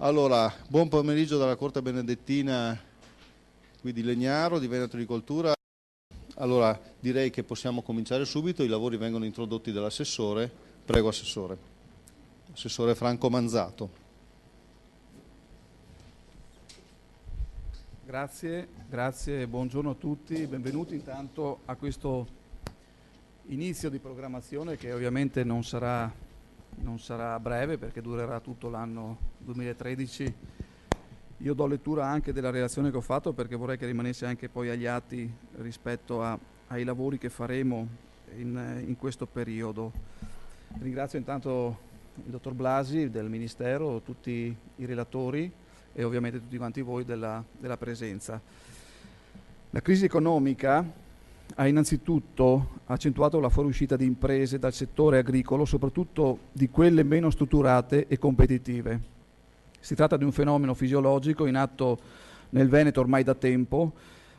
Allora, buon pomeriggio dalla Corte Benedettina qui di Legnaro, di Veneto di Coltura. Allora, direi che possiamo cominciare subito, i lavori vengono introdotti dall'assessore. Prego, Assessore. Assessore Franco Manzato. Grazie, buongiorno a tutti, benvenuti intanto a questo inizio di programmazione che ovviamente non sarà breve perché durerà tutto l'anno 2013. Io do lettura anche della relazione che ho fatto perché vorrei che rimanesse anche poi agli atti rispetto ai lavori che faremo in questo periodo. Ringrazio intanto il dottor Blasi del Ministero, tutti i relatori e ovviamente tutti quanti voi della presenza. La crisi economica ha innanzitutto accentuato la fuoriuscita di imprese dal settore agricolo, soprattutto di quelle meno strutturate e competitive. Si tratta di un fenomeno fisiologico in atto nel Veneto ormai da tempo,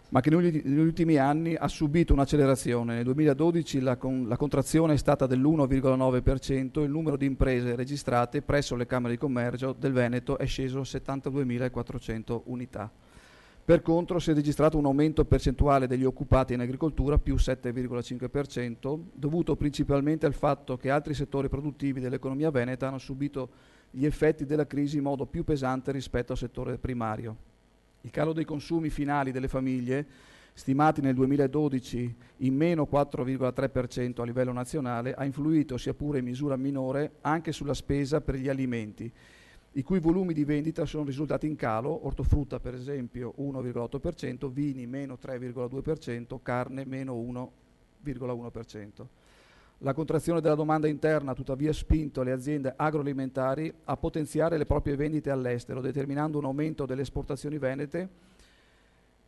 ma che negli ultimi anni ha subito un'accelerazione. Nel 2012 la contrazione è stata dell'1,9%, il numero di imprese registrate presso le Camere di Commercio del Veneto è sceso a 72.400 unità. Per contro si è registrato un aumento percentuale degli occupati in agricoltura, più 7,5%, dovuto principalmente al fatto che altri settori produttivi dell'economia veneta hanno subito gli effetti della crisi in modo più pesante rispetto al settore primario. Il calo dei consumi finali delle famiglie, stimati nel 2012 in meno 4,3% a livello nazionale, ha influito, sia pure in misura minore, anche sulla spesa per gli alimenti, i cui volumi di vendita sono risultati in calo, ortofrutta per esempio 1,8%, vini meno 3,2%, carne meno 1,1%. La contrazione della domanda interna ha tuttavia spinto le aziende agroalimentari a potenziare le proprie vendite all'estero, determinando un aumento delle esportazioni venete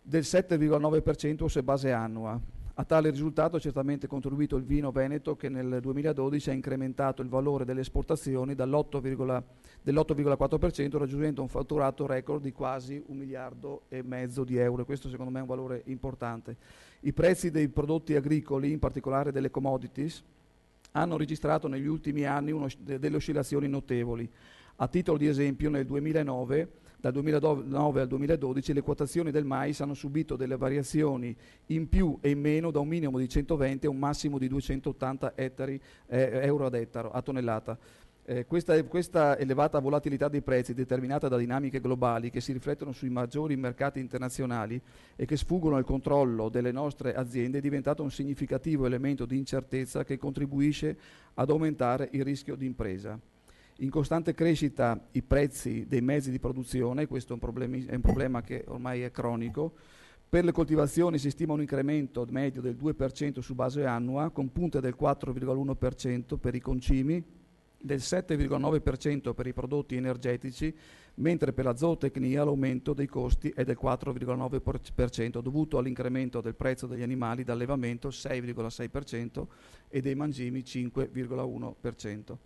del 7,9% su base annua. A tale risultato ha certamente contribuito il vino veneto che nel 2012 ha incrementato il valore delle esportazioni dell'8,4%, raggiungendo un fatturato record di quasi 1,5 miliardi di euro. Questo secondo me è un valore importante. I prezzi dei prodotti agricoli, in particolare delle commodities, hanno registrato negli ultimi anni delle oscillazioni notevoli. A titolo di esempio, dal 2009 al 2012 le quotazioni del mais hanno subito delle variazioni in più e in meno da un minimo di 120 a un massimo di 280 euro ad ettaro, a tonnellata. Questa elevata volatilità dei prezzi determinata da dinamiche globali che si riflettono sui maggiori mercati internazionali e che sfuggono al controllo delle nostre aziende è diventato un significativo elemento di incertezza che contribuisce ad aumentare il rischio di impresa. In costante crescita i prezzi dei mezzi di produzione, questo è un problema che ormai è cronico. Per le coltivazioni si stima un incremento medio del 2% su base annua, con punte del 4,1% per i concimi, del 7,9% per i prodotti energetici, mentre per la zootecnia l'aumento dei costi è del 4,9% dovuto all'incremento del prezzo degli animali d'allevamento 6,6% e dei mangimi 5,1%.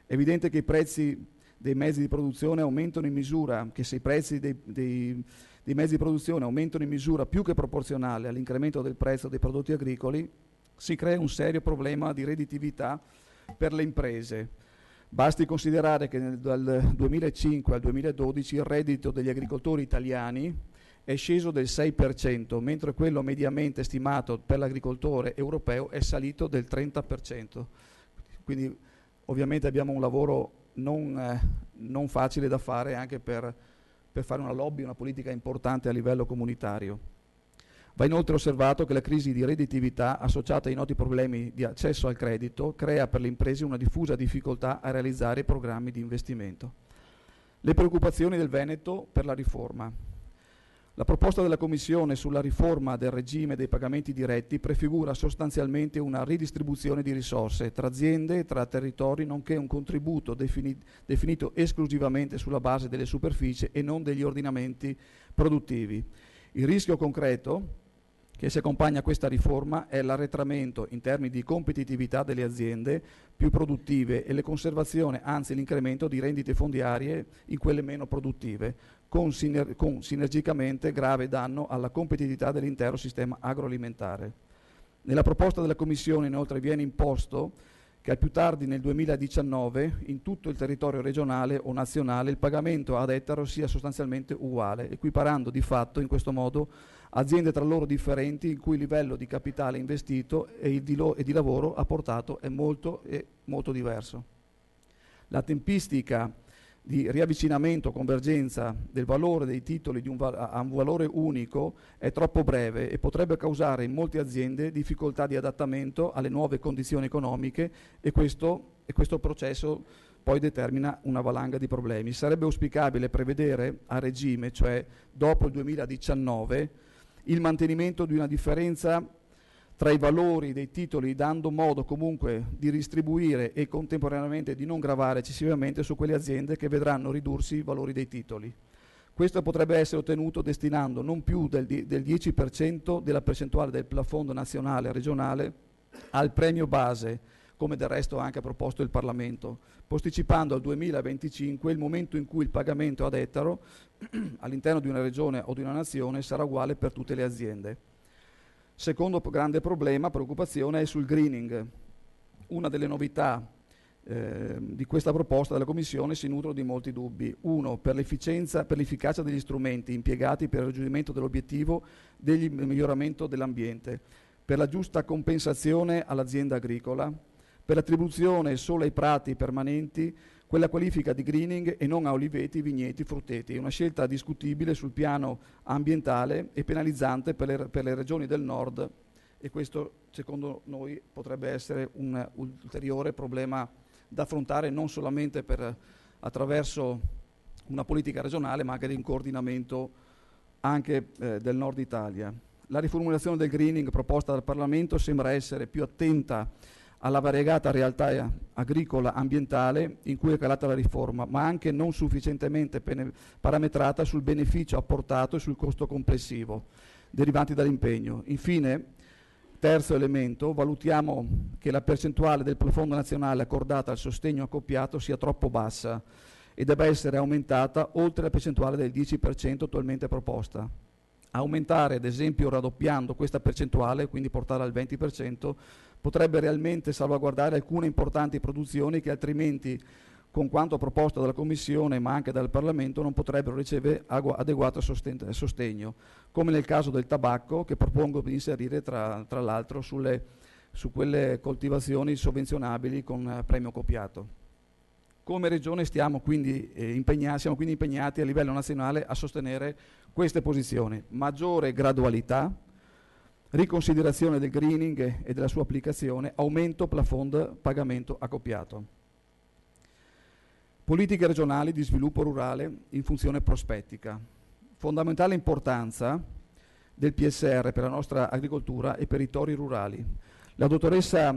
È evidente che i prezzi dei mezzi di produzione aumentano in misura, che se i prezzi dei mezzi di produzione aumentano in misura più che proporzionale all'incremento del prezzo dei prodotti agricoli, si crea un serio problema di redditività per le imprese. Basti considerare che dal 2005 al 2012 il reddito degli agricoltori italiani è sceso del 6%, mentre quello mediamente stimato per l'agricoltore europeo è salito del 30%. Quindi ovviamente abbiamo un lavoro non facile da fare anche per fare una lobby, una politica importante a livello comunitario. Va inoltre osservato che la crisi di redditività associata ai noti problemi di accesso al credito crea per le imprese una diffusa difficoltà a realizzare programmi di investimento. Le preoccupazioni del Veneto per la riforma. La proposta della Commissione sulla riforma del regime dei pagamenti diretti prefigura sostanzialmente una ridistribuzione di risorse tra aziende e tra territori, nonché un contributo definito esclusivamente sulla base delle superfici e non degli ordinamenti produttivi. Il rischio concreto che si accompagna a questa riforma è l'arretramento in termini di competitività delle aziende più produttive e la conservazione, anzi l'incremento di rendite fondiarie in quelle meno produttive, con sinergicamente grave danno alla competitività dell'intero sistema agroalimentare. Nella proposta della Commissione inoltre viene imposto che al più tardi nel 2019 in tutto il territorio regionale o nazionale il pagamento ad ettaro sia sostanzialmente uguale, equiparando di fatto in questo modo aziende tra loro differenti il cui livello di capitale investito e di lavoro apportato è molto diverso. La tempistica di riavvicinamento, convergenza del valore dei titoli a un valore unico è troppo breve e potrebbe causare in molte aziende difficoltà di adattamento alle nuove condizioni economiche e questo processo poi determina una valanga di problemi. Sarebbe auspicabile prevedere a regime, cioè dopo il 2019, il mantenimento di una differenza tra i valori dei titoli, dando modo comunque di distribuire e contemporaneamente di non gravare eccessivamente su quelle aziende che vedranno ridursi i valori dei titoli. Questo potrebbe essere ottenuto destinando non più del 10% della percentuale del plafond nazionale e regionale al premio base, come del resto ha anche proposto il Parlamento, posticipando al 2025 il momento in cui il pagamento ad ettaro all'interno di una regione o di una nazione sarà uguale per tutte le aziende. Secondo grande problema, preoccupazione, è sul greening. Una delle novità di questa proposta della Commissione si nutrono di molti dubbi. Uno, per l'efficacia degli strumenti impiegati per il raggiungimento dell'obiettivo del miglioramento dell'ambiente, per la giusta compensazione all'azienda agricola, per l'attribuzione solo ai prati permanenti quella qualifica di greening e non a oliveti, vigneti, frutteti. È una scelta discutibile sul piano ambientale e penalizzante per le regioni del nord e questo secondo noi potrebbe essere un ulteriore problema da affrontare non solamente attraverso una politica regionale ma anche di un coordinamento anche del nord Italia. La riformulazione del greening proposta dal Parlamento sembra essere più attenta alla variegata realtà agricola ambientale in cui è calata la riforma, ma anche non sufficientemente parametrata sul beneficio apportato e sul costo complessivo derivanti dall'impegno. Infine, terzo elemento, valutiamo che la percentuale del plafond nazionale accordata al sostegno accoppiato sia troppo bassa e debba essere aumentata oltre la percentuale del 10% attualmente proposta. Aumentare, ad esempio, raddoppiando questa percentuale, quindi portarla al 20%, potrebbe realmente salvaguardare alcune importanti produzioni che altrimenti, con quanto proposto dalla Commissione ma anche dal Parlamento, non potrebbero ricevere adeguato sostegno, come nel caso del tabacco, che propongo di inserire tra l'altro su quelle coltivazioni sovvenzionabili con premio accoppiato. Come Regione siamo quindi impegnati a livello nazionale a sostenere queste posizioni: maggiore gradualità, riconsiderazione del greening e della sua applicazione, aumento plafond pagamento accoppiato. Politiche regionali di sviluppo rurale in funzione prospettica. Fondamentale importanza del PSR per la nostra agricoltura e per i territori rurali. La dottoressa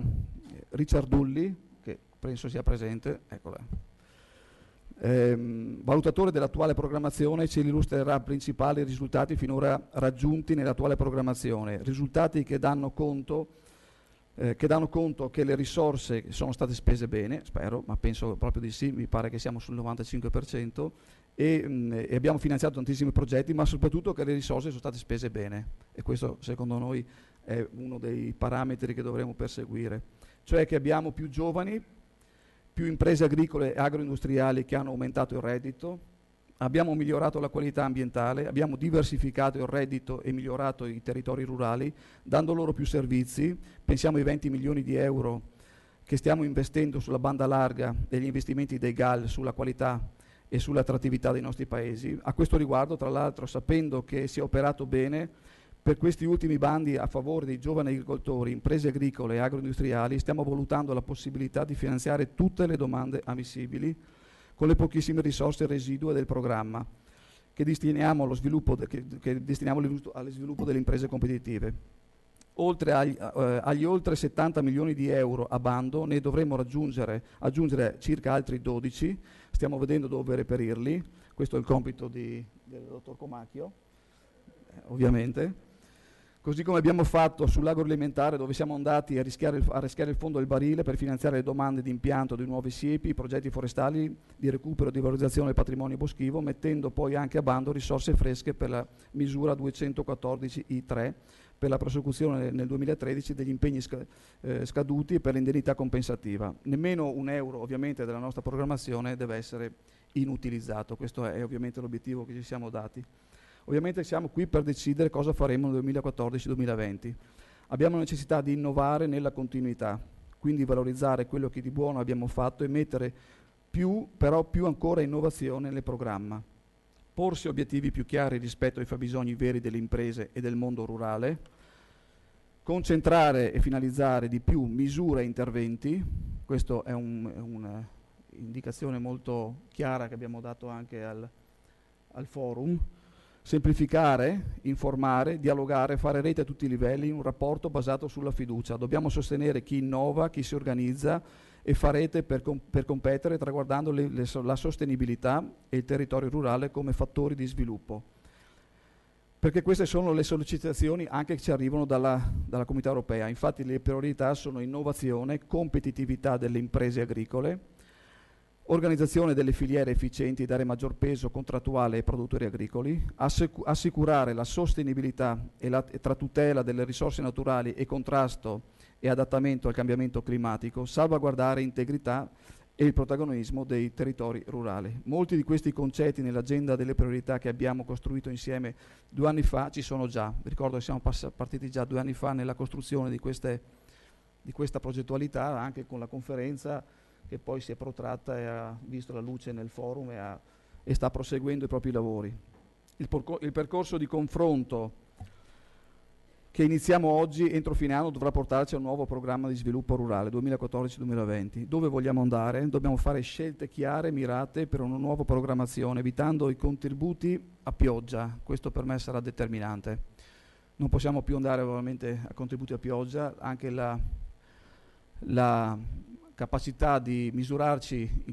Ricciardulli, che penso sia presente, eccola, valutatore dell'attuale programmazione, ci illustrerà principali risultati finora raggiunti nell'attuale programmazione, risultati che danno conto che le risorse sono state spese bene, spero, ma penso proprio di sì, mi pare che siamo sul 95%, e abbiamo finanziato tantissimi progetti, ma soprattutto che le risorse sono state spese bene, e questo secondo noi è uno dei parametri che dovremo perseguire, cioè che abbiamo più giovani, più imprese agricole e agroindustriali che hanno aumentato il reddito, abbiamo migliorato la qualità ambientale, abbiamo diversificato il reddito e migliorato i territori rurali, dando loro più servizi. Pensiamo ai 20 milioni di euro che stiamo investendo sulla banda larga e gli investimenti dei GAL sulla qualità e sull'attrattività dei nostri paesi. A questo riguardo, tra l'altro, sapendo che si è operato bene, per questi ultimi bandi a favore dei giovani agricoltori, imprese agricole e agroindustriali, stiamo valutando la possibilità di finanziare tutte le domande ammissibili con le pochissime risorse residue del programma che destiniamo allo sviluppo delle imprese competitive. Oltre agli oltre 70 milioni di euro a bando, ne dovremo aggiungere circa altri 12, stiamo vedendo dove reperirli, questo è il compito del dottor Comacchio, ovviamente. Così come abbiamo fatto sull'agroalimentare, dove siamo andati a rischiare il fondo del barile per finanziare le domande di impianto di nuove siepi, progetti forestali di recupero e di valorizzazione del patrimonio boschivo, mettendo poi anche a bando risorse fresche per la misura 214 I3 per la prosecuzione nel 2013 degli impegni scaduti e per l'indennità compensativa. Nemmeno un euro ovviamente della nostra programmazione deve essere inutilizzato, questo è ovviamente l'obiettivo che ci siamo dati. Ovviamente siamo qui per decidere cosa faremo nel 2014-2020. Abbiamo necessità di innovare nella continuità, quindi valorizzare quello che di buono abbiamo fatto e mettere però più ancora innovazione nel programma. Porsi obiettivi più chiari rispetto ai fabbisogni veri delle imprese e del mondo rurale, concentrare e finalizzare di più misure e interventi, questa è un'indicazione molto chiara che abbiamo dato anche al forum, semplificare, informare, dialogare, fare rete a tutti i livelli in un rapporto basato sulla fiducia. Dobbiamo sostenere chi innova, chi si organizza e fa rete per competere traguardando la sostenibilità e il territorio rurale come fattori di sviluppo. Perché queste sono le sollecitazioni anche che ci arrivano dalla Comunità Europea. Infatti le priorità sono innovazione, competitività delle imprese agricole, organizzazione delle filiere efficienti, dare maggior peso contrattuale ai produttori agricoli, assicurare la sostenibilità tra tutela delle risorse naturali e contrasto e adattamento al cambiamento climatico, salvaguardare integrità e il protagonismo dei territori rurali. Molti di questi concetti nell'agenda delle priorità che abbiamo costruito insieme 2 anni fa ci sono già. Vi ricordo che siamo partiti già 2 anni fa nella costruzione di questa progettualità, anche con la conferenza che poi si è protratta e ha visto la luce nel forum e sta proseguendo i propri lavori. Il percorso di confronto che iniziamo oggi entro fine anno dovrà portarci a un nuovo programma di sviluppo rurale 2014-2020. Dove vogliamo andare? Dobbiamo fare scelte chiare, mirate per una nuova programmazione, evitando i contributi a pioggia. Questo per me sarà determinante. Non possiamo più andare ovviamente a contributi a pioggia, anche la capacità di misurarci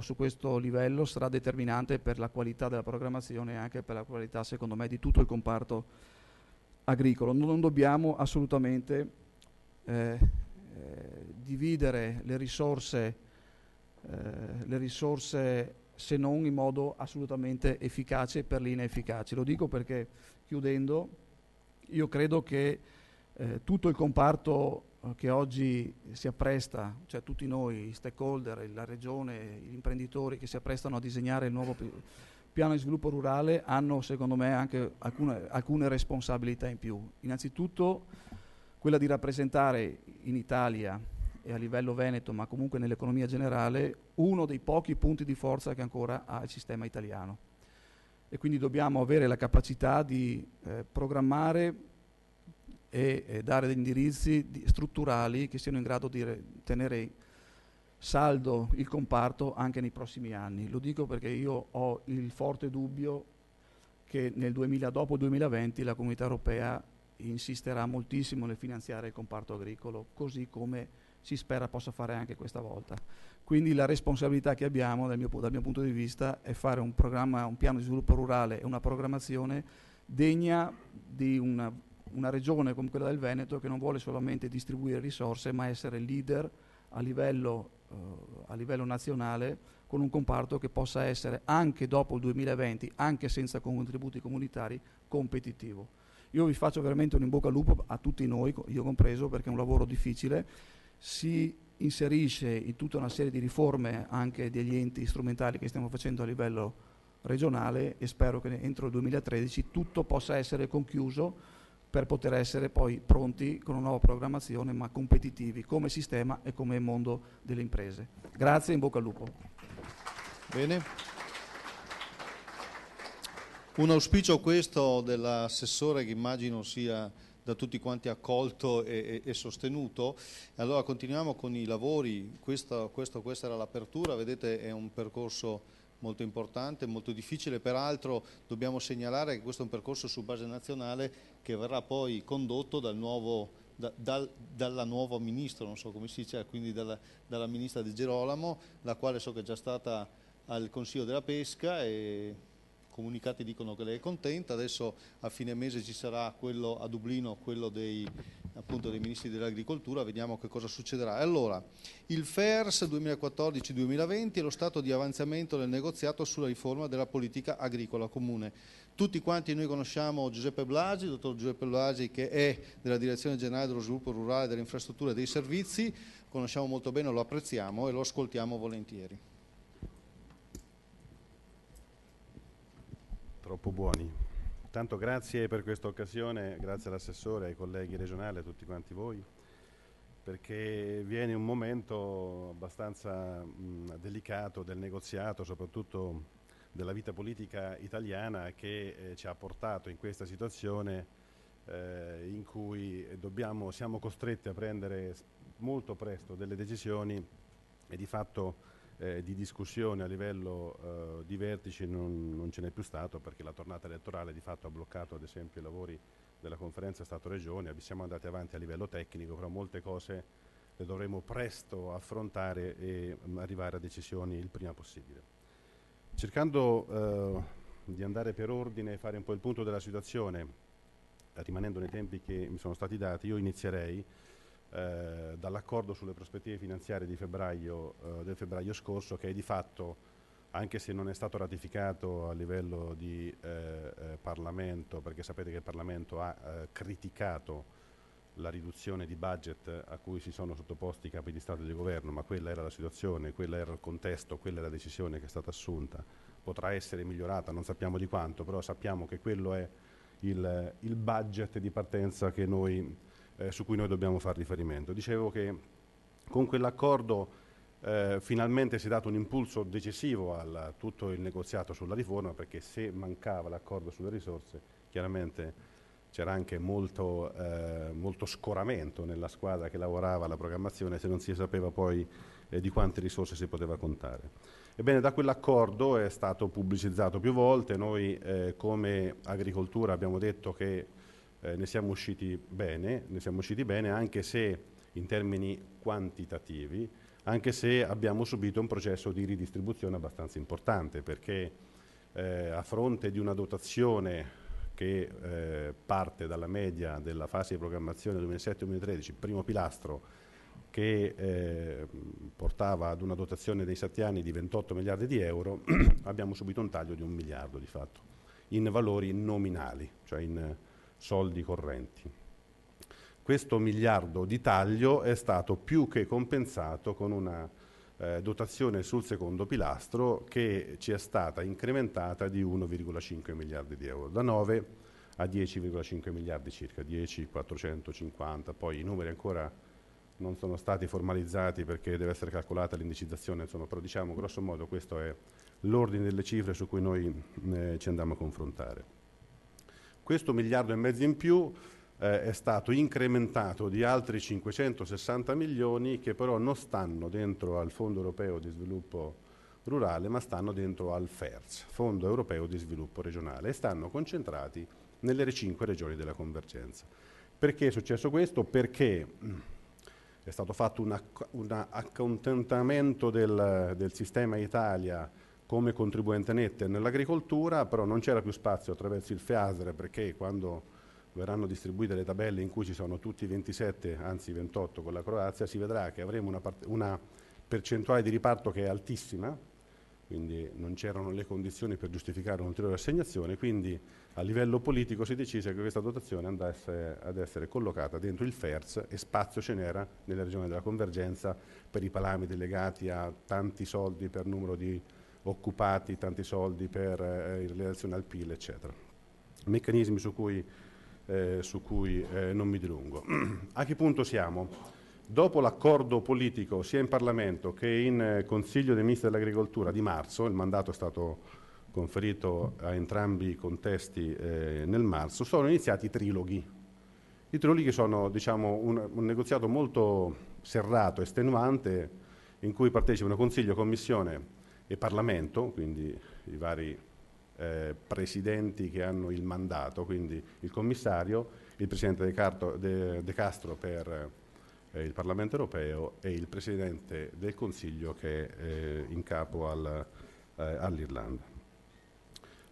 su questo livello sarà determinante per la qualità della programmazione e anche per la qualità, secondo me, di tutto il comparto agricolo. Non dobbiamo assolutamente dividere le risorse se non in modo assolutamente efficace per le inefficaci. Lo dico perché, chiudendo, io credo che tutto il comparto che oggi si appresta, cioè tutti noi, i stakeholder, la regione, gli imprenditori che si apprestano a disegnare il nuovo piano di sviluppo rurale hanno secondo me anche alcune responsabilità in più. Innanzitutto quella di rappresentare in Italia e a livello veneto, ma comunque nell'economia generale, uno dei pochi punti di forza che ancora ha il sistema italiano. E quindi dobbiamo avere la capacità di programmare e dare degli indirizzi strutturali che siano in grado di tenere saldo il comparto anche nei prossimi anni. Lo dico perché io ho il forte dubbio che dopo il 2020 la Comunità Europea insisterà moltissimo nel finanziare il comparto agricolo, così come si spera possa fare anche questa volta. Quindi la responsabilità che abbiamo dal mio punto di vista è fare un piano di sviluppo rurale e una programmazione degna di una regione come quella del Veneto, che non vuole solamente distribuire risorse ma essere leader a livello nazionale, con un comparto che possa essere anche dopo il 2020, anche senza contributi comunitari, competitivo. Io vi faccio veramente un in bocca al lupo a tutti noi, io compreso, perché è un lavoro difficile, si inserisce in tutta una serie di riforme anche degli enti strumentali che stiamo facendo a livello regionale, e spero che entro il 2013 tutto possa essere conchiuso per poter essere poi pronti con una nuova programmazione, ma competitivi come sistema e come mondo delle imprese. Grazie, in bocca al lupo. Bene. Un auspicio questo dell'assessore che immagino sia da tutti quanti accolto e sostenuto. Allora continuiamo con i lavori, questa era l'apertura, vedete è un percorso molto importante, molto difficile, peraltro dobbiamo segnalare che questo è un percorso su base nazionale che verrà poi condotto dalla nuova ministra, non so come si dice, quindi dalla ministra De Girolamo, la quale so che è già stata al Consiglio della Pesca e comunicati dicono che lei è contenta. Adesso a fine mese ci sarà quello a Dublino, quello appunto dei ministri dell'agricoltura, vediamo che cosa succederà. Allora, il FERS 2014-2020 è lo stato di avanzamento del negoziato sulla riforma della politica agricola comune. Tutti quanti noi conosciamo Giuseppe Blasi, il dottor Giuseppe Blasi, che è della Direzione Generale dello Sviluppo Rurale, delle Infrastrutture e dei Servizi, conosciamo molto bene, lo apprezziamo e lo ascoltiamo volentieri. Troppo buoni. Tanto grazie per questa occasione, grazie all'assessore, ai colleghi regionali, a tutti quanti voi, perché viene un momento abbastanza delicato del negoziato, soprattutto della vita politica italiana, che ci ha portato in questa situazione in cui siamo costretti a prendere molto presto delle decisioni e di fatto di discussione a livello di vertici non ce n'è più stato, perché la tornata elettorale di fatto ha bloccato ad esempio i lavori della conferenza Stato-Regione. Siamo andati avanti a livello tecnico, però molte cose le dovremo presto affrontare e arrivare a decisioni il prima possibile. Cercando di andare per ordine e fare un po' il punto della situazione, rimanendo nei tempi che mi sono stati dati, io inizierei dall'accordo sulle prospettive finanziarie di del febbraio scorso, che è di fatto, anche se non è stato ratificato a livello di Parlamento, perché sapete che il Parlamento ha criticato la riduzione di budget a cui si sono sottoposti i capi di Stato e di Governo, ma quella era la situazione, quella era il contesto, quella è la decisione che è stata assunta. Potrà essere migliorata, non sappiamo di quanto, però sappiamo che quello è il budget di partenza che su cui noi dobbiamo fare riferimento. Dicevo che con quell'accordo finalmente si è dato un impulso decisivo a tutto il negoziato sulla riforma, perché se mancava l'accordo sulle risorse, chiaramente c'era anche molto scoramento nella squadra che lavorava alla programmazione, se non si sapeva poi di quante risorse si poteva contare. Ebbene, da quell'accordo è stato pubblicizzato più volte. Noi come agricoltura abbiamo detto che ne siamo usciti bene, anche se in termini quantitativi, anche se abbiamo subito un processo di ridistribuzione abbastanza importante, perché a fronte di una dotazione che parte dalla media della fase di programmazione 2007-2013, primo pilastro, che portava ad una dotazione dei 7 anni di 28 miliardi di euro, abbiamo subito un taglio di 1 miliardo di fatto, in valori nominali, cioè in soldi correnti. Questo miliardo di taglio è stato più che compensato con una dotazione sul secondo pilastro che ci è stata incrementata di 1,5 miliardi di euro, da 9 a 10,5 miliardi circa, 10,450, poi i numeri ancora non sono stati formalizzati perché deve essere calcolata l'indicizzazione, insomma, però diciamo grosso modo questo è l'ordine delle cifre su cui noi ci andiamo a confrontare. Questo 1,5 miliardi in più è stato incrementato di altri 560 milioni che però non stanno dentro al Fondo Europeo di Sviluppo Rurale, ma stanno dentro al FERS, Fondo Europeo di Sviluppo Regionale, e stanno concentrati nelle 5 regioni della convergenza. Perché è successo questo? Perché è stato fatto un accontentamento del sistema Italia come contribuente netto nell'agricoltura, però non c'era più spazio attraverso il FEASR, perché quando verranno distribuite le tabelle in cui ci sono tutti i 27, anzi 28 con la Croazia, si vedrà che avremo una percentuale di riparto che è altissima, quindi non c'erano le condizioni per giustificare un'ulteriore assegnazione, quindi a livello politico si decise che questa dotazione andasse ad essere collocata dentro il FERS, e spazio ce n'era nelle regioni della convergenza per i parametri legati a tanti soldi per numero di occupati, tanti soldi per in relazione al PIL, eccetera. Meccanismi su cui non mi dilungo. A che punto siamo? Dopo l'accordo politico sia in Parlamento che in Consiglio dei Ministri dell'Agricoltura di marzo, il mandato è stato conferito a entrambi i contesti nel marzo, sono iniziati i triloghi. I triloghi sono, diciamo, un negoziato molto serrato, estenuante, in cui partecipano Consiglio, Commissione e Parlamento, quindi i vari presidenti che hanno il mandato, quindi il commissario, il presidente De Castro per il Parlamento europeo e il presidente del Consiglio che è in capo all'Irlanda.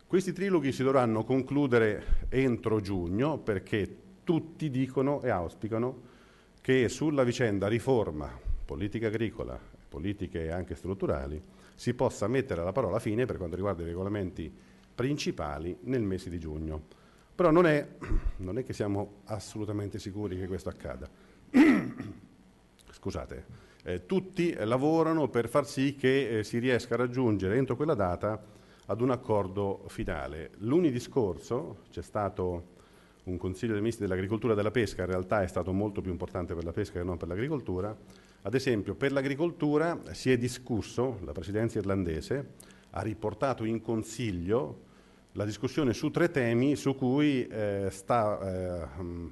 Questi triloghi si dovranno concludere entro giugno, perché tutti dicono e auspicano che sulla vicenda riforma, politica agricola, politiche anche strutturali, si possa mettere la parola fine per quanto riguarda i regolamenti principali nel mese di giugno. Però non è che siamo assolutamente sicuri che questo accada. Scusate, tutti lavorano per far sì che si riesca a raggiungere entro quella data ad un accordo finale. Lunedì scorso c'è stato un Consiglio dei Ministri dell'Agricoltura e della Pesca, in realtà è stato molto più importante per la pesca che non per l'agricoltura. Ad esempio, per l'agricoltura si è discusso, la presidenza irlandese ha riportato in Consiglio la discussione su 3 temi su cui sta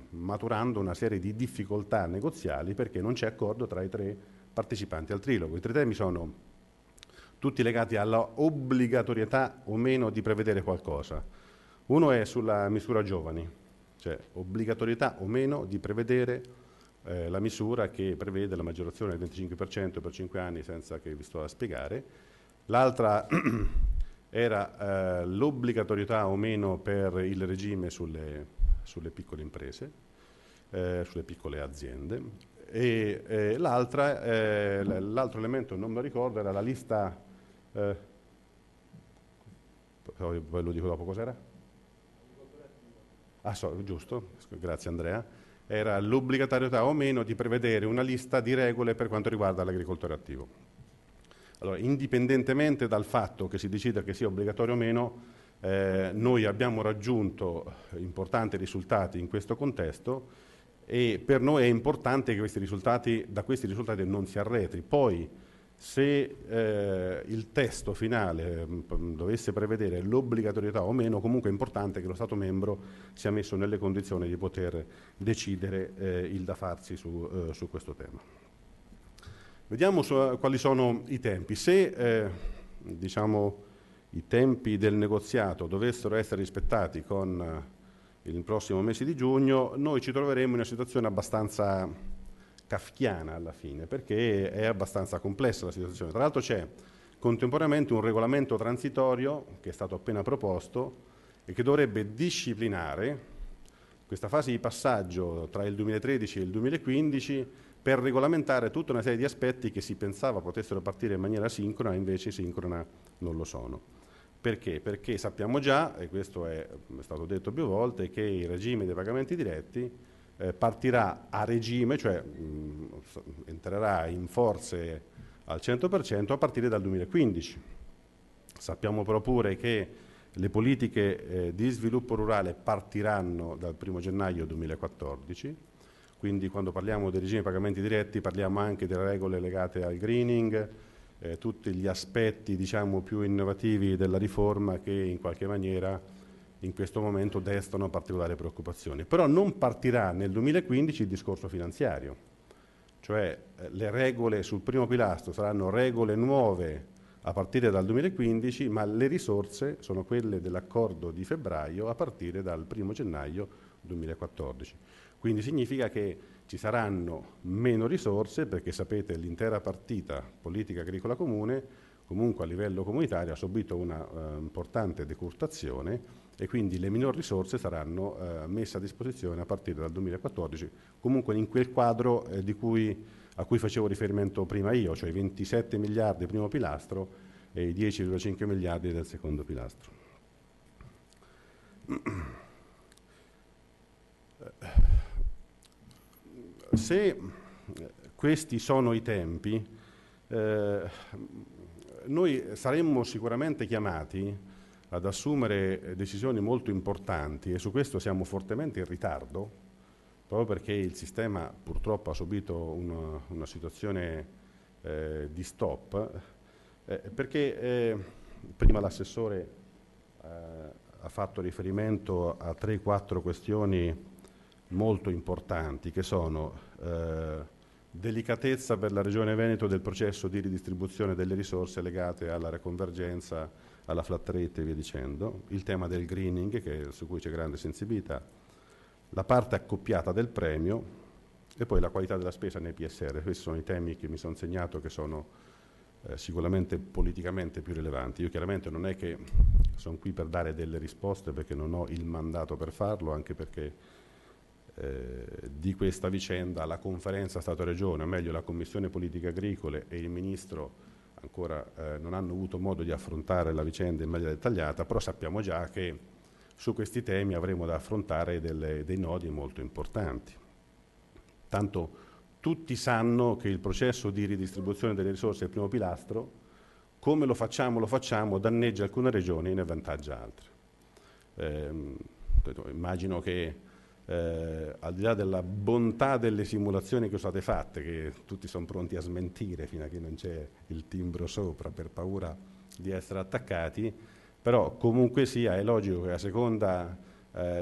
maturando una serie di difficoltà negoziali perché non c'è accordo tra i 3 partecipanti al trilogo. I 3 temi sono tutti legati alla obbligatorietà o meno di prevedere qualcosa. Uno è sulla misura giovani, cioè obbligatorietà o meno di prevedere la misura che prevede la maggiorazione del 25% per 5 anni senza che vi sto a spiegare. L'altra era l'obbligatorietà o meno per il regime sulle piccole imprese, sulle piccole aziende. E l'altro elemento, non me lo ricordo, era la lista, poi lo dico dopo cos'era? Giusto, grazie Andrea. Era l'obbligatorietà o meno di prevedere una lista di regole per quanto riguarda l'agricoltore attivo. Allora, indipendentemente dal fatto che si decida che sia obbligatorio o meno, noi abbiamo raggiunto importanti risultati in questo contesto e per noi è importante che da questi risultati non si arretri. Poi, se il testo finale dovesse prevedere l'obbligatorietà o meno, comunque è importante che lo Stato membro sia messo nelle condizioni di poter decidere il da farsi su questo tema. Vediamo quali sono i tempi. Se diciamo, i tempi del negoziato dovessero essere rispettati con il prossimo mese di giugno, noi ci troveremo in una situazione abbastanza kafkiana alla fine, perché è abbastanza complessa la situazione. Tra l'altro c'è contemporaneamente un regolamento transitorio che è stato appena proposto e che dovrebbe disciplinare questa fase di passaggio tra il 2013 e il 2015 per regolamentare tutta una serie di aspetti che si pensava potessero partire in maniera sincrona, invece sincrona non lo sono. Perché? Perché sappiamo già, e questo è stato detto più volte, che il regime dei pagamenti diretti partirà a regime, cioè entrerà in forze al 100% a partire dal 2015. Sappiamo però pure che le politiche di sviluppo rurale partiranno dal 1 gennaio 2014, quindi quando parliamo del regime dei pagamenti diretti parliamo anche delle regole legate al greening, tutti gli aspetti diciamo, più innovativi della riforma che in qualche maniera in questo momento destano particolari preoccupazioni. Però non partirà nel 2015 il discorso finanziario, cioè le regole sul primo pilastro saranno regole nuove a partire dal 2015, ma le risorse sono quelle dell'accordo di febbraio a partire dal 1 gennaio 2014. Quindi significa che ci saranno meno risorse perché sapete l'intera partita politica agricola comune comunque a livello comunitario ha subito una importante decurtazione e quindi le minori risorse saranno messe a disposizione a partire dal 2014, comunque in quel quadro a cui facevo riferimento prima io, cioè i 27 miliardi primo pilastro e i 10,5 miliardi del secondo pilastro. Se questi sono i tempi, noi saremmo sicuramente chiamati ad assumere decisioni molto importanti e su questo siamo fortemente in ritardo, proprio perché il sistema purtroppo ha subito una situazione di stop, perché prima l'assessore ha fatto riferimento a 3-4 questioni molto importanti che sono delicatezza per la Regione Veneto del processo di ridistribuzione delle risorse legate alla reconvergenza, alla flat rate e via dicendo, il tema del greening su cui c'è grande sensibilità, la parte accoppiata del premio e poi la qualità della spesa nei PSR. Questi sono i temi che mi sono segnato che sono sicuramente politicamente più rilevanti. Io chiaramente non è che sono qui per dare delle risposte perché non ho il mandato per farlo, anche perché di questa vicenda la conferenza Stato-Regione, o meglio la Commissione Politiche Agricole e il Ministro ancora non hanno avuto modo di affrontare la vicenda in maniera dettagliata, però sappiamo già che su questi temi avremo da affrontare dei nodi molto importanti. Tanto tutti sanno che il processo di ridistribuzione delle risorse del primo pilastro, come lo facciamo, danneggia alcune regioni e ne avvantaggia altre. Immagino che al di là della bontà delle simulazioni che sono state fatte, che tutti sono pronti a smentire fino a che non c'è il timbro sopra per paura di essere attaccati, però comunque sia è logico che a seconda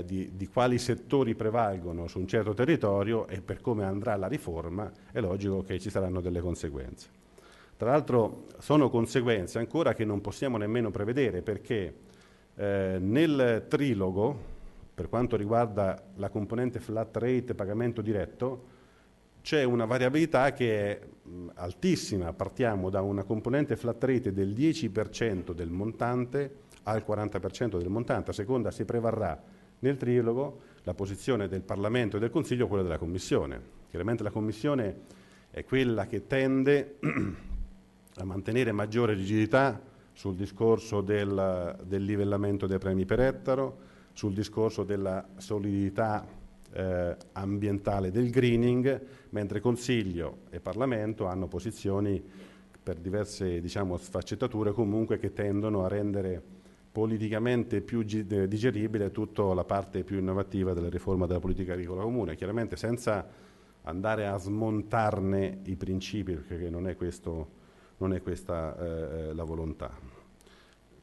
di quali settori prevalgono su un certo territorio e per come andrà la riforma è logico che ci saranno delle conseguenze. Tra l'altro sono conseguenze ancora che non possiamo nemmeno prevedere, perché nel trilogo, per quanto riguarda la componente flat rate pagamento diretto, c'è una variabilità che è altissima. Partiamo da una componente flat rate del 10% del montante al 40% del montante, a seconda se prevarrà nel trilogo la posizione del Parlamento e del Consiglio o quella della Commissione. Chiaramente la Commissione è quella che tende a mantenere maggiore rigidità sul discorso del livellamento dei premi per ettaro, sul discorso della solidità ambientale del greening, mentre Consiglio e Parlamento hanno posizioni per diverse, diciamo, sfaccettature comunque che tendono a rendere politicamente più digeribile tutta la parte più innovativa della riforma della politica agricola comune, chiaramente senza andare a smontarne i principi, perché non è questa la volontà.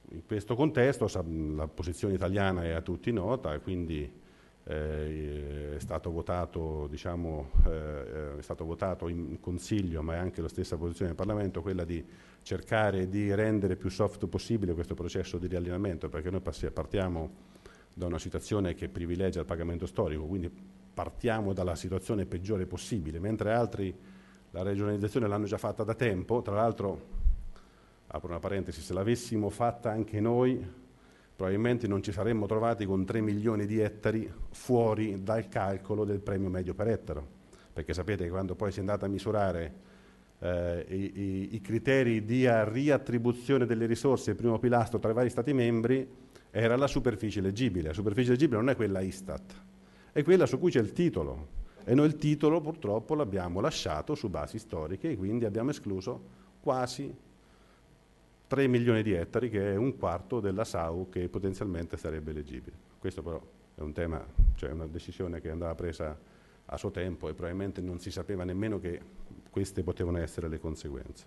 In questo contesto la posizione italiana è a tutti nota e quindi è stato votato, diciamo, è stato votato in Consiglio, ma è anche la stessa posizione del Parlamento, quella di cercare di rendere più soft possibile questo processo di riallineamento, perché noi partiamo da una situazione che privilegia il pagamento storico, quindi partiamo dalla situazione peggiore possibile, mentre altri la regionalizzazione l'hanno già fatta da tempo. Tra l'altro, apro una parentesi, se l'avessimo fatta anche noi probabilmente non ci saremmo trovati con 3 milioni di ettari fuori dal calcolo del premio medio per ettaro, perché sapete che quando poi si è andata a misurare i criteri di riattribuzione delle risorse del primo pilastro tra i vari Stati membri era la superficie eleggibile. La superficie eleggibile non è quella Istat, è quella su cui c'è il titolo, e noi il titolo purtroppo l'abbiamo lasciato su basi storiche e quindi abbiamo escluso quasi 3 milioni di ettari, che è un quarto della SAU che potenzialmente sarebbe eleggibile. Questo però è un tema, cioè una decisione che andava presa a suo tempo e probabilmente non si sapeva nemmeno che queste potevano essere le conseguenze.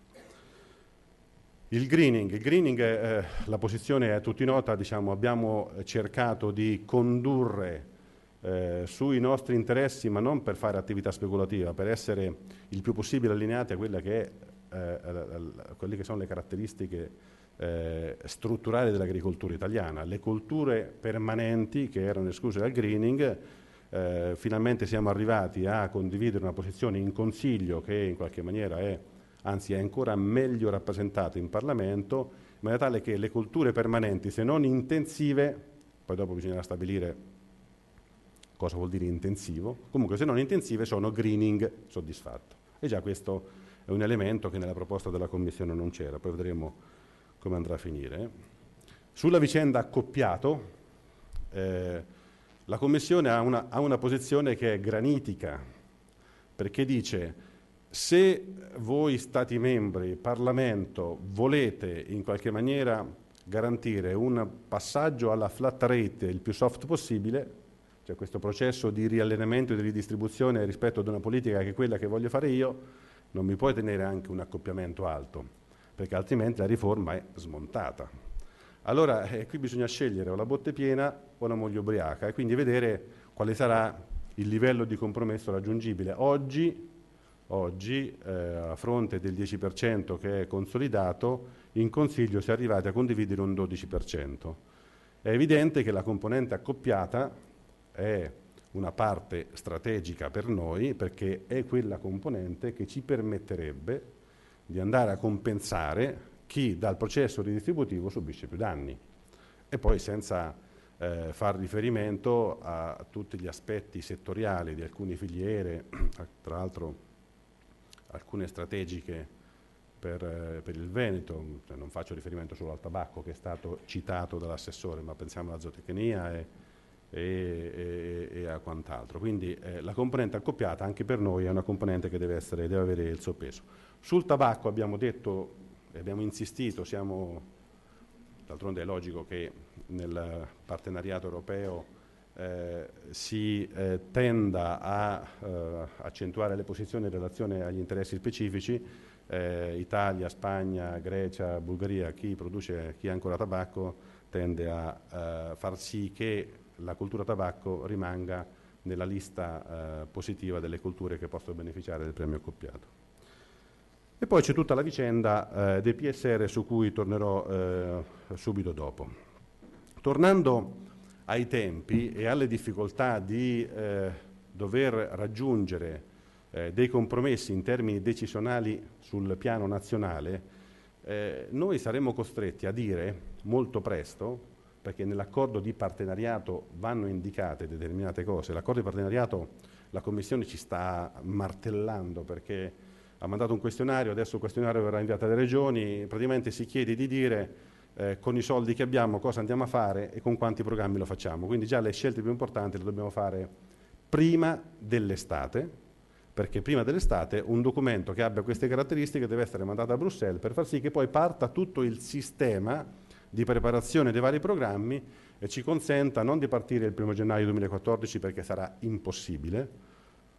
Il greening, la posizione è a tutti nota, diciamo, abbiamo cercato di condurre sui nostri interessi, ma non per fare attività speculativa, per essere il più possibile allineati a quella che è quelle che sono le caratteristiche strutturali dell'agricoltura italiana. Le colture permanenti che erano escluse dal greening, finalmente siamo arrivati a condividere una posizione in Consiglio che in qualche maniera è ancora meglio rappresentata in Parlamento, in maniera tale che le colture permanenti, se non intensive, poi dopo bisognerà stabilire cosa vuol dire intensivo, comunque se non intensive sono greening soddisfatto. E già questo è un elemento che nella proposta della Commissione non c'era, poi vedremo come andrà a finire. Sulla vicenda accoppiato, la Commissione ha una posizione che è granitica, perché dice: se voi Stati membri, Parlamento, volete in qualche maniera garantire un passaggio alla flat rate il più soft possibile, cioè questo processo di riallineamento e di ridistribuzione rispetto ad una politica che è quella che voglio fare io, non mi puoi tenere anche un accoppiamento alto, perché altrimenti la riforma è smontata. Allora qui bisogna scegliere o la botte piena o la moglie ubriaca e quindi vedere quale sarà il livello di compromesso raggiungibile. Oggi a fronte del 10% che è consolidato, in Consiglio si è arrivati a condividere un 12%. È evidente che la componente accoppiata è una parte strategica per noi, perché è quella componente che ci permetterebbe di andare a compensare chi dal processo ridistributivo subisce più danni. E poi senza far riferimento a tutti gli aspetti settoriali di alcune filiere, tra l'altro alcune strategiche il Veneto. Non faccio riferimento solo al tabacco che è stato citato dall'assessore, ma pensiamo alla zootecnia e a quant'altro. Quindi la componente accoppiata anche per noi è una componente che deve avere il suo peso. Sul tabacco abbiamo detto e abbiamo insistito, d'altronde è logico che nel partenariato europeo si tenda a accentuare le posizioni in relazione agli interessi specifici. Italia, Spagna, Grecia, Bulgaria, chi ha ancora tabacco tende a far sì che la cultura tabacco rimanga nella lista positiva delle culture che possono beneficiare del premio accoppiato. E poi c'è tutta la vicenda dei PSR su cui tornerò subito dopo. Tornando ai tempi e alle difficoltà di dover raggiungere dei compromessi in termini decisionali sul piano nazionale, noi saremo costretti a dire molto presto, perché nell'accordo di partenariato vanno indicate determinate cose. L'accordo di partenariato la Commissione ci sta martellando perché ha mandato un questionario, adesso il questionario verrà inviato alle regioni, praticamente si chiede di dire con i soldi che abbiamo cosa andiamo a fare e con quanti programmi lo facciamo. Quindi già le scelte più importanti le dobbiamo fare prima dell'estate, perché prima dell'estate un documento che abbia queste caratteristiche deve essere mandato a Bruxelles per far sì che poi parta tutto il sistema di preparazione dei vari programmi e ci consenta non di partire il 1° gennaio 2014 perché sarà impossibile,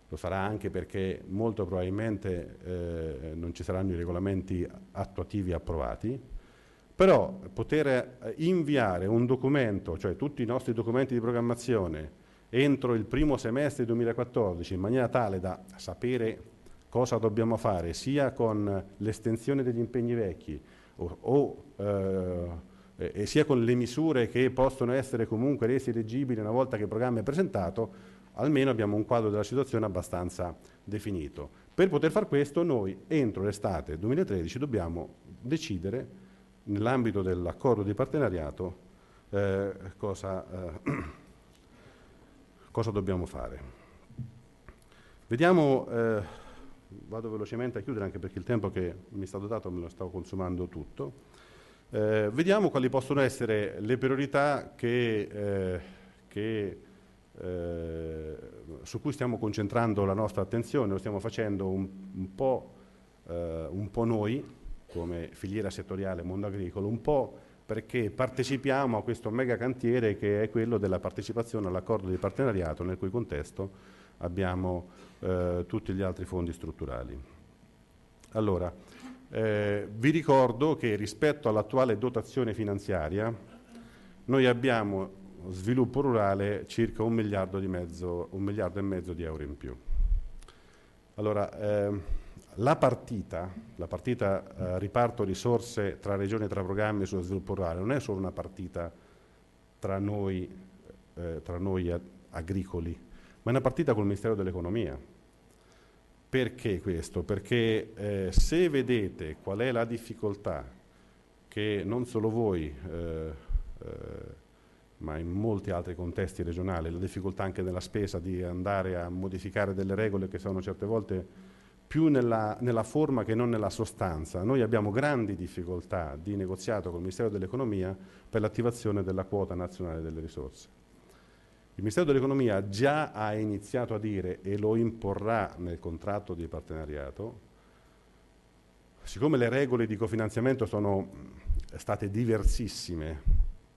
lo sarà anche perché molto probabilmente non ci saranno i regolamenti attuativi approvati, però poter inviare un documento, cioè tutti i nostri documenti di programmazione entro il primo semestre 2014 in maniera tale da sapere cosa dobbiamo fare sia con l'estensione degli impegni vecchi e sia con le misure che possono essere comunque rese eleggibili una volta che il programma è presentato, almeno abbiamo un quadro della situazione abbastanza definito. Per poter far questo noi entro l'estate 2013 dobbiamo decidere nell'ambito dell'accordo di partenariato cosa dobbiamo fare. Vediamo, vado velocemente a chiudere anche perché il tempo che mi è stato dato me lo stavo consumando tutto. Vediamo quali possono essere le priorità su cui stiamo concentrando la nostra attenzione, lo stiamo facendo un po' noi, come filiera settoriale mondo agricolo, un po' perché partecipiamo a questo mega cantiere che è quello della partecipazione all'accordo di partenariato nel cui contesto abbiamo tutti gli altri fondi strutturali. Allora, vi ricordo che rispetto all'attuale dotazione finanziaria noi abbiamo sviluppo rurale circa 1,5 miliardi di euro in più. Allora, la partita riparto risorse tra regioni e tra programmi sullo sviluppo rurale non è solo una partita tra noi agricoli, ma è una partita col Ministero dell'Economia. Perché questo? Perché se vedete qual è la difficoltà che non solo voi, ma in molti altri contesti regionali, la difficoltà anche nella spesa di andare a modificare delle regole che sono certe volte più nella forma che non nella sostanza. Noi abbiamo grandi difficoltà di negoziato con il Ministero dell'Economia per l'attivazione della quota nazionale delle risorse. Il Ministero dell'Economia già ha iniziato a dire, e lo imporrà nel contratto di partenariato, siccome le regole di cofinanziamento sono state diversissime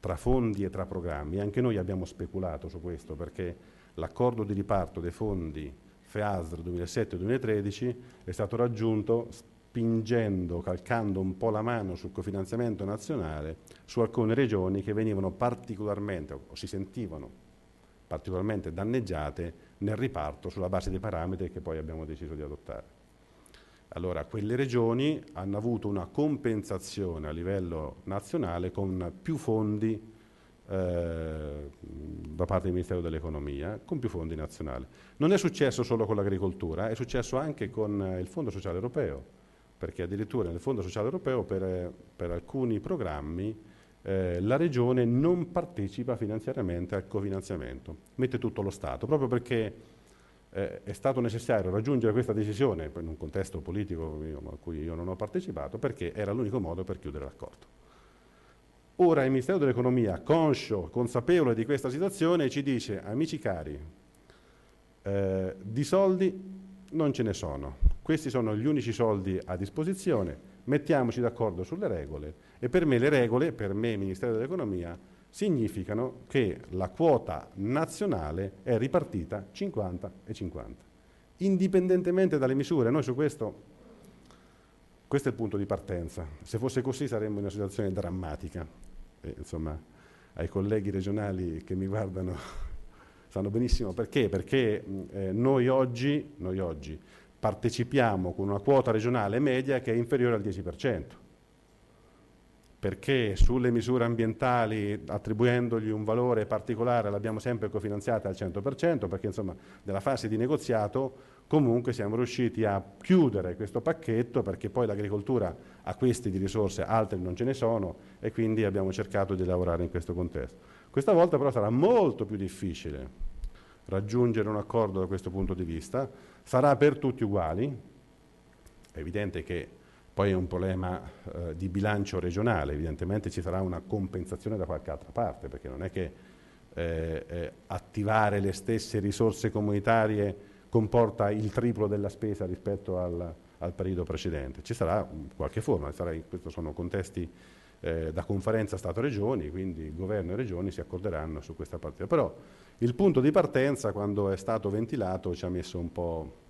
tra fondi e tra programmi, anche noi abbiamo speculato su questo perché l'accordo di riparto dei fondi FEASR 2007-2013 è stato raggiunto spingendo, calcando un po' la mano sul cofinanziamento nazionale su alcune regioni che venivano particolarmente o si sentivano particolarmente danneggiate nel riparto sulla base dei parametri che poi abbiamo deciso di adottare. Allora, quelle regioni hanno avuto una compensazione a livello nazionale con più fondi da parte del Ministero dell'Economia, con più fondi nazionali. Non è successo solo con l'agricoltura, è successo anche con il Fondo Sociale Europeo, perché addirittura nel Fondo Sociale Europeo per alcuni programmi la Regione non partecipa finanziariamente al cofinanziamento, mette tutto lo Stato, proprio perché è stato necessario raggiungere questa decisione in un contesto politico a cui io non ho partecipato, perché era l'unico modo per chiudere l'accordo. Ora il Ministero dell'Economia, conscio, consapevole di questa situazione, ci dice: amici cari, di soldi non ce ne sono, questi sono gli unici soldi a disposizione, mettiamoci d'accordo sulle regole. E per me le regole, per me Ministero dell'Economia, significano che la quota nazionale è ripartita 50 e 50, indipendentemente dalle misure. Noi su questo è il punto di partenza. Se fosse così saremmo in una situazione drammatica. Insomma, ai colleghi regionali che mi guardano sanno benissimo perché. Perché noi oggi partecipiamo con una quota regionale media che è inferiore al 10%. Perché sulle misure ambientali, attribuendogli un valore particolare, l'abbiamo sempre cofinanziata al 100%, perché insomma nella fase di negoziato comunque siamo riusciti a chiudere questo pacchetto, perché poi l'agricoltura ha questi di risorse, altre non ce ne sono, e quindi abbiamo cercato di lavorare in questo contesto. Questa volta però sarà molto più difficile raggiungere un accordo da questo punto di vista, sarà per tutti uguali, è evidente che poi è un problema di bilancio regionale, evidentemente ci sarà una compensazione da qualche altra parte, perché non è che attivare le stesse risorse comunitarie comporta il triplo della spesa rispetto al periodo precedente. Ci sarà qualche forma, questi sono contesti da conferenza Stato-Regioni, quindi governo e regioni si accorderanno su questa partita. Però il punto di partenza, quando è stato ventilato, ci ha messo un po'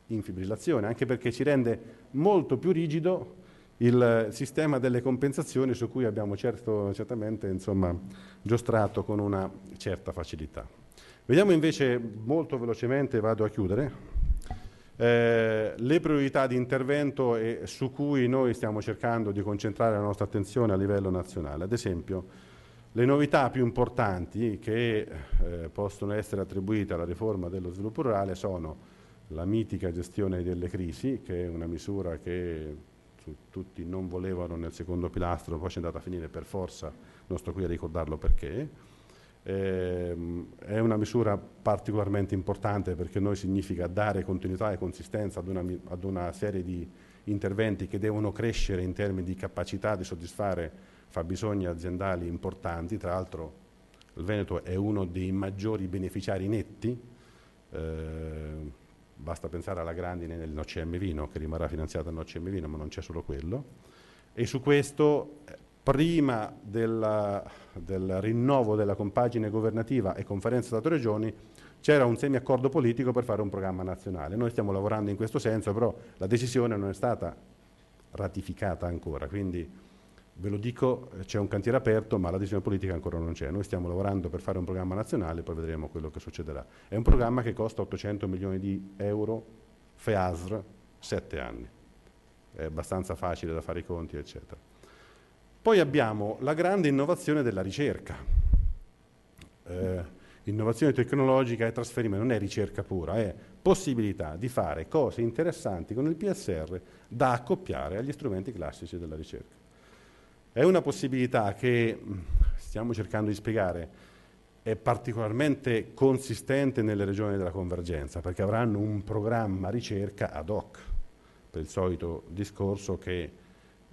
in fibrillazione, anche perché ci rende molto più rigido il sistema delle compensazioni, su cui abbiamo certamente giostrato con una certa facilità. Vediamo invece molto velocemente, vado a chiudere, le priorità di intervento su cui noi stiamo cercando di concentrare la nostra attenzione a livello nazionale. Ad esempio, le novità più importanti che possono essere attribuite alla riforma dello sviluppo rurale sono la mitica gestione delle crisi, che è una misura che tutti non volevano nel secondo pilastro, poi ci è andata a finire per forza, non sto qui a ricordarlo perché. È una misura particolarmente importante, perché noi significa dare continuità e consistenza ad una serie di interventi che devono crescere in termini di capacità di soddisfare fabbisogni aziendali importanti. Tra l'altro il Veneto è uno dei maggiori beneficiari netti, basta pensare alla grandine nel NOCM Vino, che rimarrà finanziata nel NOCM Vino, ma non c'è solo quello. E su questo, prima del rinnovo della compagine governativa e conferenza Stato-Regioni, c'era un semi-accordo politico per fare un programma nazionale. Noi stiamo lavorando in questo senso, però la decisione non è stata ratificata ancora, quindi ve lo dico, c'è un cantiere aperto, ma la decisione politica ancora non c'è. Noi stiamo lavorando per fare un programma nazionale, poi vedremo quello che succederà. È un programma che costa 800 milioni di euro, FEASR, 7 anni. È abbastanza facile da fare i conti, eccetera. Poi abbiamo la grande innovazione della ricerca. Innovazione tecnologica e trasferimento, non è ricerca pura, è possibilità di fare cose interessanti con il PSR da accoppiare agli strumenti classici della ricerca. È una possibilità che stiamo cercando di spiegare, è particolarmente consistente nelle regioni della convergenza, perché avranno un programma ricerca ad hoc, per il solito discorso che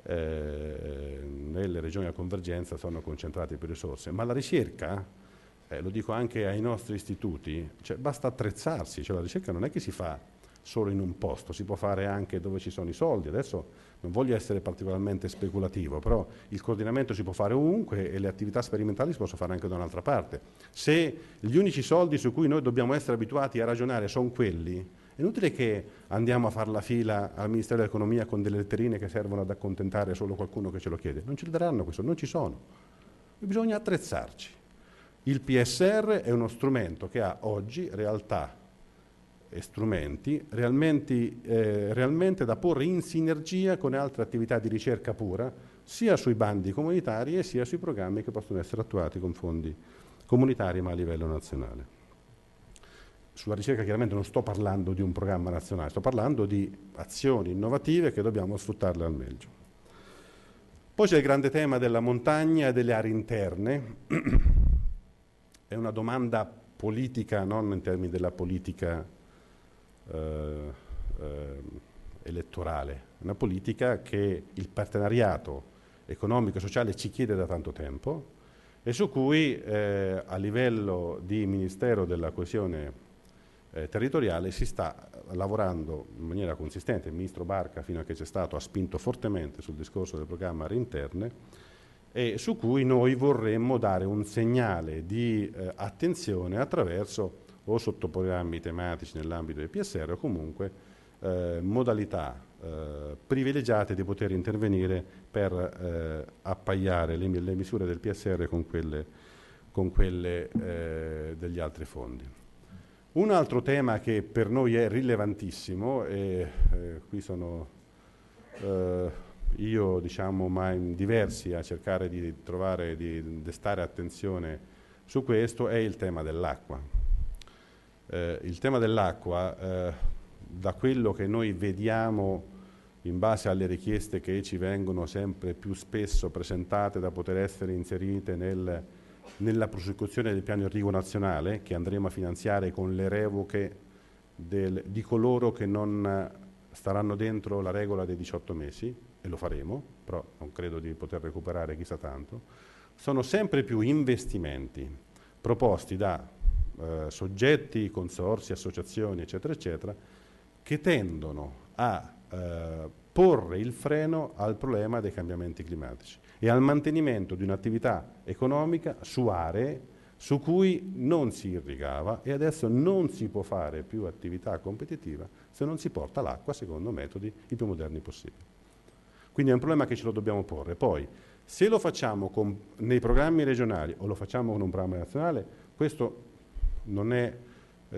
nelle regioni della convergenza sono concentrate più risorse. Ma la ricerca, lo dico anche ai nostri istituti, cioè basta attrezzarsi, cioè la ricerca non è che si fa solo in un posto, si può fare anche dove ci sono i soldi. Adesso non voglio essere particolarmente speculativo, però il coordinamento si può fare ovunque e le attività sperimentali si possono fare anche da un'altra parte. Se gli unici soldi su cui noi dobbiamo essere abituati a ragionare sono quelli, è inutile che andiamo a fare la fila al Ministero dell'Economia con delle letterine che servono ad accontentare solo qualcuno che ce lo chiede. Non ce lo daranno questo, non ci sono. Bisogna attrezzarci. Il PSR è uno strumento che ha oggi realtà e strumenti realmente da porre in sinergia con altre attività di ricerca pura, sia sui bandi comunitari e sia sui programmi che possono essere attuati con fondi comunitari ma a livello nazionale. Sulla ricerca chiaramente non sto parlando di un programma nazionale, sto parlando di azioni innovative che dobbiamo sfruttarle al meglio. Poi c'è il grande tema della montagna e delle aree interne. È una domanda politica, non in termini della politica elettorale, una politica che il partenariato economico e sociale ci chiede da tanto tempo e su cui a livello di Ministero della Coesione territoriale si sta lavorando in maniera consistente. Il ministro Barca, fino a che c'è stato, ha spinto fortemente sul discorso del programma Aree Interne e su cui noi vorremmo dare un segnale di attenzione attraverso o sottoprogrammi tematici nell'ambito del PSR o comunque modalità privilegiate di poter intervenire per appaiare le misure del PSR con quelle degli altri fondi. Un altro tema che per noi è rilevantissimo, e qui sono io diciamo ma in diversi a cercare di trovare, di destare attenzione su questo, è il tema dell'acqua. Il tema dell'acqua, da quello che noi vediamo in base alle richieste che ci vengono sempre più spesso presentate da poter essere inserite nella prosecuzione del piano irriguo nazionale, che andremo a finanziare con le revoche di coloro che non staranno dentro la regola dei 18 mesi, e lo faremo, però non credo di poter recuperare chissà tanto, sono sempre più investimenti proposti da soggetti, consorzi, associazioni, eccetera, eccetera, che tendono a porre il freno al problema dei cambiamenti climatici e al mantenimento di un'attività economica su aree su cui non si irrigava e adesso non si può fare più attività competitiva se non si porta l'acqua secondo metodi i più moderni possibili. Quindi è un problema che ce lo dobbiamo porre. Poi, se lo facciamo nei programmi regionali o lo facciamo con un programma nazionale, questo non è,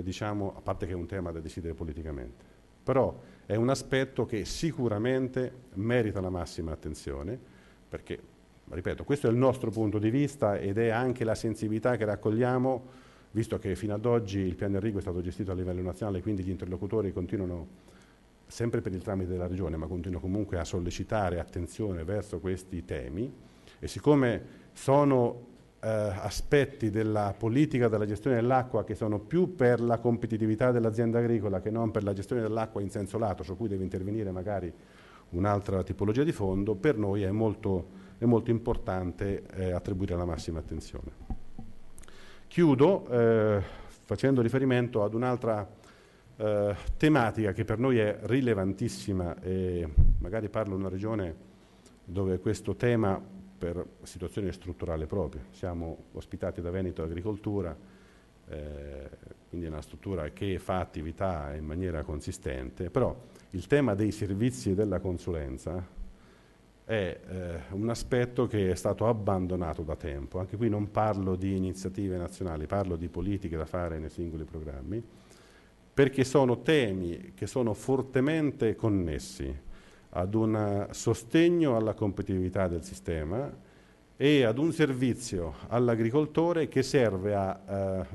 diciamo, a parte che è un tema da decidere politicamente, però è un aspetto che sicuramente merita la massima attenzione, perché, ripeto, questo è il nostro punto di vista ed è anche la sensibilità che raccogliamo, visto che fino ad oggi il piano irriguo è stato gestito a livello nazionale, quindi gli interlocutori continuano, sempre per il tramite della Regione, ma continuano comunque a sollecitare attenzione verso questi temi, e siccome sono aspetti della politica della gestione dell'acqua che sono più per la competitività dell'azienda agricola che non per la gestione dell'acqua in senso lato, su cui deve intervenire magari un'altra tipologia di fondo, per noi è molto importante attribuire la massima attenzione. Chiudo facendo riferimento ad un'altra tematica che per noi è rilevantissima, e magari parlo di una regione dove questo tema per situazione strutturale propria, siamo ospitati da Veneto Agricoltura, quindi è una struttura che fa attività in maniera consistente, però il tema dei servizi e della consulenza è un aspetto che è stato abbandonato da tempo. Anche qui non parlo di iniziative nazionali, parlo di politiche da fare nei singoli programmi, perché sono temi che sono fortemente connessi ad un sostegno alla competitività del sistema e ad un servizio all'agricoltore che serve a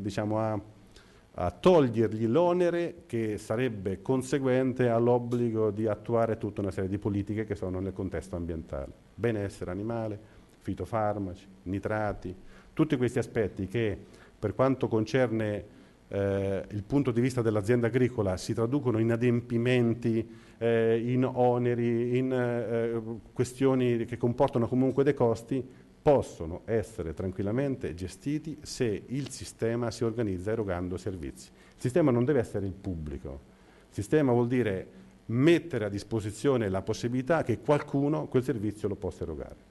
togliergli l'onere che sarebbe conseguente all'obbligo di attuare tutta una serie di politiche che sono nel contesto ambientale. Benessere animale, fitofarmaci, nitrati, tutti questi aspetti che per quanto concerne il punto di vista dell'azienda agricola si traducono in adempimenti, in oneri, in questioni che comportano comunque dei costi, possono essere tranquillamente gestiti se il sistema si organizza erogando servizi. Il sistema non deve essere il pubblico, il sistema vuol dire mettere a disposizione la possibilità che qualcuno quel servizio lo possa erogare.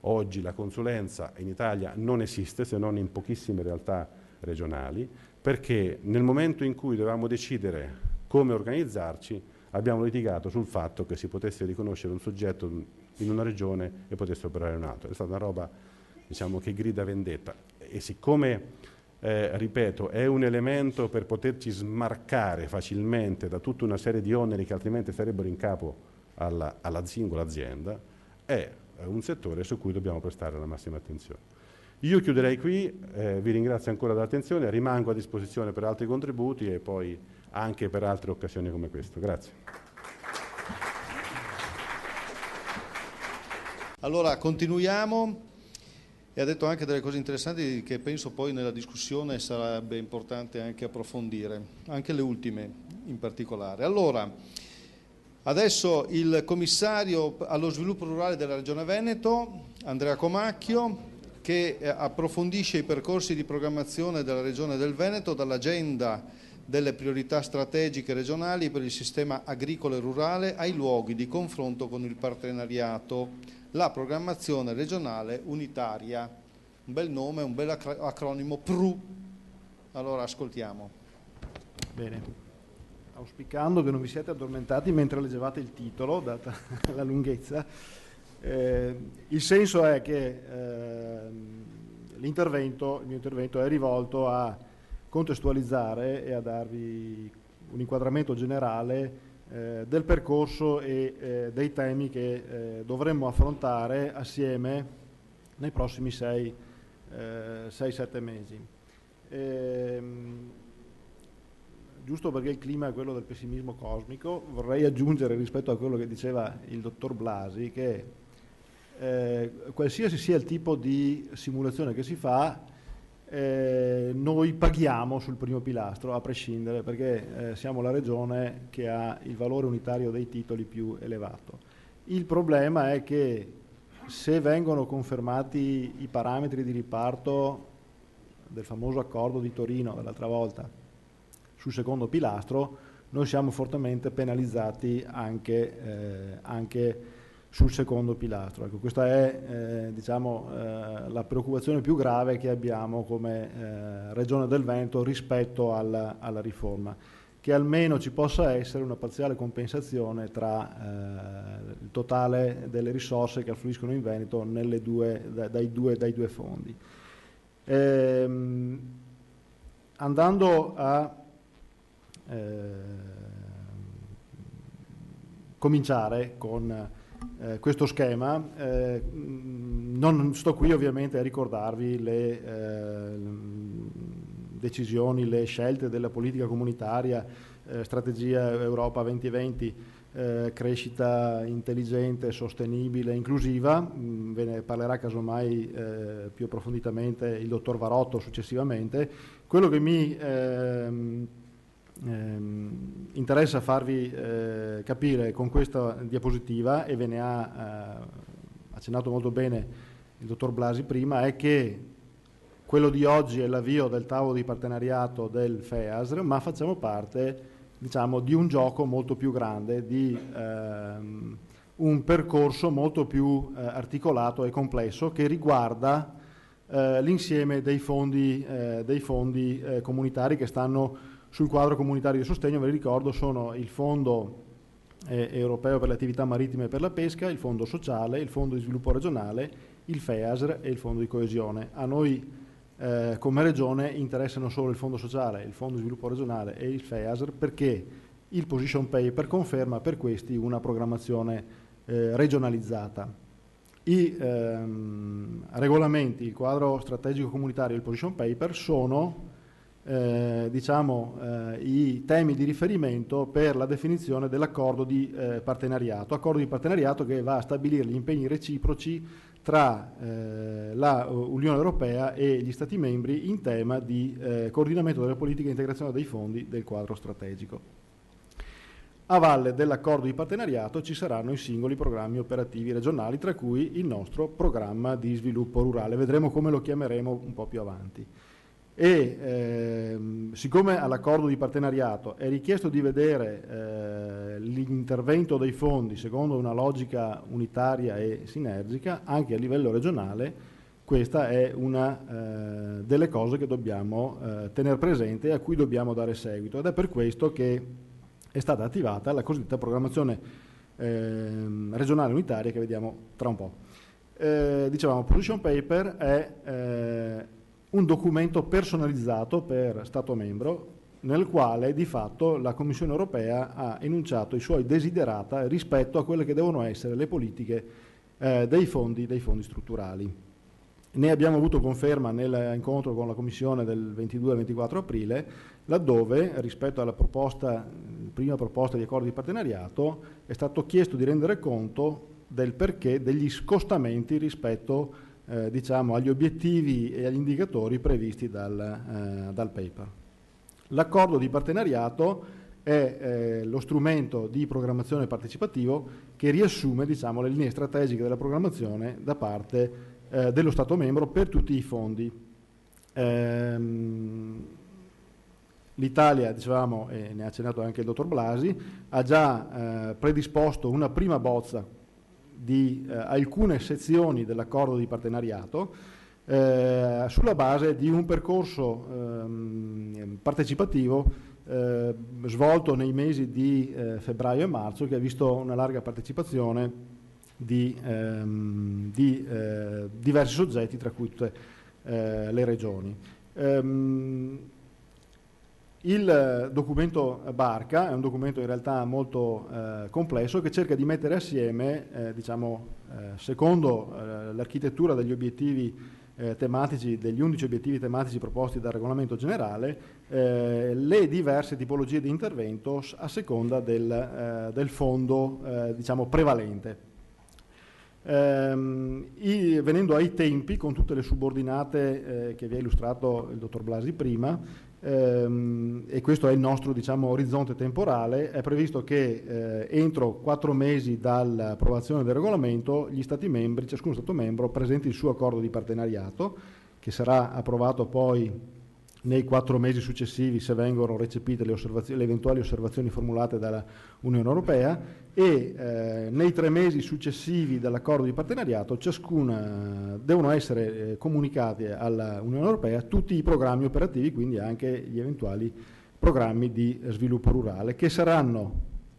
Oggi la consulenza in Italia non esiste se non in pochissime realtà regionali, perché nel momento in cui dovevamo decidere come organizzarci abbiamo litigato sul fatto che si potesse riconoscere un soggetto in una regione e potesse operare in un altro. È stata una roba, diciamo, che grida vendetta, e siccome, ripeto, è un elemento per poterci smarcare facilmente da tutta una serie di oneri che altrimenti sarebbero in capo alla singola azienda, è un settore su cui dobbiamo prestare la massima attenzione. Io chiuderei qui, vi ringrazio ancora dell'attenzione, rimango a disposizione per altri contributi e poi anche per altre occasioni come questa. Grazie. Allora, continuiamo, e ha detto anche delle cose interessanti che penso poi nella discussione sarebbe importante anche approfondire, anche le ultime. in particolare. Allora, adesso il commissario allo sviluppo rurale della Regione Veneto, Andrea Comacchio, che approfondisce i percorsi di programmazione della Regione del Veneto dall'agenda delle priorità strategiche regionali per il sistema agricolo e rurale ai luoghi di confronto con il partenariato, la programmazione regionale unitaria. Un bel nome, un bel acronimo, PRU. Allora ascoltiamo. Bene, auspicando che non vi siete addormentati mentre leggevate il titolo, data la lunghezza, il senso è che il mio intervento è rivolto a contestualizzare e a darvi un inquadramento generale del percorso e dei temi che dovremmo affrontare assieme nei prossimi 6-7 mesi. Giusto perché il clima è quello del pessimismo cosmico, vorrei aggiungere rispetto a quello che diceva il dottor Blasi che qualsiasi sia il tipo di simulazione che si fa, noi paghiamo sul primo pilastro a prescindere, perché siamo la regione che ha il valore unitario dei titoli più elevato. Il problema è che se vengono confermati i parametri di riparto del famoso accordo di Torino dell'altra volta sul secondo pilastro, noi siamo fortemente penalizzati anche sul secondo pilastro. Ecco, questa è diciamo, la preoccupazione più grave che abbiamo come Regione del Veneto rispetto alla riforma, che almeno ci possa essere una parziale compensazione tra il totale delle risorse che affluiscono in Veneto dai due fondi. Andando a cominciare con questo schema, non sto qui ovviamente a ricordarvi le decisioni, le scelte della politica comunitaria, strategia Europa 2020, crescita intelligente, sostenibile, inclusiva. Ve ne parlerà casomai più approfonditamente il dottor Varotto successivamente. Quello che mi interessa farvi capire con questa diapositiva, e ve ne ha accennato molto bene il dottor Blasi prima, è che quello di oggi è l'avvio del tavolo di partenariato del FEASR, ma facciamo parte, diciamo, di un gioco molto più grande, di un percorso molto più articolato e complesso che riguarda l'insieme dei fondi comunitari che stanno sul quadro comunitario di sostegno. Ve li ricordo, sono il Fondo Europeo per le attività marittime e per la pesca, il Fondo Sociale, il Fondo di Sviluppo Regionale, il FEASR e il Fondo di Coesione. A noi come Regione interessano solo il Fondo Sociale, il Fondo di Sviluppo Regionale e il FEASR, perché il position paper conferma per questi una programmazione regionalizzata. I regolamenti, il quadro strategico comunitario e il position paper sono i temi di riferimento per la definizione dell'accordo di partenariato che va a stabilire gli impegni reciproci tra l'Unione Europea e gli Stati membri in tema di coordinamento delle politiche di integrazione dei fondi del quadro strategico. A valle dell'accordo di partenariato ci saranno i singoli programmi operativi regionali, tra cui il nostro programma di sviluppo rurale. Vedremo come lo chiameremo un po' più avanti. E siccome all'accordo di partenariato è richiesto di vedere l'intervento dei fondi secondo una logica unitaria e sinergica anche a livello regionale, questa è una delle cose che dobbiamo tenere presente e a cui dobbiamo dare seguito, ed è per questo che è stata attivata la cosiddetta programmazione regionale unitaria che vediamo tra un po'. Dicevamo, position paper è un documento personalizzato per Stato membro nel quale di fatto la Commissione europea ha enunciato i suoi desiderata rispetto a quelle che devono essere le politiche dei fondi strutturali. Ne abbiamo avuto conferma nell'incontro con la Commissione del 22-24 aprile, laddove rispetto alla prima proposta di accordo di partenariato è stato chiesto di rendere conto del perché degli scostamenti rispetto diciamo, agli obiettivi e agli indicatori previsti dal paper. L'accordo di partenariato è lo strumento di programmazione partecipativo che riassume, diciamo, le linee strategiche della programmazione da parte dello Stato membro per tutti i fondi. L'Italia, dicevamo, e ne ha accennato anche il dottor Blasi, ha già predisposto una prima bozza di alcune sezioni dell'accordo di partenariato sulla base di un percorso partecipativo svolto nei mesi di febbraio e marzo, che ha visto una larga partecipazione di diversi soggetti, tra cui tutte le regioni. Il documento Barca è un documento in realtà molto complesso, che cerca di mettere assieme, secondo l'architettura degli obiettivi tematici, degli 11 obiettivi tematici proposti dal regolamento generale, le diverse tipologie di intervento a seconda del fondo prevalente. Venendo ai tempi, con tutte le subordinate che vi ha illustrato il dottor Blasi prima, e questo è il nostro, orizzonte temporale, è previsto che entro 4 mesi dall'approvazione del regolamento gli Stati membri, ciascuno Stato membro, presenti il suo accordo di partenariato, che sarà approvato poi nei 4 mesi successivi se vengono recepite le eventuali osservazioni formulate dalla Unione Europea, e nei 3 mesi successivi dall'accordo di partenariato devono essere comunicati alla Unione Europea tutti i programmi operativi, quindi anche gli eventuali programmi di sviluppo rurale, che saranno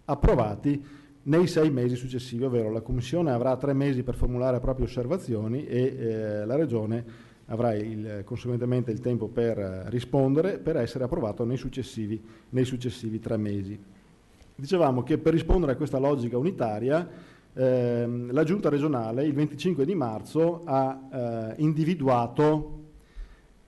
approvati nei 6 mesi successivi, ovvero la Commissione avrà 3 mesi per formulare proprie osservazioni e la Regione avrà conseguentemente il tempo per rispondere, per essere approvato nei successivi 3 mesi. Dicevamo che per rispondere a questa logica unitaria, la Giunta regionale il 25 di marzo ha individuato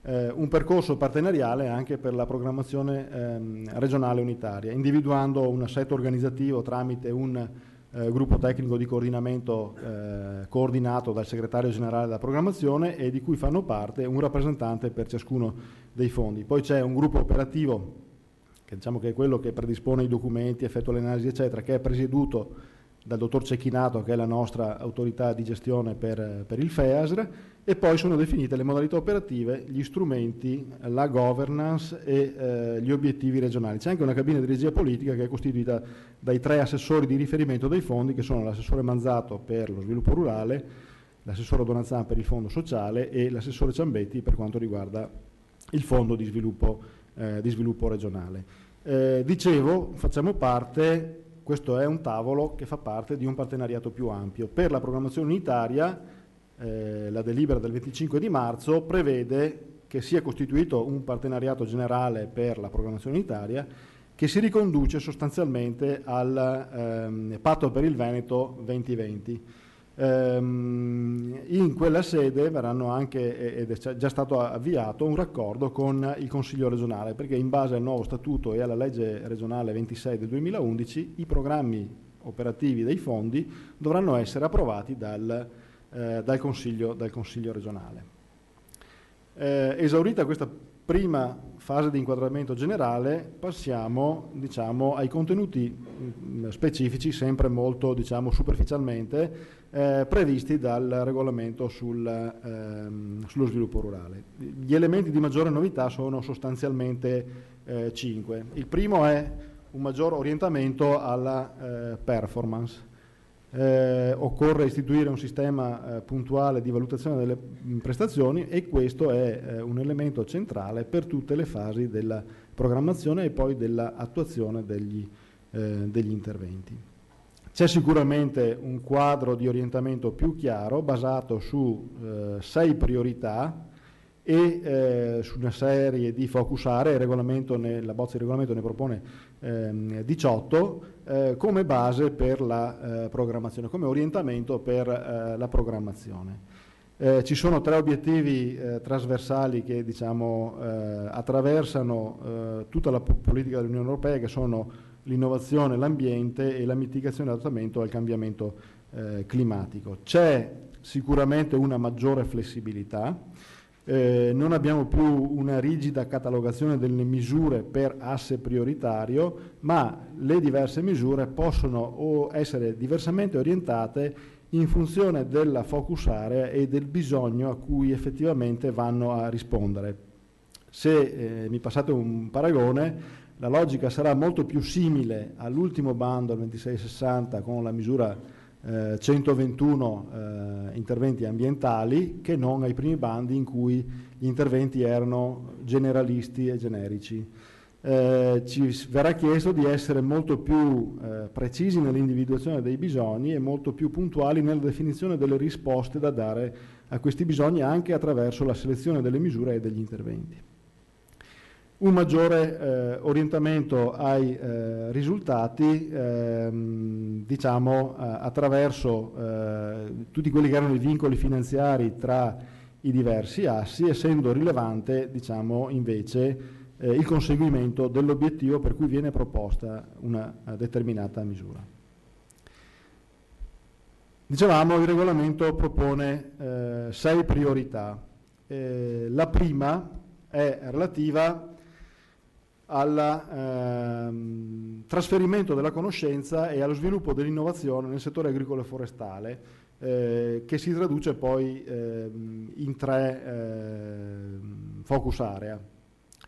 un percorso partenariale anche per la programmazione regionale unitaria, individuando un assetto organizzativo tramite un gruppo tecnico di coordinamento coordinato dal segretario generale della programmazione e di cui fanno parte un rappresentante per ciascuno dei fondi. Poi c'è un gruppo operativo, che che è quello che predispone i documenti, effettua le analisi, eccetera, che è presieduto dal dottor Cecchinato, che è la nostra autorità di gestione per il FEASR, e poi sono definite le modalità operative, gli strumenti, la governance e gli obiettivi regionali. C'è anche una cabina di regia politica che è costituita dai 3 assessori di riferimento dei fondi, che sono l'assessore Manzato per lo sviluppo rurale, l'assessore Donazzan per il fondo sociale e l'assessore Ciambetti per quanto riguarda il fondo di sviluppo regionale. Dicevo, facciamo parte. Questo è un tavolo che fa parte di un partenariato più ampio. Per la programmazione unitaria, la delibera del 25 di marzo prevede che sia costituito un partenariato generale per la programmazione unitaria che si riconduce sostanzialmente al Patto per il Veneto 2020. In quella sede verranno anche, ed è già stato avviato, un raccordo con il Consiglio regionale, perché in base al nuovo statuto e alla legge regionale 26 del 2011 i programmi operativi dei fondi dovranno essere approvati dal Consiglio regionale. Esaurita questa prima fase di inquadramento generale, passiamo ai contenuti specifici, sempre molto superficialmente, previsti dal regolamento sullo sviluppo rurale. Gli elementi di maggiore novità sono sostanzialmente 5. Il primo è un maggior orientamento alla performance. Occorre istituire un sistema puntuale di valutazione delle prestazioni, e questo è un elemento centrale per tutte le fasi della programmazione e poi dell'attuazione degli interventi. C'è sicuramente un quadro di orientamento più chiaro basato su 6 priorità e su una serie di focus area. La bozza di regolamento ne propone 18 come base per la programmazione, come orientamento per la programmazione. Ci sono 3 obiettivi trasversali che attraversano tutta la politica dell'Unione Europea, che sono l'innovazione, l'ambiente e la mitigazione e l'adattamento al cambiamento climatico. C'è sicuramente una maggiore flessibilità. Non abbiamo più una rigida catalogazione delle misure per asse prioritario, ma le diverse misure possono essere diversamente orientate in funzione della focus area e del bisogno a cui effettivamente vanno a rispondere. Se mi passate un paragone, la logica sarà molto più simile all'ultimo bando, al 2660, con la misura 121 interventi ambientali, che non ai primi bandi in cui gli interventi erano generalisti e generici. Ci verrà chiesto di essere molto più precisi nell'individuazione dei bisogni e molto più puntuali nella definizione delle risposte da dare a questi bisogni, anche attraverso la selezione delle misure e degli interventi. Un maggiore orientamento ai risultati, diciamo, attraverso tutti quelli che erano i vincoli finanziari tra i diversi assi, essendo rilevante, diciamo, invece il conseguimento dell'obiettivo per cui viene proposta una determinata misura. Dicevamo, il regolamento propone 6 priorità. La prima è relativa al trasferimento della conoscenza e allo sviluppo dell'innovazione nel settore agricolo e forestale, che si traduce poi in 3 focus area.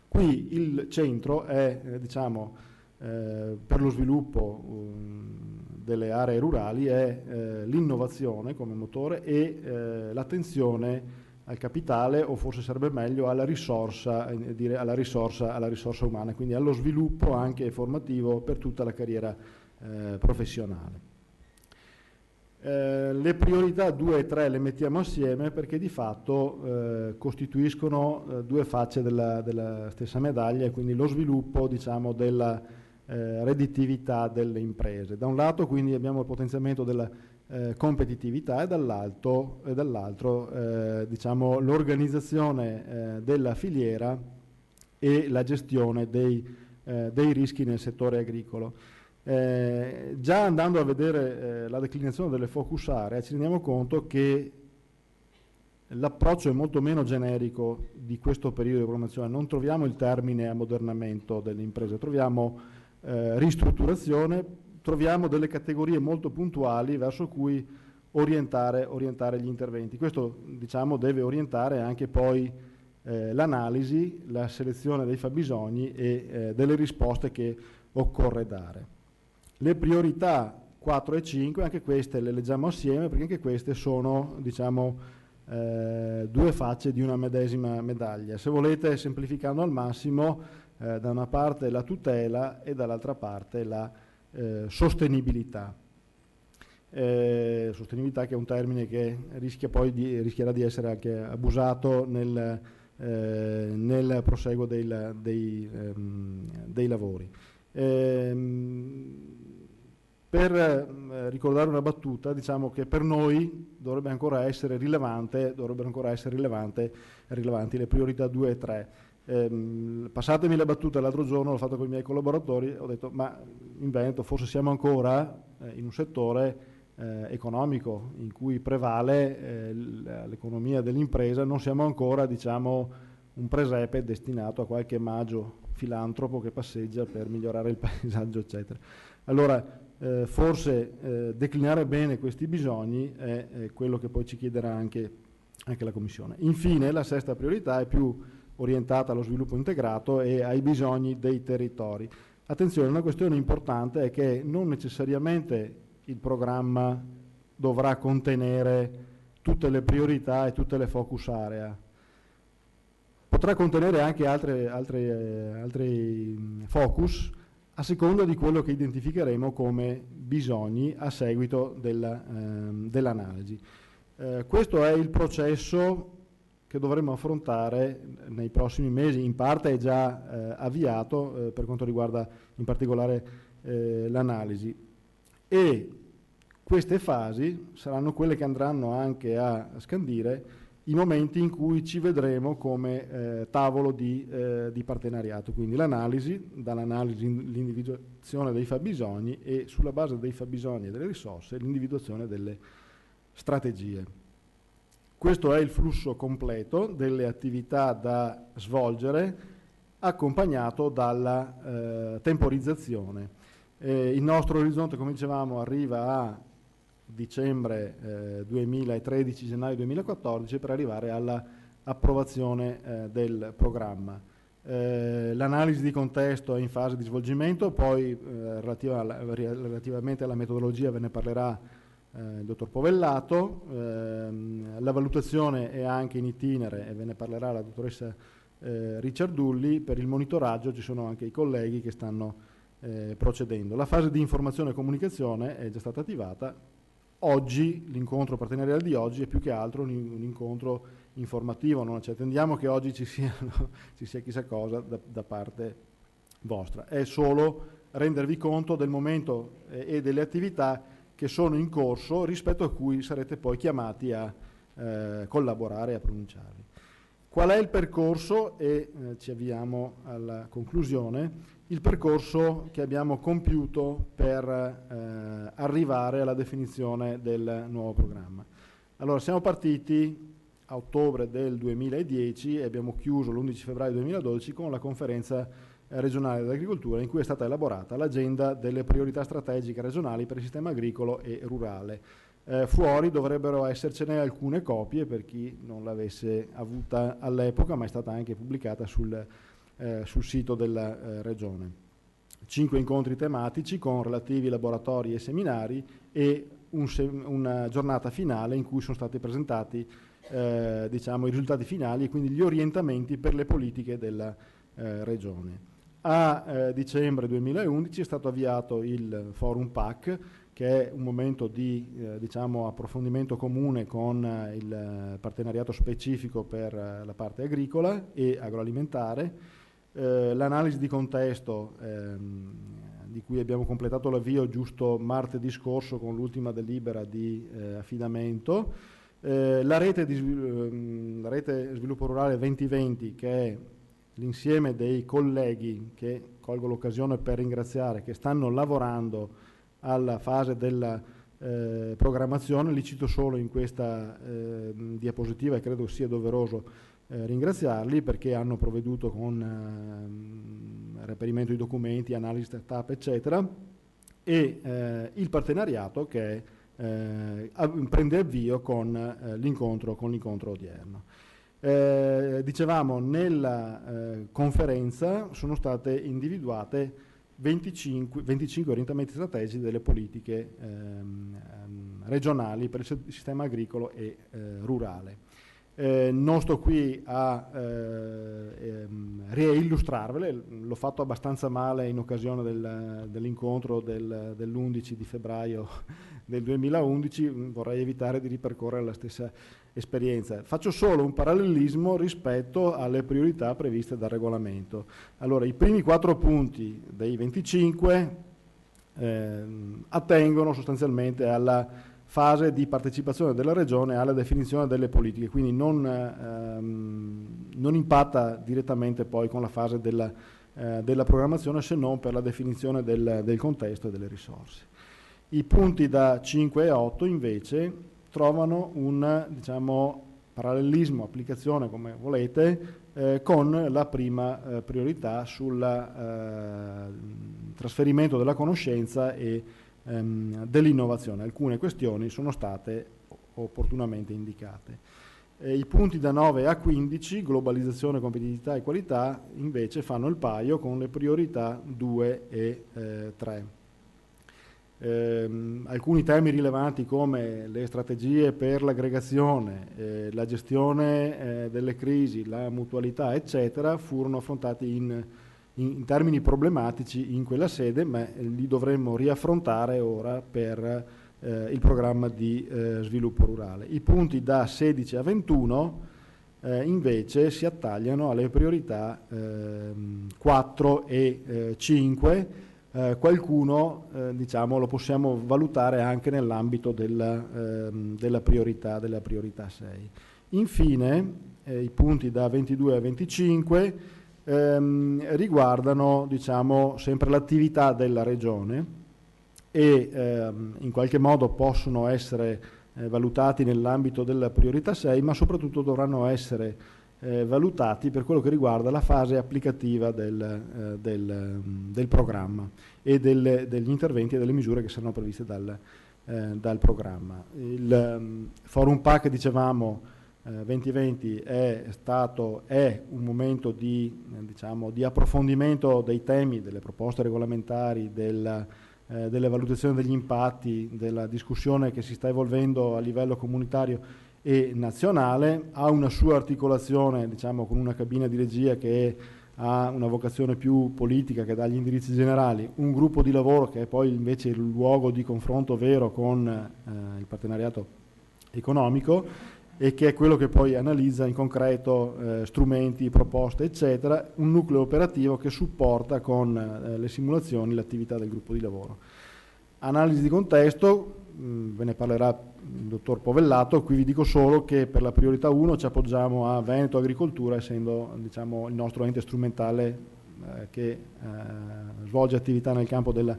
Qui il centro è, diciamo, per lo sviluppo delle aree rurali è l'innovazione come motore e l'attenzione al capitale, o forse sarebbe meglio alla risorsa, dire alla risorsa umana, quindi allo sviluppo anche formativo per tutta la carriera professionale. Le priorità 2 e 3 le mettiamo assieme perché di fatto costituiscono 2 facce della stessa medaglia, e quindi lo sviluppo, diciamo, della redditività delle imprese. Da un lato quindi abbiamo il potenziamento della competitività e dall'altro diciamo, l'organizzazione della filiera e la gestione dei rischi nel settore agricolo. Già andando a vedere la declinazione delle focus area ci rendiamo conto che l'approccio è molto meno generico di questo periodo di programmazione. Non troviamo il termine ammodernamento delle imprese, troviamo ristrutturazione, troviamo delle categorie molto puntuali verso cui orientare gli interventi. Questo, diciamo, deve orientare anche poi l'analisi, la selezione dei fabbisogni e delle risposte che occorre dare. Le priorità 4 e 5, anche queste le leggiamo assieme perché anche queste sono, diciamo, 2 facce di una medesima medaglia. Se volete, semplificando al massimo, da una parte la tutela e dall'altra parte la sostenibilità. Sostenibilità, che è un termine che rischierà di essere anche abusato nel proseguo dei lavori. Per ricordare una battuta, diciamo che per noi dovrebbero ancora essere rilevanti le priorità 2 e 3. Passatemi la battuta, l'altro giorno l'ho fatto con i miei collaboratori, ho detto: ma in Veneto forse siamo ancora in un settore economico in cui prevale l'economia dell'impresa, non siamo ancora, diciamo, un presepe destinato a qualche magio filantropo che passeggia per migliorare il paesaggio, eccetera. Allora forse declinare bene questi bisogni è quello che poi ci chiederà anche la Commissione. Infine, la 6ª priorità è più orientata allo sviluppo integrato e ai bisogni dei territori. Attenzione, una questione importante è che non necessariamente il programma dovrà contenere tutte le priorità e tutte le focus area. Potrà contenere anche altri focus a seconda di quello che identificheremo come bisogni a seguito dell'analisi. Questo è il processo che dovremo affrontare nei prossimi mesi, in parte è già avviato per quanto riguarda in particolare l'analisi, e queste fasi saranno quelle che andranno anche a scandire i momenti in cui ci vedremo come tavolo di partenariato, quindi dall'analisi l'individuazione dei fabbisogni e sulla base dei fabbisogni e delle risorse l'individuazione delle strategie. Questo è il flusso completo delle attività da svolgere, accompagnato dalla temporizzazione. Il nostro orizzonte, come dicevamo, arriva a dicembre 2013, gennaio 2014, per arrivare alla approvazione del programma. L'analisi di contesto è in fase di svolgimento, poi relativamente alla metodologia ve ne parlerà il dottor Povellato. La valutazione è anche in itinere e ve ne parlerà la dottoressa Ricciardulli. Per il monitoraggio ci sono anche i colleghi che stanno procedendo. La fase di informazione e comunicazione è già stata attivata. Oggi, l'incontro partenariale di oggi è più che altro un incontro informativo, non ci attendiamo che oggi ci sia chissà cosa da parte vostra, è solo rendervi conto del momento e delle attività che sono in corso, rispetto a cui sarete poi chiamati a collaborare e a pronunciarvi. Qual è il percorso? E ci avviamo alla conclusione. Il percorso che abbiamo compiuto per arrivare alla definizione del nuovo programma. Allora, siamo partiti a ottobre del 2010 e abbiamo chiuso l'11 febbraio 2012 con la conferenza regionale dell'agricoltura, in cui è stata elaborata l'agenda delle priorità strategiche regionali per il sistema agricolo e rurale. Fuori dovrebbero essercene alcune copie per chi non l'avesse avuta all'epoca, ma è stata anche pubblicata sul sito della Regione. 5 incontri tematici con relativi laboratori e seminari e una giornata finale in cui sono stati presentati diciamo, i risultati finali e quindi gli orientamenti per le politiche della Regione. A dicembre 2011 è stato avviato il Forum PAC, che è un momento di diciamo, approfondimento comune con il partenariato specifico per la parte agricola e agroalimentare. L'analisi di contesto di cui abbiamo completato l'avvio giusto martedì scorso con l'ultima delibera di affidamento. La rete Sviluppo Rurale 2020, che è l'insieme dei colleghi, che colgo l'occasione per ringraziare, che stanno lavorando alla fase della programmazione. Li cito solo in questa diapositiva e credo sia doveroso ringraziarli, perché hanno provveduto con reperimento di documenti, analisi startup eccetera, e il partenariato che prende avvio con l'incontro odierno. Dicevamo, nella conferenza sono state individuate 25 orientamenti strategici delle politiche regionali per il sistema agricolo e rurale. Non sto qui a reillustrarvele, l'ho fatto abbastanza male in occasione dell'incontro dell'11 di febbraio del 2011, vorrei evitare di ripercorrere la stessa esperienza. Faccio solo un parallelismo rispetto alle priorità previste dal regolamento. Allora, i primi 4 punti dei 25 attengono sostanzialmente alla fase di partecipazione della Regione alla definizione delle politiche, quindi non impatta direttamente poi con la fase della programmazione, se non per la definizione del contesto e delle risorse. I punti da 5 e 8 invece trovano un diciamo, parallelismo, applicazione come volete, con la prima priorità sul trasferimento della conoscenza e dell'innovazione. Alcune questioni sono state opportunamente indicate. I punti da 9 a 15, globalizzazione, competitività e qualità, invece fanno il paio con le priorità 2 e 3. Alcuni temi rilevanti come le strategie per l'aggregazione, la gestione delle crisi, la mutualità eccetera furono affrontati in termini problematici in quella sede, ma li dovremmo riaffrontare ora per il programma di sviluppo rurale. I punti da 16 a 21 invece si attagliano alle priorità 4 e 5. Qualcuno diciamo, lo possiamo valutare anche nell'ambito della priorità 6. Infine i punti da 22 a 25 riguardano diciamo, sempre l'attività della Regione e in qualche modo possono essere valutati nell'ambito della priorità 6, ma soprattutto dovranno essere valutati per quello che riguarda la fase applicativa del programma e degli interventi e delle misure che saranno previste dal programma. Il Forum PAC, dicevamo, 2020 è un momento di approfondimento dei temi, delle proposte regolamentari, delle valutazioni degli impatti, della discussione che si sta evolvendo a livello comunitario e nazionale. Ha una sua articolazione, diciamo, con una cabina di regia che ha una vocazione più politica, che dà gli indirizzi generali, un gruppo di lavoro che è poi invece il luogo di confronto vero con il economico, e che è quello che poi analizza in concreto strumenti, proposte, eccetera, un nucleo operativo che supporta con le simulazioni l'attività del gruppo di lavoro. Analisi di contesto, ve ne parlerà il dottor Povellato. Qui vi dico solo che per la priorità 1 ci appoggiamo a Veneto Agricoltura, essendo, diciamo, il nostro ente strumentale che svolge attività nel campo della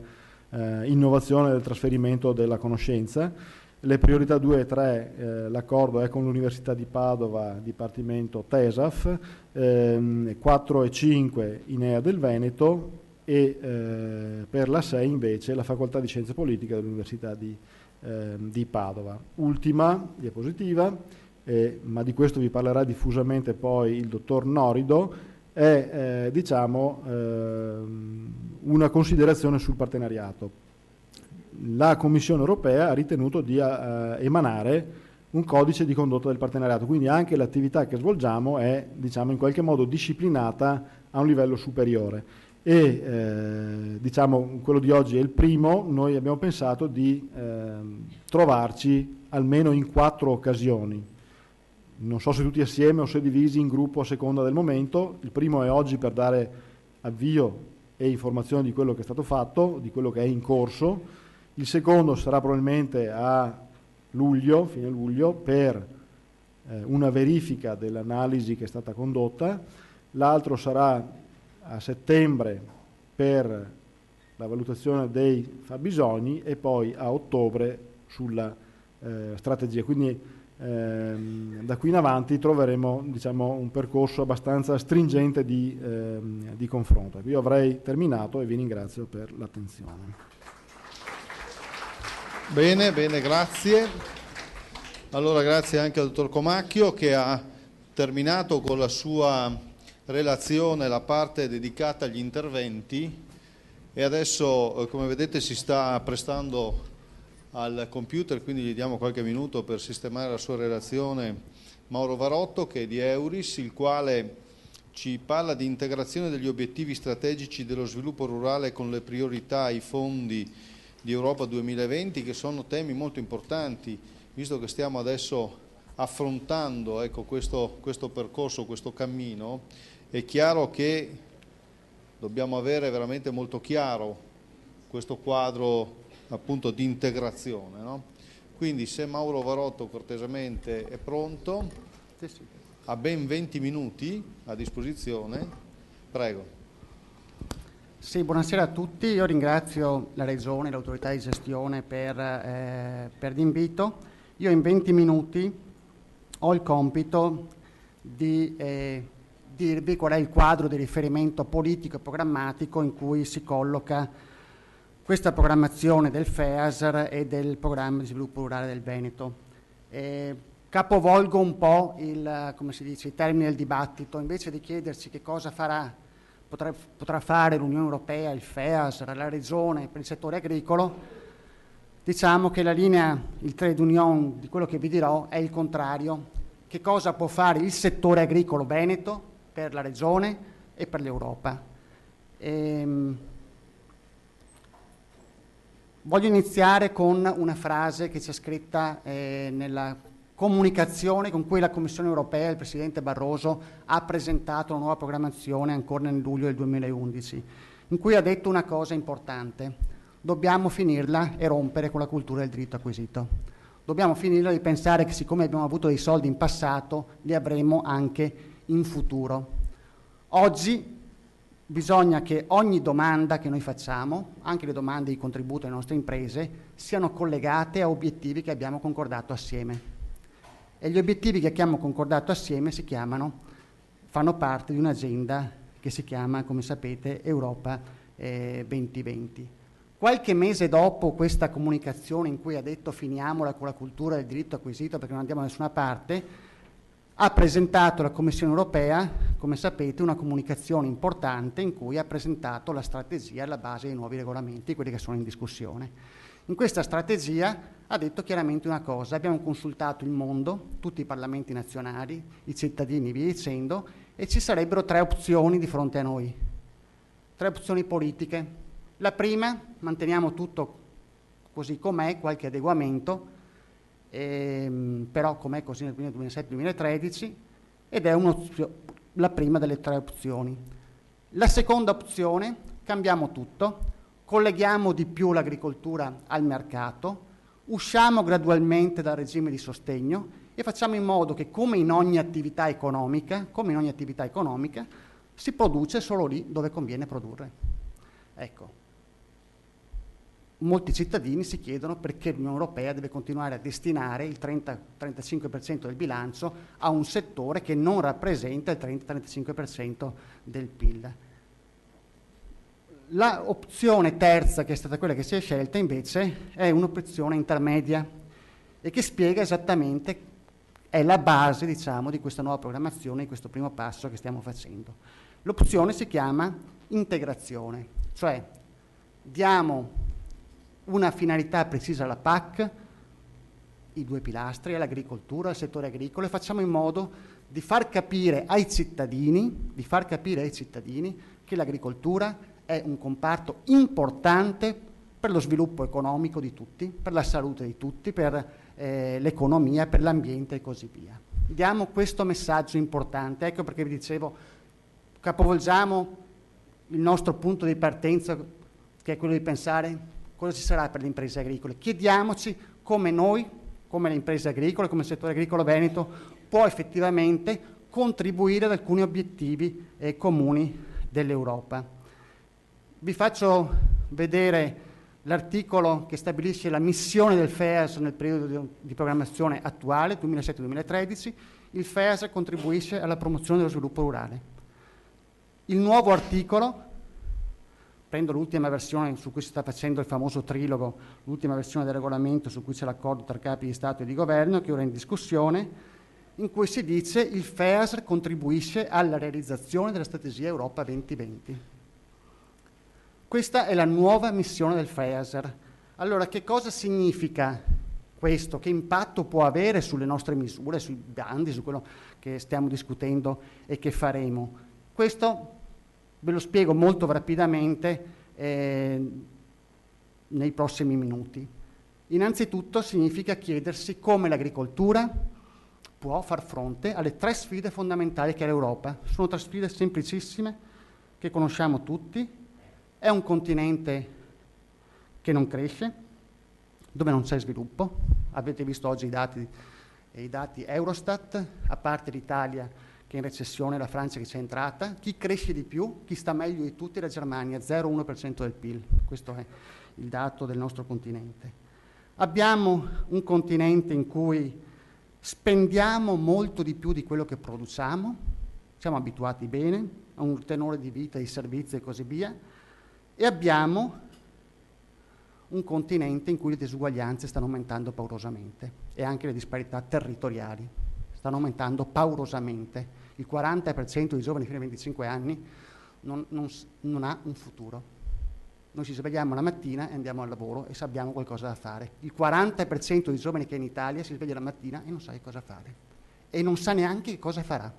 innovazione e del trasferimento della conoscenza. Le priorità 2 e 3, l'accordo è con l'Università di Padova, Dipartimento TESAF, 4 e 5 INEA del Veneto e per la 6 invece la Facoltà di Scienze Politiche dell'Università di Padova. Ultima diapositiva, ma di questo vi parlerà diffusamente poi il dottor Norido, è una considerazione sul partenariato. La Commissione europea ha ritenuto di emanare un codice di condotta del partenariato, quindi anche l'attività che svolgiamo è, diciamo, in qualche modo disciplinata a un livello superiore e diciamo, quello di oggi è il primo. Noi abbiamo pensato di trovarci almeno in 4 occasioni, non so se tutti assieme o se divisi in gruppo a seconda del momento. Il primo è oggi per dare avvio e informazione di quello che è stato fatto, di quello che è in corso. Il secondo sarà probabilmente a luglio, fine luglio, per una verifica dell'analisi che è stata condotta. L'altro sarà a settembre per la valutazione dei fabbisogni e poi a ottobre sulla strategia. Quindi da qui in avanti troveremo, diciamo, un percorso abbastanza stringente di confronto. Io avrei terminato e vi ringrazio per l'attenzione. Bene, grazie. Allora grazie anche al dottor Comacchio che ha terminato con la sua relazione la parte dedicata agli interventi e adesso, come vedete, si sta prestando al computer, quindi gli diamo qualche minuto per sistemare la sua relazione, Mauro Varotto, che è di Euris, il quale ci parla di integrazione degli obiettivi strategici dello sviluppo rurale con le priorità ai fondi di Europa 2020, che sono temi molto importanti, visto che stiamo adesso affrontando, ecco, questo percorso, questo cammino. È chiaro che dobbiamo avere veramente molto chiaro questo quadro, appunto, di integrazione, no? Quindi se Mauro Varotto cortesemente è pronto, ha ben 20 minuti a disposizione, prego. Sì, buonasera a tutti. Io ringrazio la Regione, l'autorità di gestione per l'invito. Io in 20 minuti ho il compito di dirvi qual è il quadro di riferimento politico e programmatico in cui si colloca questa programmazione del FEASR e del Programma di Sviluppo Rurale del Veneto. Capovolgo un po' i termini del dibattito. Invece di chiedersi che cosa potrà fare l'Unione Europea, il FEASR, la Regione per il settore agricolo, diciamo che la linea, il trait d'union di quello che vi dirò è il contrario. Che cosa può fare il settore agricolo veneto per la Regione e per l'Europa? Voglio iniziare con una frase che c'è scritta nella comunicazione con cui la Commissione Europea, il Presidente Barroso, ha presentato la nuova programmazione ancora nel luglio del 2011, in cui ha detto una cosa importante: dobbiamo finirla e rompere con la cultura del diritto acquisito. Dobbiamo finirla di pensare che siccome abbiamo avuto dei soldi in passato, li avremo anche in futuro. Oggi bisogna che ogni domanda che noi facciamo, anche le domande di contributo alle nostre imprese, siano collegate a obiettivi che abbiamo concordato assieme. E gli obiettivi che abbiamo concordato assieme fanno parte di un'agenda che si chiama, come sapete, Europa 2020. Qualche mese dopo questa comunicazione in cui ha detto finiamola con la cultura del diritto acquisito perché non andiamo da nessuna parte, ha presentato la Commissione europea, come sapete, una comunicazione importante in cui ha presentato la strategia alla base dei nuovi regolamenti, quelli che sono in discussione. In questa strategia ha detto chiaramente una cosa: abbiamo consultato il mondo, tutti i parlamenti nazionali, i cittadini, via dicendo, e ci sarebbero 3 opzioni di fronte a noi, 3 opzioni politiche. La prima, manteniamo tutto così com'è, qualche adeguamento, però com'è così nel 2007-2013, ed è la prima delle 3 opzioni. La seconda opzione, cambiamo tutto, colleghiamo di più l'agricoltura al mercato, usciamo gradualmente dal regime di sostegno e facciamo in modo che, come in ogni attività economica, si produce solo lì dove conviene produrre. Ecco. Molti cittadini si chiedono perché l'Unione Europea deve continuare a destinare il 30-35% del bilancio a un settore che non rappresenta il 30-35% del PIL. L'opzione terza, che è stata quella che si è scelta, invece, è un'opzione intermedia e che spiega esattamente, è la base, diciamo, di questa nuova programmazione, di questo primo passo che stiamo facendo. L'opzione si chiama integrazione, cioè diamo una finalità precisa alla PAC, i 2 pilastri, all'agricoltura, al settore agricolo, e facciamo in modo di far capire ai cittadini che l'agricoltura è un comparto importante per lo sviluppo economico di tutti, per la salute di tutti, per l'economia, per l'ambiente e così via. Diamo questo messaggio importante, ecco perché vi dicevo, capovolgiamo il nostro punto di partenza, che è quello di pensare cosa ci sarà per le imprese agricole. Chiediamoci come noi, come le imprese agricole, come il settore agricolo veneto, può effettivamente contribuire ad alcuni obiettivi comuni dell'Europa. Vi faccio vedere l'articolo che stabilisce la missione del FEAS nel periodo di programmazione attuale, 2007-2013. Il FEAS contribuisce alla promozione dello sviluppo rurale. Il nuovo articolo, prendo l'ultima versione su cui si sta facendo il famoso trilogo, l'ultima versione del regolamento su cui c'è l'accordo tra capi di Stato e di Governo, che ora è in discussione, in cui si dice il FEAS contribuisce alla realizzazione della strategia Europa 2020. Questa è la nuova missione del FEAS. Allora, che cosa significa questo? Che impatto può avere sulle nostre misure, sui bandi, su quello che stiamo discutendo e che faremo? Questo ve lo spiego molto rapidamente nei prossimi minuti. Innanzitutto significa chiedersi come l'agricoltura può far fronte alle 3 sfide fondamentali che ha l'Europa. Sono 3 sfide semplicissime che conosciamo tutti. È un continente che non cresce, dove non c'è sviluppo. Avete visto oggi i dati Eurostat, a parte l'Italia che è in recessione, la Francia che c'è entrata. Chi cresce di più, chi sta meglio di tutti è la Germania, 0,1% del PIL. Questo è il dato del nostro continente. Abbiamo un continente in cui spendiamo molto di più di quello che produciamo, siamo abituati bene a un tenore di vita, di servizi e così via, e abbiamo un continente in cui le disuguaglianze stanno aumentando paurosamente e anche le disparità territoriali stanno aumentando paurosamente. Il 40% dei giovani fino ai 25 anni non ha un futuro. Noi ci svegliamo la mattina e andiamo al lavoro e sappiamo qualcosa da fare. Il 40% dei giovani che è in Italia si sveglia la mattina e non sa che cosa fare. E non sa neanche che cosa farà.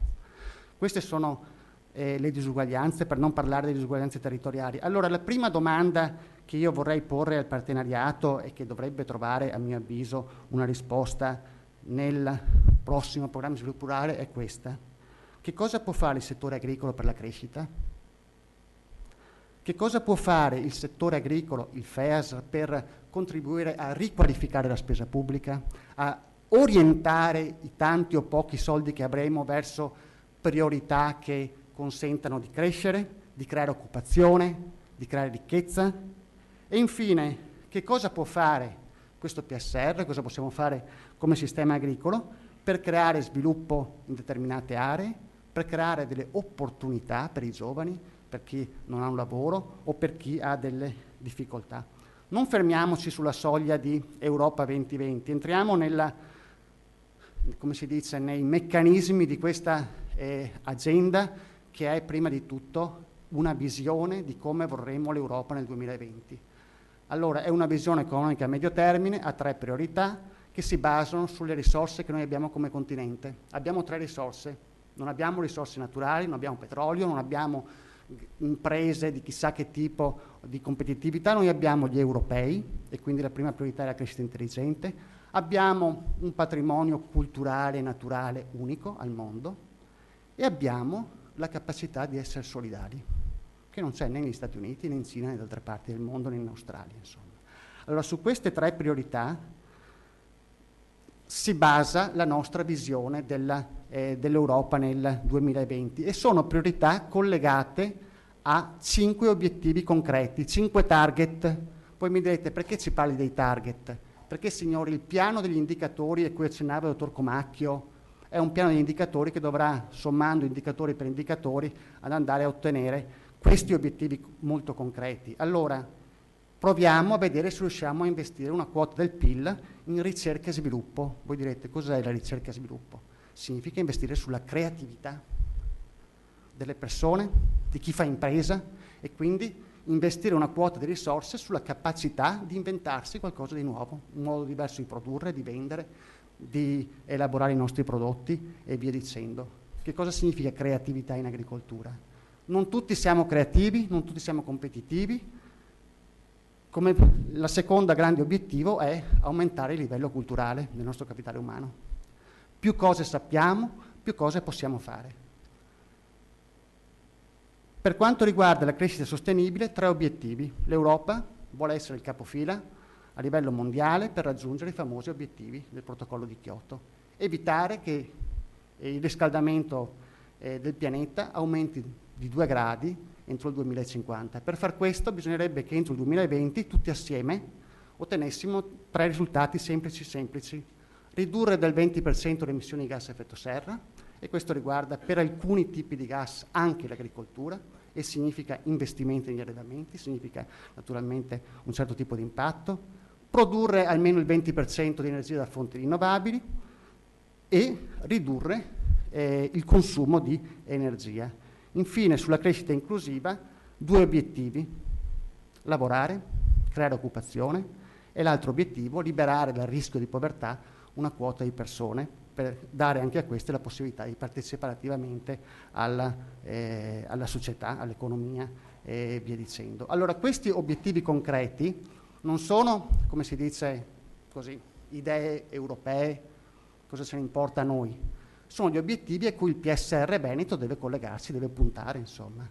Queste sono le disuguaglianze, per non parlare delle disuguaglianze territoriali. Allora, la prima domanda che io vorrei porre al partenariato e che dovrebbe trovare, a mio avviso, una risposta nel prossimo programma di sviluppo rurale è questa: che cosa può fare il settore agricolo per la crescita? Che cosa può fare il settore agricolo, il FEAS, per contribuire a riqualificare la spesa pubblica, a orientare i tanti o pochi soldi che avremo verso priorità che consentano di crescere, di creare occupazione, di creare ricchezza. E infine, che cosa può fare questo PSR, cosa possiamo fare come sistema agricolo per creare sviluppo in determinate aree, per creare delle opportunità per i giovani, per chi non ha un lavoro o per chi ha delle difficoltà. Non fermiamoci sulla soglia di Europa 2020, entriamo come si dice, nei meccanismi di questa agenda che è prima di tutto una visione di come vorremmo l'Europa nel 2020. Allora, è una visione economica a medio termine, ha 3 priorità che si basano sulle risorse che noi abbiamo come continente. Abbiamo 3 risorse, non abbiamo risorse naturali, non abbiamo petrolio, non abbiamo imprese di chissà che tipo di competitività, noi abbiamo gli europei e quindi la prima priorità è la crescita intelligente, abbiamo un patrimonio culturale e naturale unico al mondo e abbiamo la capacità di essere solidali, che non c'è né negli Stati Uniti, né in Cina, né da altre parti del mondo, né in Australia, insomma. Allora, su queste 3 priorità si basa la nostra visione dell'Europa nel 2020 e sono priorità collegate a 5 obiettivi concreti, 5 target. Poi mi direte, perché ci parli dei target? Perché, signori, il piano degli indicatori a cui accennava il dottor Comacchio è un piano di indicatori che dovrà, sommando indicatori per indicatori, ad andare a ottenere questi obiettivi molto concreti. Allora, proviamo a vedere se riusciamo a investire una quota del PIL in ricerca e sviluppo. Voi direte, cos'è la ricerca e sviluppo? Significa investire sulla creatività delle persone, di chi fa impresa, e quindi investire una quota di risorse sulla capacità di inventarsi qualcosa di nuovo, un modo diverso di produrre, di vendere, di elaborare i nostri prodotti e via dicendo. Che cosa significa creatività in agricoltura? Non tutti siamo creativi, non tutti siamo competitivi. Come la seconda grande obiettivo è aumentare il livello culturale del nostro capitale umano. Più cose sappiamo, più cose possiamo fare. Per quanto riguarda la crescita sostenibile, 3 obiettivi. L'Europa vuole essere il capofila a livello mondiale per raggiungere i famosi obiettivi del protocollo di Kyoto. Evitare che il riscaldamento del pianeta aumenti di 2 gradi entro il 2050. Per far questo bisognerebbe che entro il 2020 tutti assieme ottenessimo 3 risultati semplici. Ridurre del 20% le emissioni di gas a effetto serra, e questo riguarda per alcuni tipi di gas anche l'agricoltura, e significa investimenti negli allevamenti, significa naturalmente un certo tipo di impatto, produrre almeno il 20% di energia da fonti rinnovabili e ridurre il consumo di energia. Infine, sulla crescita inclusiva, 2 obiettivi: lavorare, creare occupazione, e l'altro obiettivo, liberare dal rischio di povertà una quota di persone, per dare anche a queste la possibilità di partecipare attivamente alla società, all'economia e via dicendo. Allora, questi obiettivi concreti non sono, come si dice così, idee europee, cosa ce ne importa a noi. Sono gli obiettivi a cui il PSR Veneto deve collegarsi, deve puntare, insomma.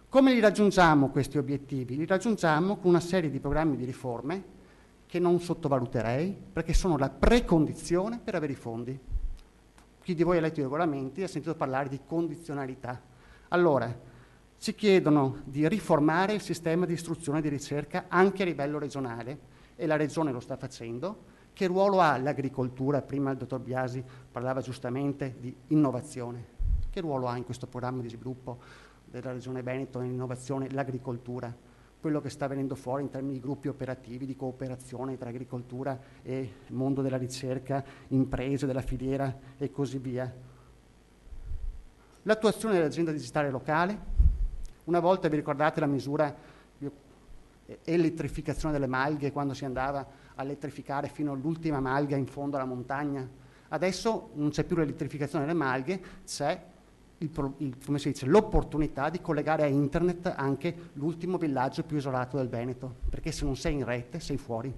Come li raggiungiamo questi obiettivi? Li raggiungiamo con una serie di programmi di riforme che non sottovaluterei, perché sono la precondizione per avere i fondi. Chi di voi ha letto i regolamenti ha sentito parlare di condizionalità. Allora, ci chiedono di riformare il sistema di istruzione e di ricerca anche a livello regionale, e la Regione lo sta facendo. Che ruolo ha l'agricoltura? Prima il dottor Biasi parlava giustamente di innovazione. Che ruolo ha in questo programma di sviluppo della Regione Veneto nell'innovazione l'agricoltura? Quello che sta venendo fuori in termini di gruppi operativi, di cooperazione tra agricoltura e mondo della ricerca, imprese, della filiera e così via. L'attuazione dell'agenda digitale locale. Una volta, vi ricordate la misura elettrificazione delle malghe, quando si andava a elettrificare fino all'ultima malga in fondo alla montagna? Adesso non c'è più l'elettrificazione delle malghe, c'è come si dice, l'opportunità di collegare a internet anche l'ultimo villaggio più isolato del Veneto, perché se non sei in rete sei fuori.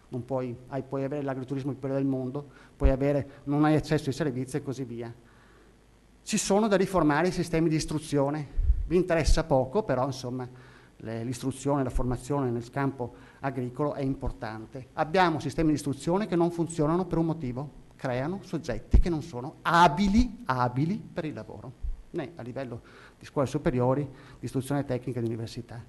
Non puoi avere l'agriturismo più bello del mondo, non hai accesso ai servizi e così via. Ci sono da riformare i sistemi di istruzione. Vi interessa poco, però insomma l'istruzione, la formazione nel campo agricolo è importante. Abbiamo sistemi di istruzione che non funzionano per un motivo: creano soggetti che non sono abili per il lavoro. né a livello di scuole superiori, di istruzione tecnica e di università.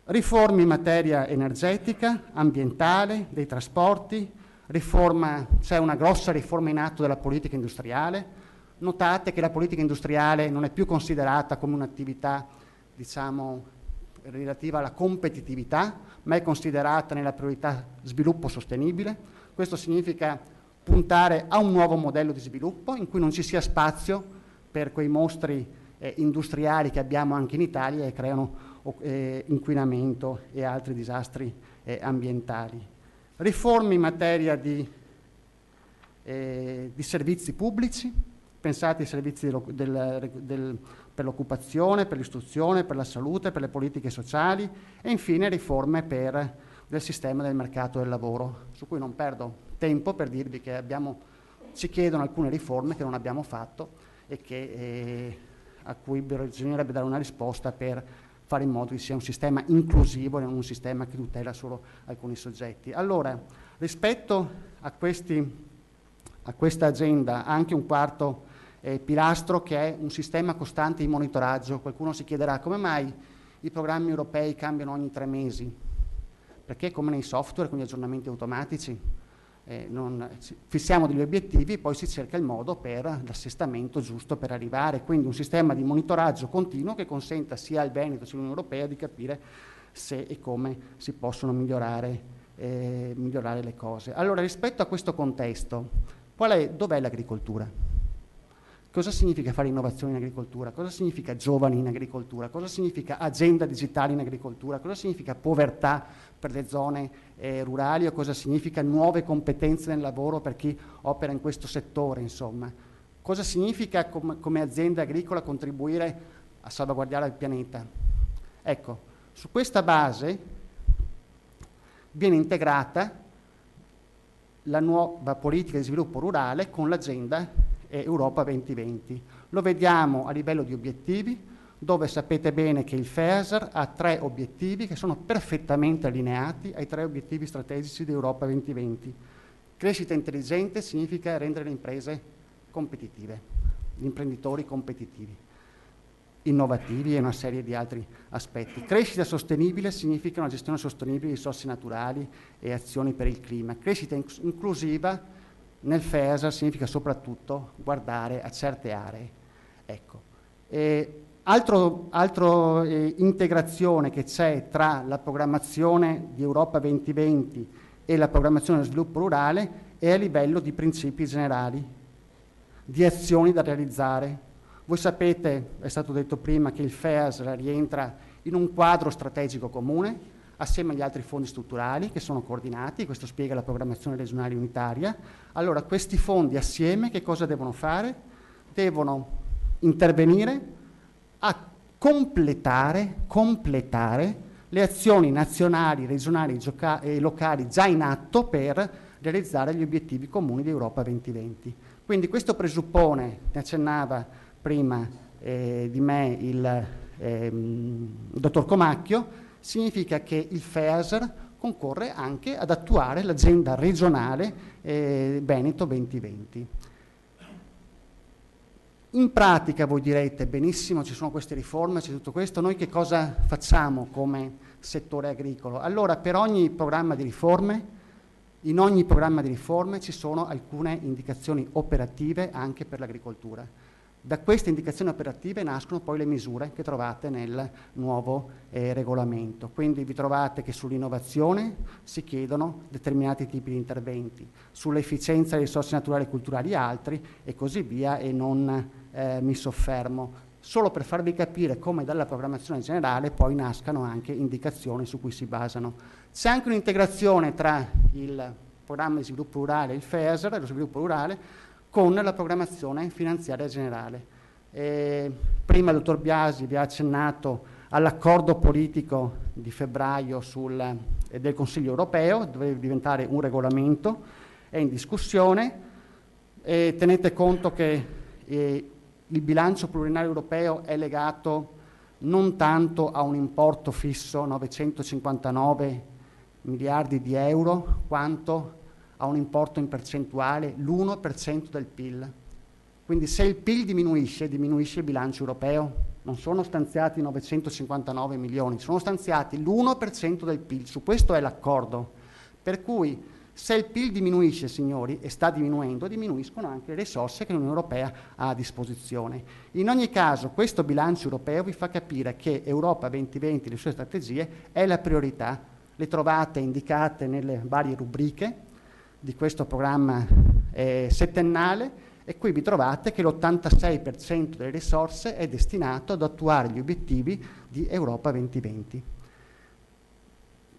Riforme in materia energetica, ambientale, dei trasporti, c'è una grossa riforma in atto della politica industriale. Notate che la politica industriale non è più considerata come un'attività, diciamo, relativa alla competitività, ma è considerata nella priorità sviluppo sostenibile. Questo significa puntare a un nuovo modello di sviluppo in cui non ci sia spazio per quei mostri industriali che abbiamo anche in Italia e creano inquinamento e altri disastri ambientali. Riforme in materia di servizi pubblici, pensate ai servizi per l'occupazione, per l'istruzione, per la salute, per le politiche sociali e infine riforme del sistema del mercato del lavoro, su cui non perdo tempo per dirvi che ci chiedono alcune riforme che non abbiamo fatto e a cui bisognerebbe dare una risposta per fare in modo che sia un sistema inclusivo e non un sistema che tutela solo alcuni soggetti. Allora, rispetto a questa agenda, anche un quarto pilastro che è un sistema costante di monitoraggio. Qualcuno si chiederà come mai i programmi europei cambiano ogni 3 mesi, perché come nei software con gli aggiornamenti automatici fissiamo degli obiettivi e poi si cerca il modo per l'assestamento giusto per arrivare, quindi un sistema di monitoraggio continuo che consenta sia al Veneto sia all'Unione Europea di capire se e come si possono migliorare le cose. Allora, rispetto a questo contesto, dov'è l'agricoltura? Cosa significa fare innovazione in agricoltura? Cosa significa giovani in agricoltura? Cosa significa agenda digitale in agricoltura? Cosa significa povertà per le zone rurali o cosa significa nuove competenze nel lavoro per chi opera in questo settore, insomma? Cosa significa come azienda agricola contribuire a salvaguardare il pianeta? Ecco, su questa base viene integrata la nuova politica di sviluppo rurale con l'agenda Europa 2020. Lo vediamo a livello di obiettivi, dove sapete bene che il FEASR ha 3 obiettivi che sono perfettamente allineati ai 3 obiettivi strategici di Europa 2020. Crescita intelligente significa rendere le imprese competitive, gli imprenditori competitivi, innovativi e una serie di altri aspetti. Crescita sostenibile significa una gestione sostenibile di risorse naturali e azioni per il clima. Crescita inclusiva nel FEASR significa soprattutto guardare a certe aree. Ecco. Altro integrazione che c'è tra la programmazione di Europa 2020 e la programmazione dello sviluppo rurale è a livello di principi generali, di azioni da realizzare. Voi sapete, è stato detto prima, che il FEASR rientra in un quadro strategico comune assieme agli altri fondi strutturali che sono coordinati, questo spiega la programmazione regionale unitaria. Allora, questi fondi assieme che cosa devono fare? Devono intervenire a completare le azioni nazionali, regionali e locali già in atto per realizzare gli obiettivi comuni di Europa 2020. Quindi questo presuppone, ne accennava prima di me il dottor Comacchio, significa che il FEASR concorre anche ad attuare l'agenda regionale Veneto 2020. In pratica voi direte, benissimo, ci sono queste riforme, c'è tutto questo, noi che cosa facciamo come settore agricolo? Allora, per ogni programma di riforme, in ogni programma di riforme ci sono alcune indicazioni operative anche per l'agricoltura. Da queste indicazioni operative nascono poi le misure che trovate nel nuovo regolamento. Quindi vi trovate che sull'innovazione si chiedono determinati tipi di interventi, sull'efficienza delle risorse naturali e culturali altri e così via, e non mi soffermo. Solo per farvi capire come dalla programmazione generale poi nascano anche indicazioni su cui si basano. C'è anche un'integrazione tra il programma di sviluppo rurale, il FEASR, lo sviluppo rurale, con la programmazione finanziaria generale. Prima il dottor Biasi vi ha accennato all'accordo politico di febbraio del Consiglio europeo, doveva diventare un regolamento, è in discussione. Tenete conto che il bilancio pluriennale europeo è legato non tanto a un importo fisso, 959 miliardi di euro, quanto a un importo in percentuale, l'1% del PIL. Quindi se il PIL diminuisce, diminuisce il bilancio europeo. Non sono stanziati 959 milioni, sono stanziati l'1% del PIL. Su questo è l'accordo. Per cui se il PIL diminuisce, signori, e sta diminuendo, diminuiscono anche le risorse che l'Unione Europea ha a disposizione. In ogni caso, questo bilancio europeo vi fa capire che Europa 2020 e le sue strategie è la priorità. Le trovate indicate nelle varie rubriche di questo programma settennale, e qui vi trovate che l'86% delle risorse è destinato ad attuare gli obiettivi di Europa 2020.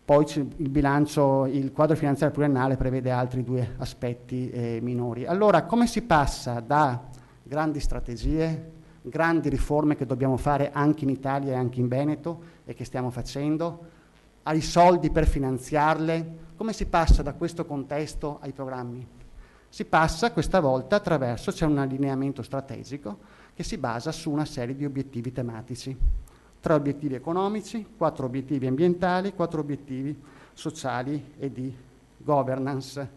Poi il quadro finanziario pluriennale prevede altri due aspetti minori. Allora, come si passa da grandi strategie, grandi riforme che dobbiamo fare anche in Italia e anche in Veneto e che stiamo facendo, ai soldi per finanziarle? Come si passa da questo contesto ai programmi? Si passa questa volta attraverso, c'è un allineamento strategico che si basa su una serie di obiettivi tematici. 3 obiettivi economici, 4 obiettivi ambientali, 4 obiettivi sociali e di governance.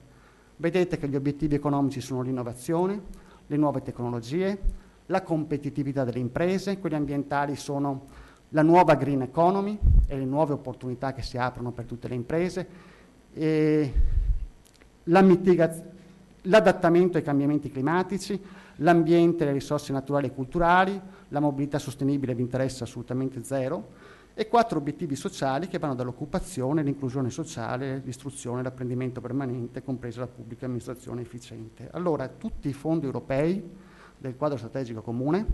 Vedete che gli obiettivi economici sono l'innovazione, le nuove tecnologie, la competitività delle imprese, quelli ambientali sono la nuova green economy e le nuove opportunità che si aprono per tutte le imprese, e l'adattamento ai cambiamenti climatici, l'ambiente e le risorse naturali e culturali, la mobilità sostenibile vi interessa assolutamente zero, e 4 obiettivi sociali che vanno dall'occupazione, l'inclusione sociale, l'istruzione, l'apprendimento permanente, compresa la pubblica amministrazione efficiente. Allora, tutti i fondi europei del quadro strategico comune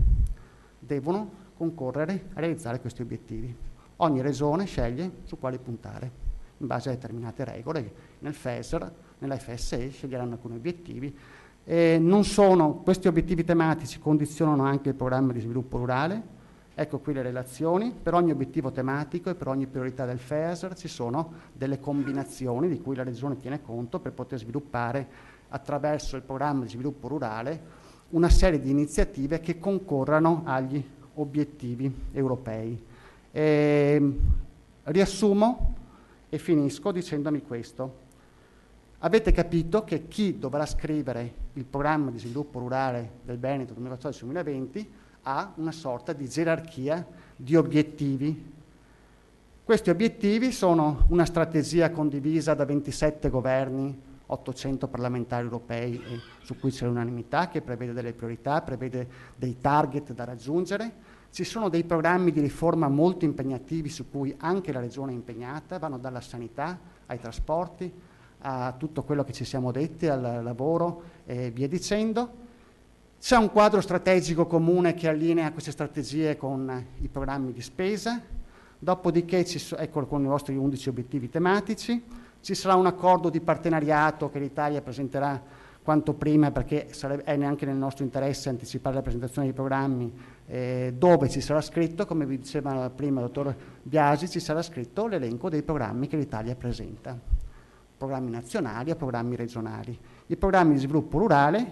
devono concorrere a realizzare questi obiettivi. Ogni regione sceglie su quali puntare, in base a determinate regole. Nel FESR, nella FSE sceglieranno alcuni obiettivi. Questi obiettivi tematici condizionano anche il programma di sviluppo rurale. Ecco qui le relazioni. Per ogni obiettivo tematico e per ogni priorità del FESR ci sono delle combinazioni di cui la Regione tiene conto per poter sviluppare attraverso il programma di sviluppo rurale una serie di iniziative che concorrano agli obiettivi europei. Riassumo e finisco dicendomi questo. Avete capito che chi dovrà scrivere il programma di sviluppo rurale del Veneto 2014-2020 ha una sorta di gerarchia di obiettivi. Questi obiettivi sono una strategia condivisa da 27 governi, 800 parlamentari europei, su cui c'è l'unanimità, che prevede delle priorità, prevede dei target da raggiungere. Ci sono dei programmi di riforma molto impegnativi su cui anche la Regione è impegnata, vanno dalla sanità ai trasporti, a tutto quello che ci siamo detti, al lavoro e via dicendo. C'è un quadro strategico comune che allinea queste strategie con i programmi di spesa, dopodiché ecco con i vostri 11 obiettivi tematici, ci sarà un accordo di partenariato che l'Italia presenterà quanto prima, perché è neanche nel nostro interesse anticipare la presentazione dei programmi, dove ci sarà scritto, come vi diceva prima il dottor Biasi, ci sarà scritto l'elenco dei programmi che l'Italia presenta, programmi nazionali e programmi regionali. I programmi di sviluppo rurale,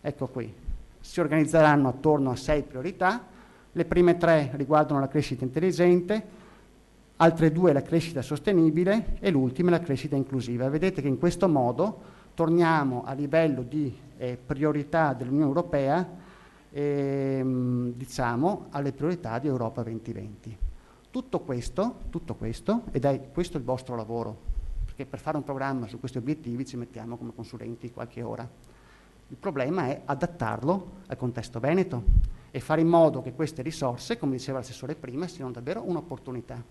ecco qui, si organizzeranno attorno a 6 priorità. Le prime 3 riguardano la crescita intelligente, altre 2 la crescita sostenibile e l'ultima la crescita inclusiva. Vedete che in questo modo torniamo a livello di priorità dell'Unione Europea, diciamo, alle priorità di Europa 2020. Tutto questo, ed è questo il vostro lavoro, perché per fare un programma su questi obiettivi ci mettiamo come consulenti qualche ora. Il problema è adattarlo al contesto veneto e fare in modo che queste risorse, come diceva l'assessore prima, siano davvero un'opportunità.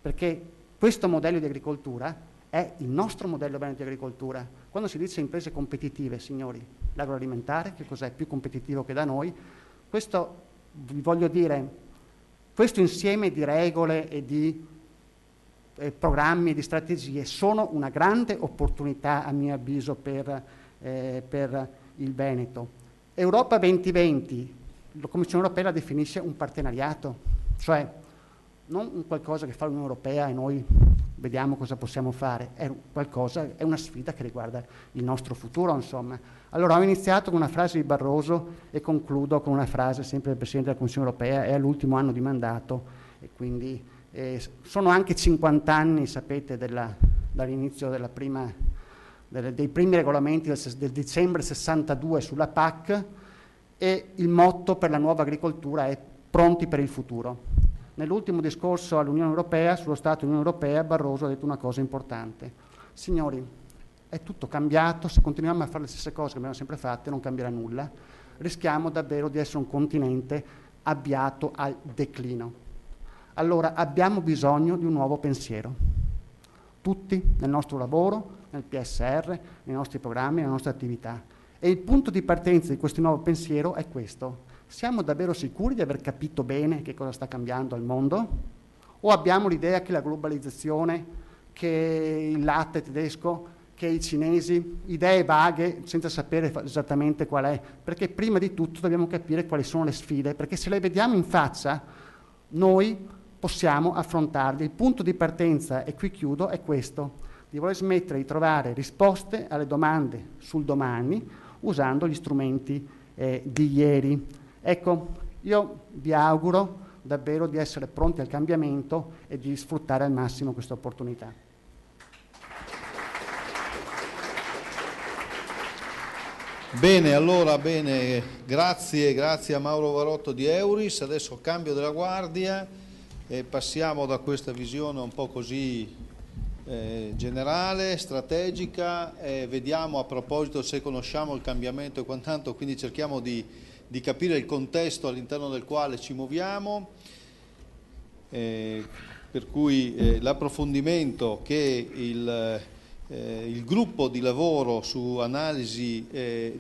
Perché questo modello di agricoltura è il nostro modello veneto di agricoltura. Quando si dice imprese competitive, signori, l'agroalimentare, che cos'è più competitivo che da noi? Questo, vi voglio dire, questo insieme di regole e di programmi e di strategie sono una grande opportunità, a mio avviso, per il Veneto. Europa 2020, la Commissione europea la definisce un partenariato, cioè non un qualcosa che fa l'Unione Europea e noi vediamo cosa possiamo fare, è una sfida che riguarda il nostro futuro, insomma. Allora ho iniziato con una frase di Barroso e concludo con una frase sempre del Presidente della Commissione Europea, è all'ultimo anno di mandato e quindi sono anche 50 anni, sapete, dall'inizio della prima dei primi regolamenti del dicembre 62 sulla PAC, e il motto per la nuova agricoltura è pronti per il futuro. Nell'ultimo discorso all'Unione Europea, sullo Stato dell'Unione Europea, Barroso ha detto una cosa importante. Signori, è tutto cambiato, se continuiamo a fare le stesse cose che abbiamo sempre fatte non cambierà nulla, rischiamo davvero di essere un continente avviato al declino. Allora abbiamo bisogno di un nuovo pensiero, tutti nel nostro lavoro, nel PSR, nei nostri programmi, nelle nostre attività. E il punto di partenza di questo nuovo pensiero è questo. Siamo davvero sicuri di aver capito bene che cosa sta cambiando al mondo? O abbiamo l'idea che la globalizzazione, che il latte tedesco, che i cinesi, idee vaghe senza sapere esattamente qual è? Perché prima di tutto dobbiamo capire quali sono le sfide, perché se le vediamo in faccia noi possiamo affrontarle. Il punto di partenza, e qui chiudo, è questo: di voler smettere di trovare risposte alle domande sul domani usando gli strumenti di ieri. Ecco, io vi auguro davvero di essere pronti al cambiamento e di sfruttare al massimo questa opportunità. Bene, allora, grazie a Mauro Varotto di Euris. Adesso cambio della guardia e passiamo da questa visione un po' così generale, strategica, vediamo a proposito se conosciamo il cambiamento e quant'altro, quindi cerchiamo di capire il contesto all'interno del quale ci muoviamo, per cui l'approfondimento che il gruppo di lavoro su analisi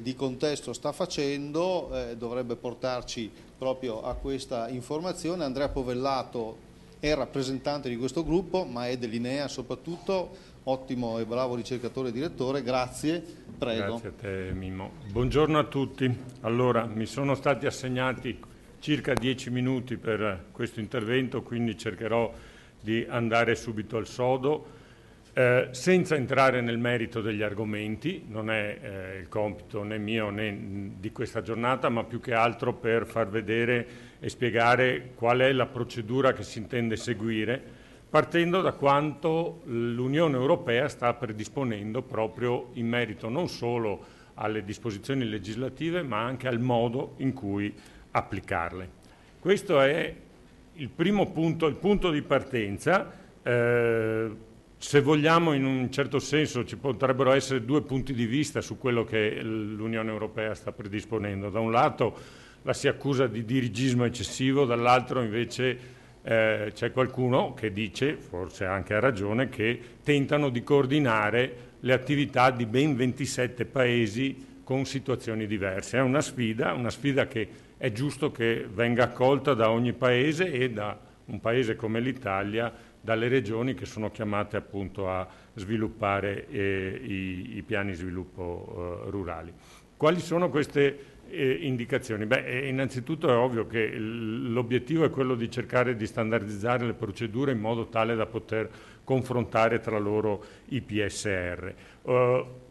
di contesto sta facendo dovrebbe portarci proprio a questa informazione. Andrea Povellato è rappresentante di questo gruppo, ma è dell'INEA soprattutto, ottimo e bravo ricercatore e direttore, grazie, prego. Grazie a te Mimmo. Buongiorno a tutti. Allora, mi sono stati assegnati circa 10 minuti per questo intervento, quindi cercherò di andare subito al sodo, senza entrare nel merito degli argomenti. Non è il compito né mio né di questa giornata, ma più che altro per far vedere e spiegare qual è la procedura che si intende seguire, partendo da quanto l'Unione Europea sta predisponendo proprio in merito non solo alle disposizioni legislative, ma anche al modo in cui applicarle. Questo è il primo punto, il punto di partenza. Se vogliamo, in un certo senso, ci potrebbero essere due punti di vista su quello che l'Unione Europea sta predisponendo. Da un lato la si accusa di dirigismo eccessivo, dall'altro invece c'è qualcuno che dice, forse anche a ragione, che tentano di coordinare le attività di ben 27 paesi con situazioni diverse. È una sfida che è giusto che venga accolta da ogni paese e da un paese come l'Italia, dalle regioni che sono chiamate appunto a sviluppare i piani di sviluppo rurali. Quali sono queste indicazioni? Innanzitutto è ovvio che l'obiettivo è quello di cercare di standardizzare le procedure in modo tale da poter confrontare tra loro i PSR.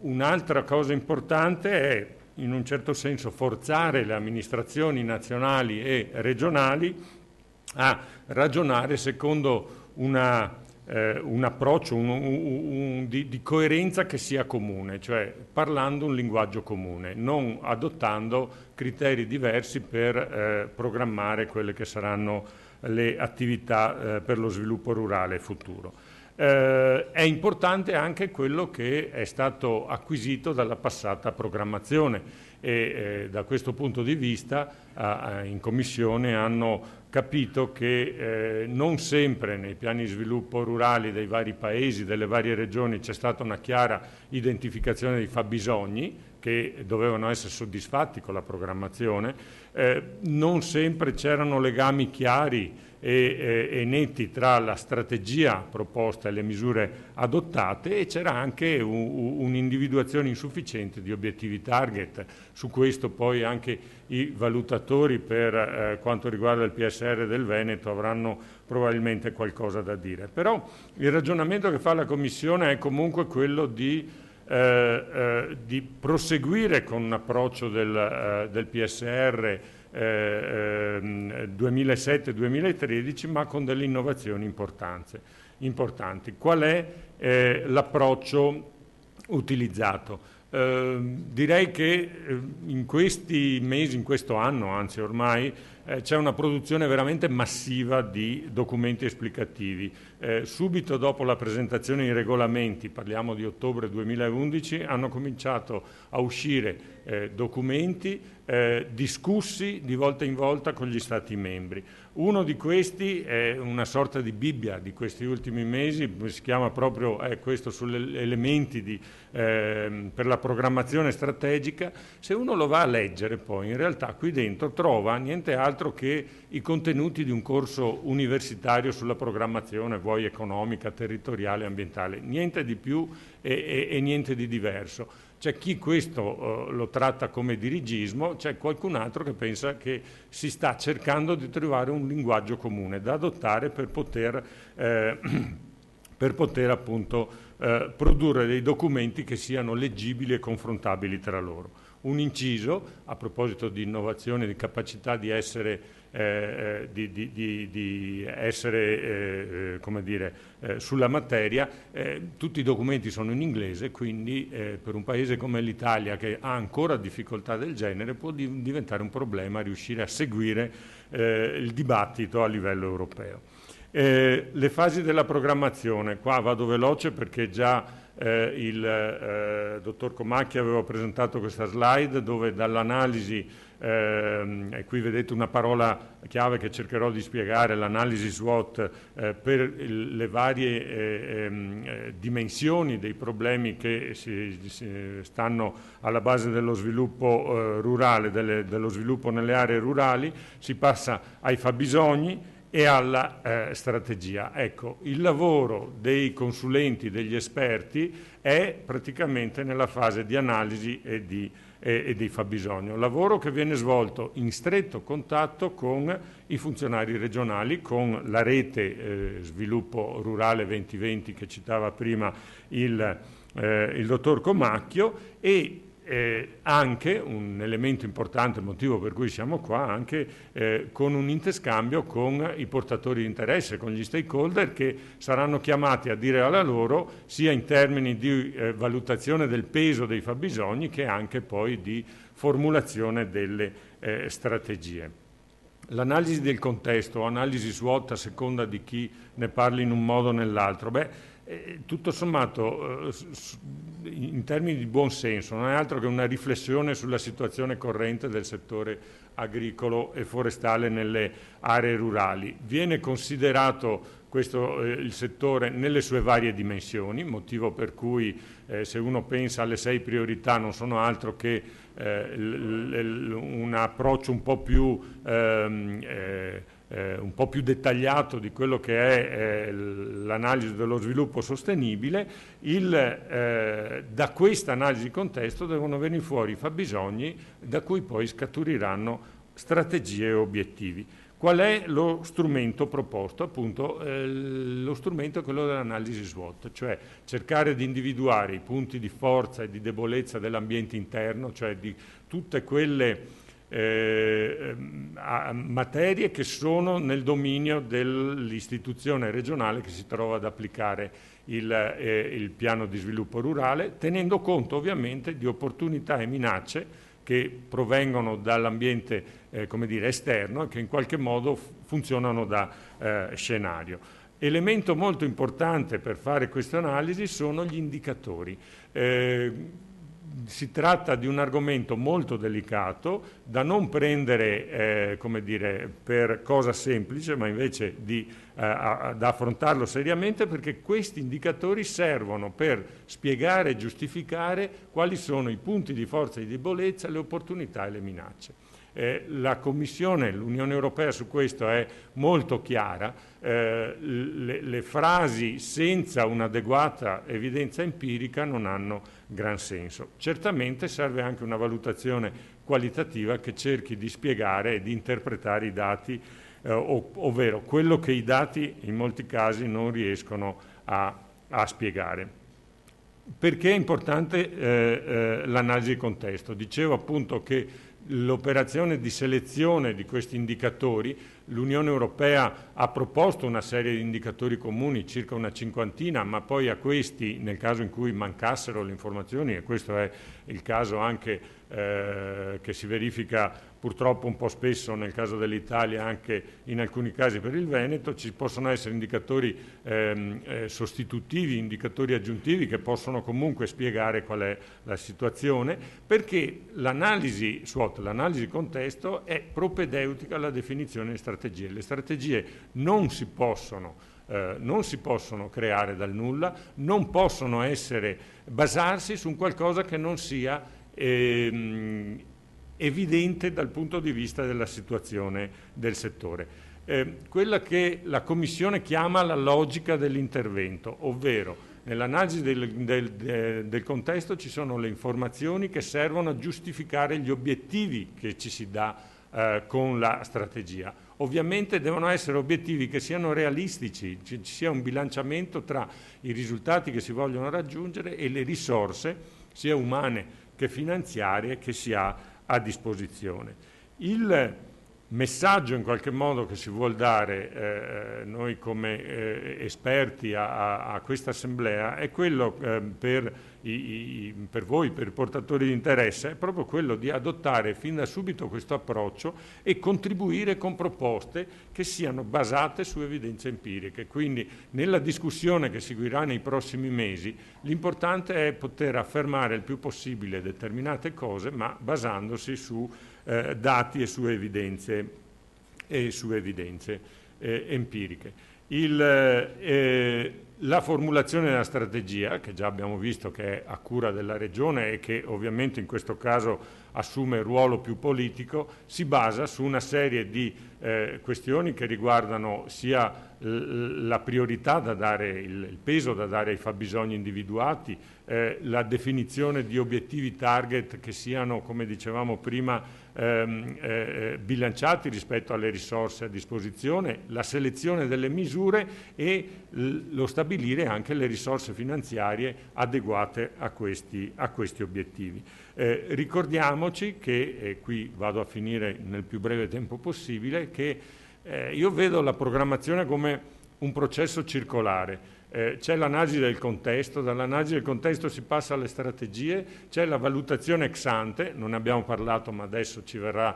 Un'altra cosa importante è, in un certo senso, forzare le amministrazioni nazionali e regionali a ragionare secondo un approccio di coerenza che sia comune, cioè parlando un linguaggio comune, non adottando criteri diversi per programmare quelle che saranno le attività per lo sviluppo rurale futuro. È importante anche quello che è stato acquisito dalla passata programmazione e da questo punto di vista in Commissione hanno capito che non sempre nei piani di sviluppo rurali dei vari paesi, delle varie regioni c'è stata una chiara identificazione dei fabbisogni che dovevano essere soddisfatti con la programmazione, non sempre c'erano legami chiari e netti tra la strategia proposta e le misure adottate, e c'era anche un'individuazione insufficiente di obiettivi target. Su questo poi anche i valutatori per quanto riguarda il PSR del Veneto avranno probabilmente qualcosa da dire. Però il ragionamento che fa la Commissione è comunque quello di proseguire con un approccio del PSR 2007-2013, ma con delle innovazioni importanti. Qual è l'approccio utilizzato. Direi che in questi mesi, in questo anno, anzi ormai, c'è una produzione veramente massiva di documenti esplicativi. Subito dopo la presentazione dei regolamenti, parliamo di ottobre 2011, hanno cominciato a uscire documenti discussi di volta in volta con gli Stati membri. Uno di questi è una sorta di Bibbia di questi ultimi mesi, si chiama proprio questo sugli elementi per la programmazione strategica. Se uno lo va a leggere poi, in realtà qui dentro trova niente altro che i contenuti di un corso universitario sulla programmazione, vuoi economica, territoriale, ambientale, niente di più e niente di diverso. C'è chi questo lo tratta come dirigismo, c'è qualcun altro che pensa che si sta cercando di trovare un linguaggio comune da adottare per poter appunto produrre dei documenti che siano leggibili e confrontabili tra loro. Un inciso, a proposito di innovazione, di capacità di essere come dire, sulla materia, tutti i documenti sono in inglese, quindi per un paese come l'Italia, che ha ancora difficoltà del genere, può diventare un problema riuscire a seguire il dibattito a livello europeo. Le fasi della programmazione, qua vado veloce perché già il dottor Comacchia aveva presentato questa slide dove dall'analisi, e qui vedete una parola chiave che cercherò di spiegare, l'analisi SWOT per le varie dimensioni dei problemi che stanno alla base dello sviluppo rurale, dello sviluppo nelle aree rurali, si passa ai fabbisogni e alla strategia. Ecco, il lavoro dei consulenti, degli esperti è praticamente nella fase di analisi e di fabbisogno, lavoro che viene svolto in stretto contatto con i funzionari regionali, con la rete Sviluppo Rurale 2020 che citava prima il dottor Comacchio, e anche un elemento importante, il motivo per cui siamo qua, anche con un interscambio con i portatori di interesse, con gli stakeholder che saranno chiamati a dire alla loro, sia in termini di valutazione del peso dei fabbisogni che anche poi di formulazione delle strategie. L'analisi del contesto, analisi SWOT a seconda di chi ne parli in un modo o nell'altro, tutto sommato in termini di buon senso non è altro che una riflessione sulla situazione corrente del settore agricolo e forestale nelle aree rurali. Viene considerato questo il settore nelle sue varie dimensioni, motivo per cui se uno pensa alle 6 priorità non sono altro che un approccio un po' più dettagliato di quello che è l'analisi dello sviluppo sostenibile. Da questa analisi di contesto devono venire fuori i fabbisogni da cui poi scaturiranno strategie e obiettivi. Qual è lo strumento proposto? Appunto lo strumento è quello dell'analisi SWOT, cioè cercare di individuare i punti di forza e di debolezza dell'ambiente interno, cioè di tutte quelle materie che sono nel dominio dell'istituzione regionale che si trova ad applicare il piano di sviluppo rurale, tenendo conto ovviamente di opportunità e minacce che provengono dall'ambiente come dire, esterno e che in qualche modo funzionano da scenario. Elemento molto importante per fare queste analisi sono gli indicatori. Si tratta di un argomento molto delicato da non prendere come dire, per cosa semplice, ma invece da affrontarlo seriamente, perché questi indicatori servono per spiegare e giustificare quali sono i punti di forza e di debolezza, le opportunità e le minacce. La Commissione, l'Unione Europea su questo è molto chiara, le frasi senza un'adeguata evidenza empirica non hanno gran senso. Certamente serve anche una valutazione qualitativa che cerchi di spiegare e di interpretare i dati, ovvero quello che i dati in molti casi non riescono a spiegare. Perché è importante l'analisi di contesto? Dicevo appunto che l'operazione di selezione di questi indicatori. L'Unione Europea ha proposto una serie di indicatori comuni, circa una cinquantina, ma poi a questi, nel caso in cui mancassero le informazioni, e questo è il caso anche che si verifica purtroppo un po' spesso nel caso dell'Italia, anche in alcuni casi per il Veneto, ci possono essere indicatori sostitutivi, indicatori aggiuntivi che possono comunque spiegare qual è la situazione, perché l'analisi SWOT, l'analisi contesto, è propedeutica alla definizione di strategie. Le strategie non si possono creare dal nulla, non possono basarsi su un qualcosa che non sia evidente dal punto di vista della situazione del settore. Quella che la Commissione chiama la logica dell'intervento, ovvero nell'analisi del contesto ci sono le informazioni che servono a giustificare gli obiettivi che ci si dà con la strategia. Ovviamente devono essere obiettivi che siano realistici, ci sia un bilanciamento tra i risultati che si vogliono raggiungere e le risorse, sia umane che finanziarie, che si ha a disposizione. Il messaggio in qualche modo che si vuol dare noi come esperti a questa assemblea è quello per voi, per i portatori di interesse, è proprio quello di adottare fin da subito questo approccio e contribuire con proposte che siano basate su evidenze empiriche. Quindi nella discussione che seguirà nei prossimi mesi l'importante è poter affermare il più possibile determinate cose, ma basandosi su dati e su evidenze empiriche. La formulazione della strategia, che già abbiamo visto che è a cura della Regione e che ovviamente in questo caso assume il ruolo più politico, si basa su una serie di questioni che riguardano sia la priorità da dare, il peso da dare ai fabbisogni individuati, la definizione di obiettivi target che siano, come dicevamo prima, bilanciati rispetto alle risorse a disposizione, la selezione delle misure e lo stabilire anche le risorse finanziarie adeguate a questi obiettivi. Ricordiamoci che, e qui vado a finire nel più breve tempo possibile, che io vedo la programmazione come un processo circolare. C'è l'analisi del contesto, dall'analisi del contesto si passa alle strategie, c'è la valutazione ex ante, non ne abbiamo parlato ma adesso ci verrà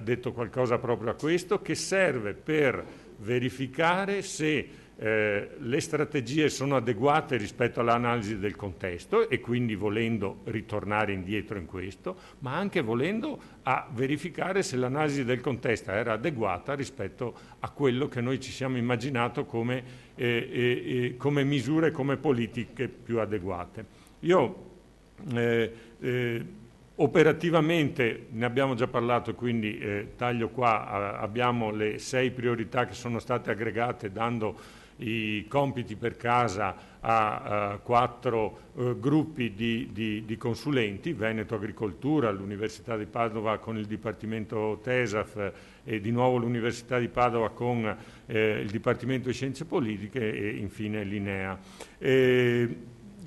detto qualcosa proprio a questo, che serve per verificare se le strategie sono adeguate rispetto all'analisi del contesto e quindi volendo ritornare indietro in questo, ma anche volendo a verificare se l'analisi del contesto era adeguata rispetto a quello che noi ci siamo immaginato come misure, come politiche più adeguate. Io operativamente ne abbiamo già parlato, quindi taglio qua. Abbiamo le 6 priorità che sono state aggregate dando i compiti per casa a 4 gruppi di consulenti, Veneto Agricoltura, l'Università di Padova con il Dipartimento TESAF e di nuovo l'Università di Padova con il Dipartimento di Scienze Politiche e infine l'INEA.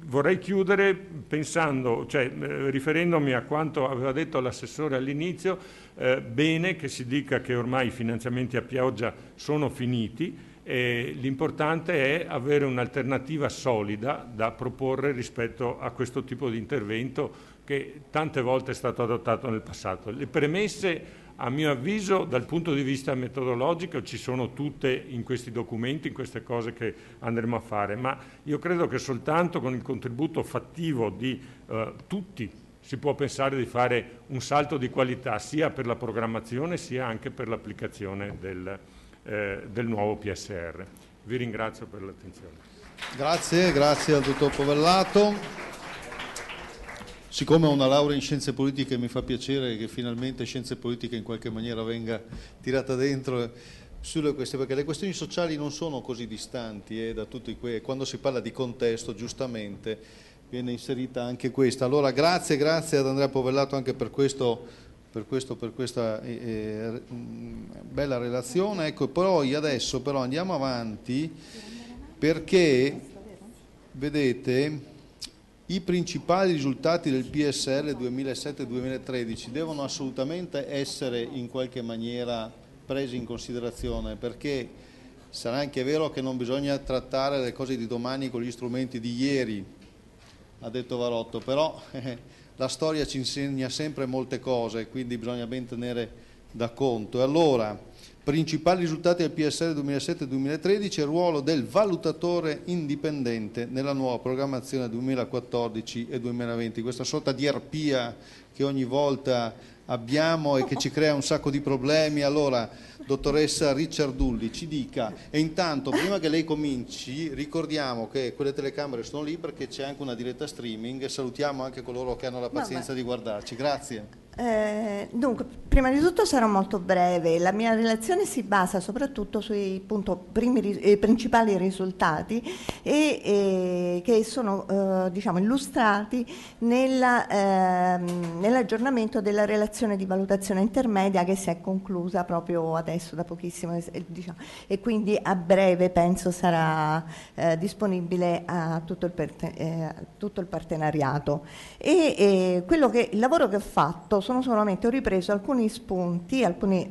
Vorrei chiudere riferendomi a quanto aveva detto l'assessore all'inizio, bene che si dica che ormai i finanziamenti a pioggia sono finiti. L'importante è avere un'alternativa solida da proporre rispetto a questo tipo di intervento che tante volte è stato adottato nel passato. Le premesse, a mio avviso, dal punto di vista metodologico ci sono tutte in questi documenti, in queste cose che andremo a fare, ma io credo che soltanto con il contributo fattivo di tutti si può pensare di fare un salto di qualità sia per la programmazione sia anche per l'applicazione del nuovo PSR. Vi ringrazio per l'attenzione. Grazie al dottor Povellato. Siccome ho una laurea in scienze politiche mi fa piacere che finalmente scienze politiche in qualche maniera venga tirata dentro sulle questioni, perché le questioni sociali non sono così distanti da tutti quando si parla di contesto giustamente viene inserita anche questa. Allora grazie ad Andrea Povellato anche per questa bella relazione. Ecco, poi adesso però andiamo avanti perché vedete I principali risultati del PSR 2007-2013 devono assolutamente essere in qualche maniera presi in considerazione, perché sarà anche vero che non bisogna trattare le cose di domani con gli strumenti di ieri, ha detto Varotto, però la storia ci insegna sempre molte cose, quindi bisogna ben tenere da conto. E allora, principali risultati del PSR 2007-2013 e il ruolo del valutatore indipendente nella nuova programmazione 2014 e 2020, questa sorta di arpia che ogni volta abbiamo e che ci crea un sacco di problemi. Allora, dottoressa Ricciardulli, ci dica, e intanto prima che lei cominci ricordiamo che quelle telecamere sono lì perché c'è anche una diretta streaming e salutiamo anche coloro che hanno la pazienza di guardarci. Grazie. Dunque, prima di tutto sarò molto breve. La mia relazione si basa soprattutto sui principali risultati che sono diciamo, illustrati nell'aggiornamento della relazione di valutazione intermedia che si è conclusa proprio adesso da pochissimo, diciamo, e quindi a breve penso sarà disponibile a tutto il partenariato. Il lavoro che ho fatto sono solamente, ho ripreso alcuni spunti, alcuni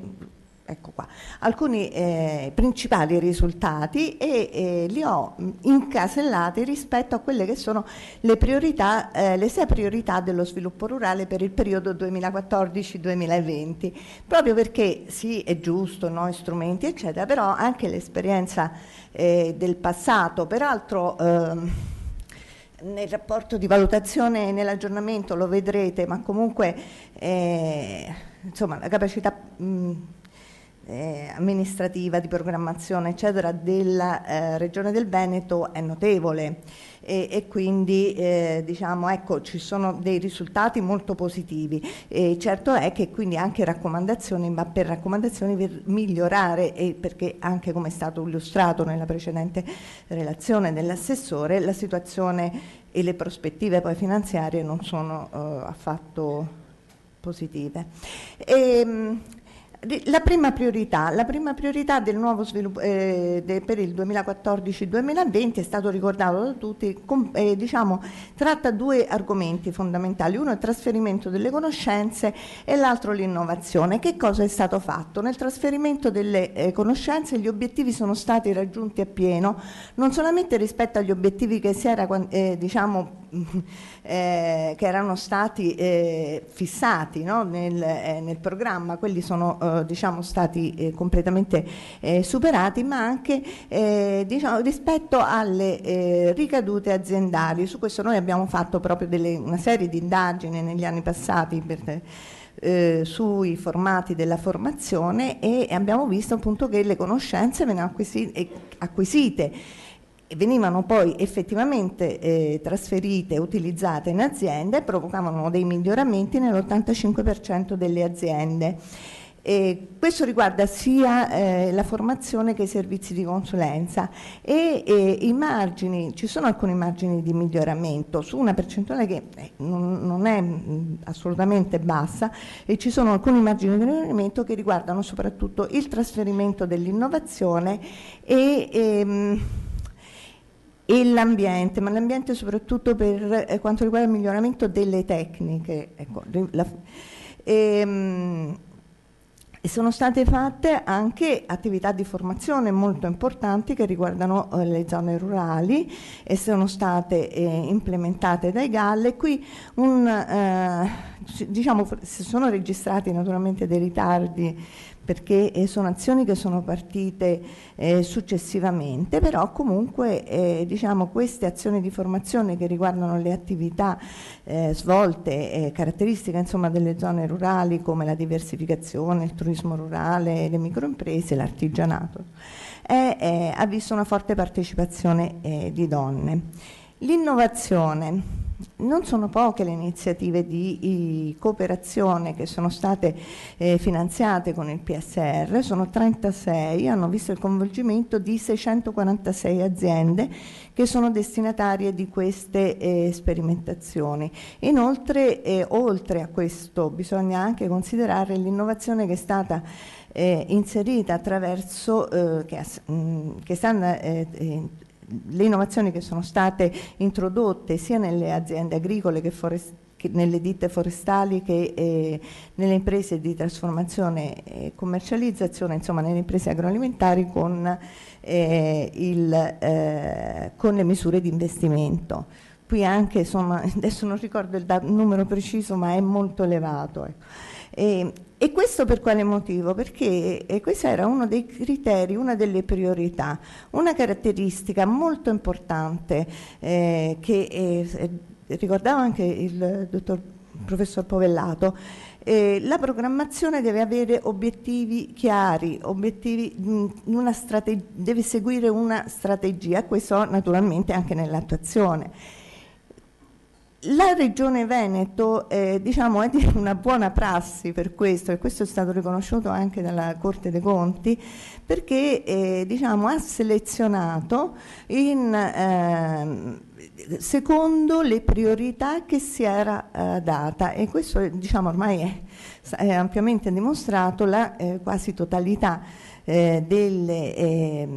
principali risultati e li ho incasellati rispetto a quelle che sono le priorità, le 6 priorità dello sviluppo rurale per il periodo 2014-2020, proprio perché sì, è giusto, noi strumenti eccetera, però anche l'esperienza del passato, peraltro nel rapporto di valutazione e nell'aggiornamento lo vedrete, ma comunque insomma la capacità amministrativa, di programmazione eccetera della Regione del Veneto è notevole e quindi diciamo, ecco, ci sono dei risultati molto positivi. Certo è che quindi anche raccomandazioni, ma per raccomandazioni per migliorare, e perché anche come è stato illustrato nella precedente relazione dell'assessore, la situazione e le prospettive poi finanziarie non sono affatto positive. La prima priorità del nuovo sviluppo per il 2014-2020 è stato ricordato da tutti, diciamo, tratta 2 argomenti fondamentali, uno è il trasferimento delle conoscenze e l'altro l'innovazione. Che cosa è stato fatto? Nel trasferimento delle conoscenze gli obiettivi sono stati raggiunti appieno, non solamente rispetto agli obiettivi che si era diciamo che erano stati fissati, no? nel programma, quelli sono diciamo stati completamente superati, ma anche diciamo, rispetto alle ricadute aziendali. Su questo noi abbiamo fatto proprio una serie di indagini negli anni passati sui formati della formazione e abbiamo visto appunto che le conoscenze venivano acquisite e venivano poi effettivamente trasferite e utilizzate in azienda e provocavano dei miglioramenti nell'85% delle aziende. Questo riguarda sia la formazione che i servizi di consulenza e i margini, ci sono alcuni margini di miglioramento su una percentuale che non è assolutamente bassa, e ci sono alcuni margini di miglioramento che riguardano soprattutto il trasferimento dell'innovazione e l'ambiente, ma l'ambiente soprattutto per quanto riguarda il miglioramento delle tecniche. Ecco, e sono state fatte anche attività di formazione molto importanti che riguardano le zone rurali e sono state implementate dai GAL, e qui diciamo, si sono registrati naturalmente dei ritardi perché sono azioni che sono partite successivamente, però comunque diciamo, queste azioni di formazione che riguardano le attività svolte, caratteristiche insomma, delle zone rurali come la diversificazione, il turismo rurale, le microimprese, l'artigianato, ha visto una forte partecipazione di donne. L'innovazione. Non sono poche le iniziative di cooperazione che sono state finanziate con il PSR, sono 36, hanno visto il coinvolgimento di 646 aziende che sono destinatarie di queste sperimentazioni. Inoltre, oltre a questo, bisogna anche considerare l'innovazione che è stata inserita attraverso le innovazioni che sono state introdotte sia nelle aziende agricole che nelle ditte forestali che nelle imprese di trasformazione e commercializzazione, insomma nelle imprese agroalimentari con le misure di investimento. Qui anche, insomma, adesso non ricordo il numero preciso, ma è molto elevato. Ecco. E questo per quale motivo? Perché questo era uno dei criteri, una delle priorità, una caratteristica molto importante che ricordava anche il professor Povellato. La programmazione deve avere obiettivi chiari, deve seguire una strategia, questo naturalmente anche nell'attuazione. La Regione Veneto diciamo, è di una buona prassi per questo, e questo è stato riconosciuto anche dalla Corte dei Conti, perché diciamo, ha selezionato secondo le priorità che si era data, e questo diciamo, ormai è ampiamente dimostrato. La quasi totalità delle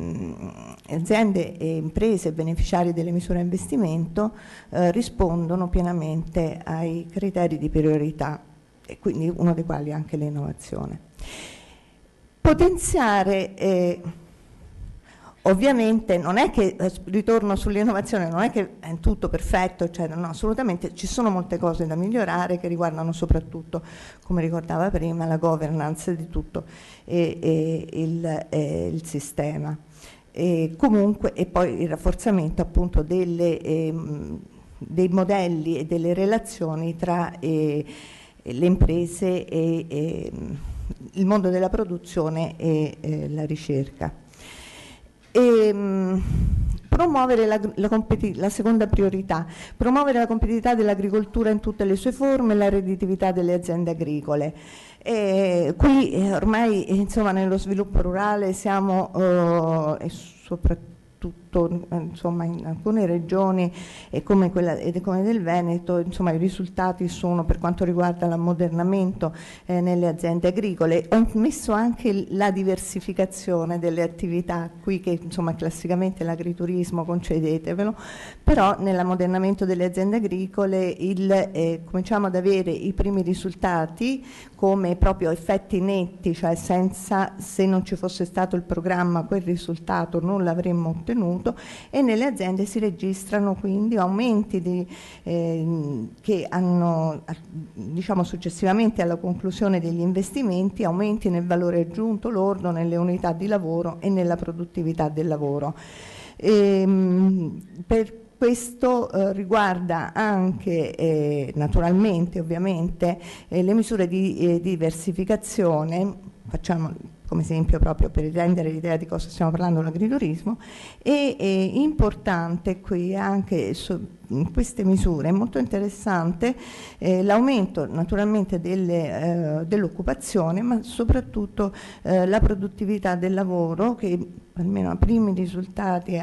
aziende e imprese beneficiarie delle misure a investimento rispondono pienamente ai criteri di priorità, e quindi uno dei quali è anche l'innovazione. Potenziare ovviamente non è che, ritorno sull'innovazione, non è che è tutto perfetto, eccetera, no, assolutamente ci sono molte cose da migliorare che riguardano soprattutto, come ricordava prima, la governance di tutto il sistema. Comunque, e poi il rafforzamento appunto dei modelli e delle relazioni tra le imprese e il mondo della produzione e la ricerca. Promuovere la seconda priorità, promuovere la competitività dell'agricoltura in tutte le sue forme e la redditività delle aziende agricole. Qui ormai insomma, nello sviluppo rurale siamo e soprattutto insomma, in alcune regioni come quella come del Veneto, insomma, i risultati sono, per quanto riguarda l'ammodernamento nelle aziende agricole. Ho messo anche la diversificazione delle attività qui, che insomma classicamente l'agriturismo, concedetevelo, però nell'ammodernamento delle aziende agricole cominciamo ad avere i primi risultati come proprio effetti netti, cioè se non ci fosse stato il programma quel risultato non l'avremmo ottenuto, e nelle aziende si registrano quindi aumenti che hanno, diciamo, successivamente alla conclusione degli investimenti, aumenti nel valore aggiunto lordo, nelle unità di lavoro e nella produttività del lavoro. Per questo riguarda anche naturalmente, ovviamente, le misure di diversificazione. Facciamo come esempio, proprio per rendere l'idea di cosa stiamo parlando, l'agriturismo. È importante qui anche in queste misure, è molto interessante l'aumento naturalmente dell'occupazione, ma soprattutto la produttività del lavoro, che almeno a primi risultati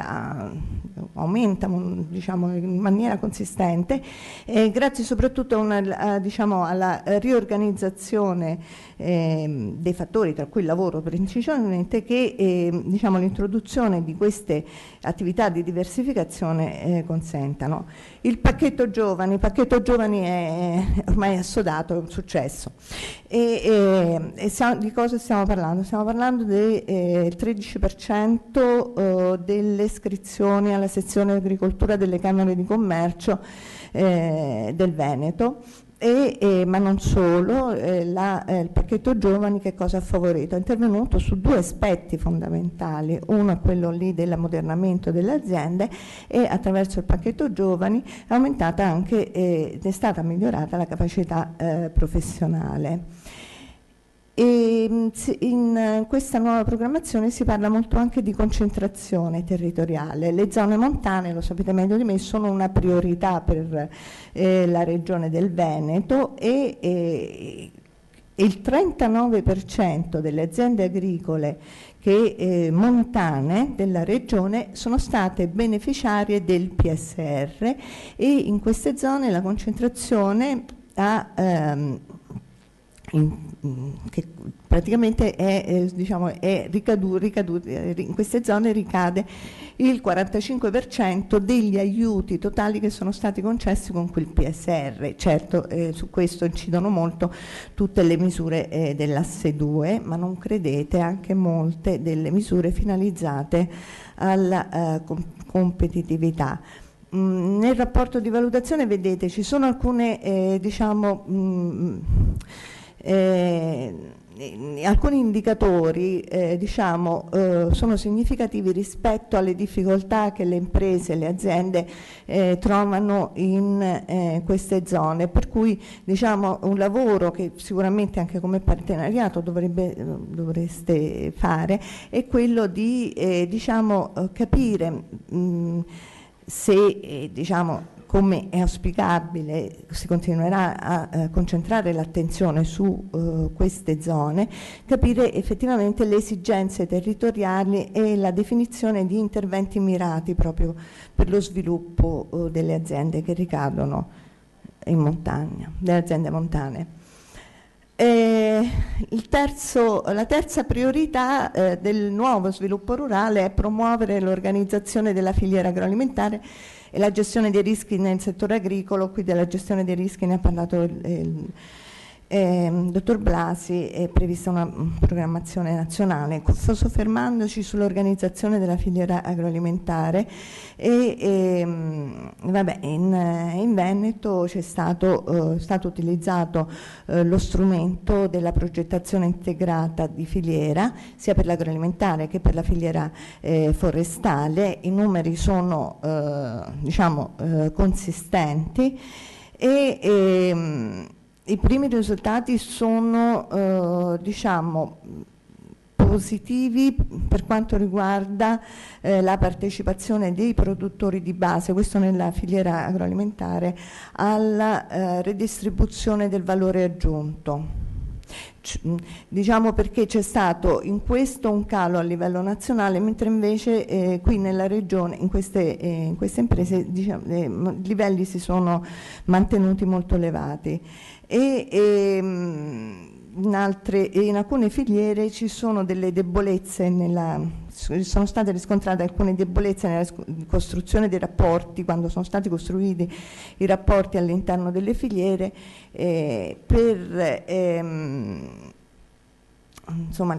aumenta, diciamo, in maniera consistente, grazie soprattutto diciamo, alla riorganizzazione dei fattori, tra cui il lavoro principalmente, che diciamo, l'introduzione di queste attività di diversificazione consentano. Il pacchetto giovani è ormai assodato, è un successo. Di cosa stiamo parlando? Stiamo parlando del 13% delle iscrizioni alla sezione agricoltura delle Camere di Commercio del Veneto. Ma non solo, il pacchetto giovani che cosa ha favorito? È intervenuto su due aspetti fondamentali. Uno è quello lì dell'ammodernamento delle aziende, e attraverso il pacchetto giovani è aumentata anche è stata migliorata la capacità professionale. In questa nuova programmazione si parla molto anche di concentrazione territoriale. Le zone montane, lo sapete meglio di me, sono una priorità per la regione del Veneto, e il 39% delle aziende agricole montane della regione sono state beneficiarie del PSR, e in queste zone la concentrazione che praticamente in queste zone ricade il 45% degli aiuti totali che sono stati concessi con quel PSR. Certo, su questo incidono molto tutte le misure dell'asse 2, ma non credete, anche molte delle misure finalizzate alla competitività. Nel rapporto di valutazione, vedete, ci sono alcune alcuni indicatori sono significativi rispetto alle difficoltà che le imprese, le aziende trovano in queste zone, per cui un lavoro che sicuramente anche come partenariato dovreste fare è quello di capire se come è auspicabile si continuerà a concentrare l'attenzione su queste zone, capire effettivamente le esigenze territoriali e la definizione di interventi mirati proprio per lo sviluppo delle aziende che ricadono in montagna, delle aziende montane. La terza priorità del nuovo sviluppo rurale è promuovere l'organizzazione della filiera agroalimentare e la gestione dei rischi nel settore agricolo. Qui della gestione dei rischi ne ha parlato il dottor Blasi. È prevista una programmazione nazionale. Soffermandoci sull'organizzazione della filiera agroalimentare, in Veneto è stato utilizzato lo strumento della progettazione integrata di filiera, sia per l'agroalimentare che per la filiera forestale. I numeri sono consistenti e i primi risultati sono positivi per quanto riguarda la partecipazione dei produttori di base, questo nella filiera agroalimentare, alla redistribuzione del valore aggiunto. Perché c'è stato in questo un calo a livello nazionale, mentre invece qui nella regione, in queste imprese, i livelli si sono mantenuti molto elevati. In alcune filiere ci sono delle debolezze sono state riscontrate alcune debolezze nella costruzione dei rapporti, quando sono stati costruiti i rapporti all'interno delle filiere, il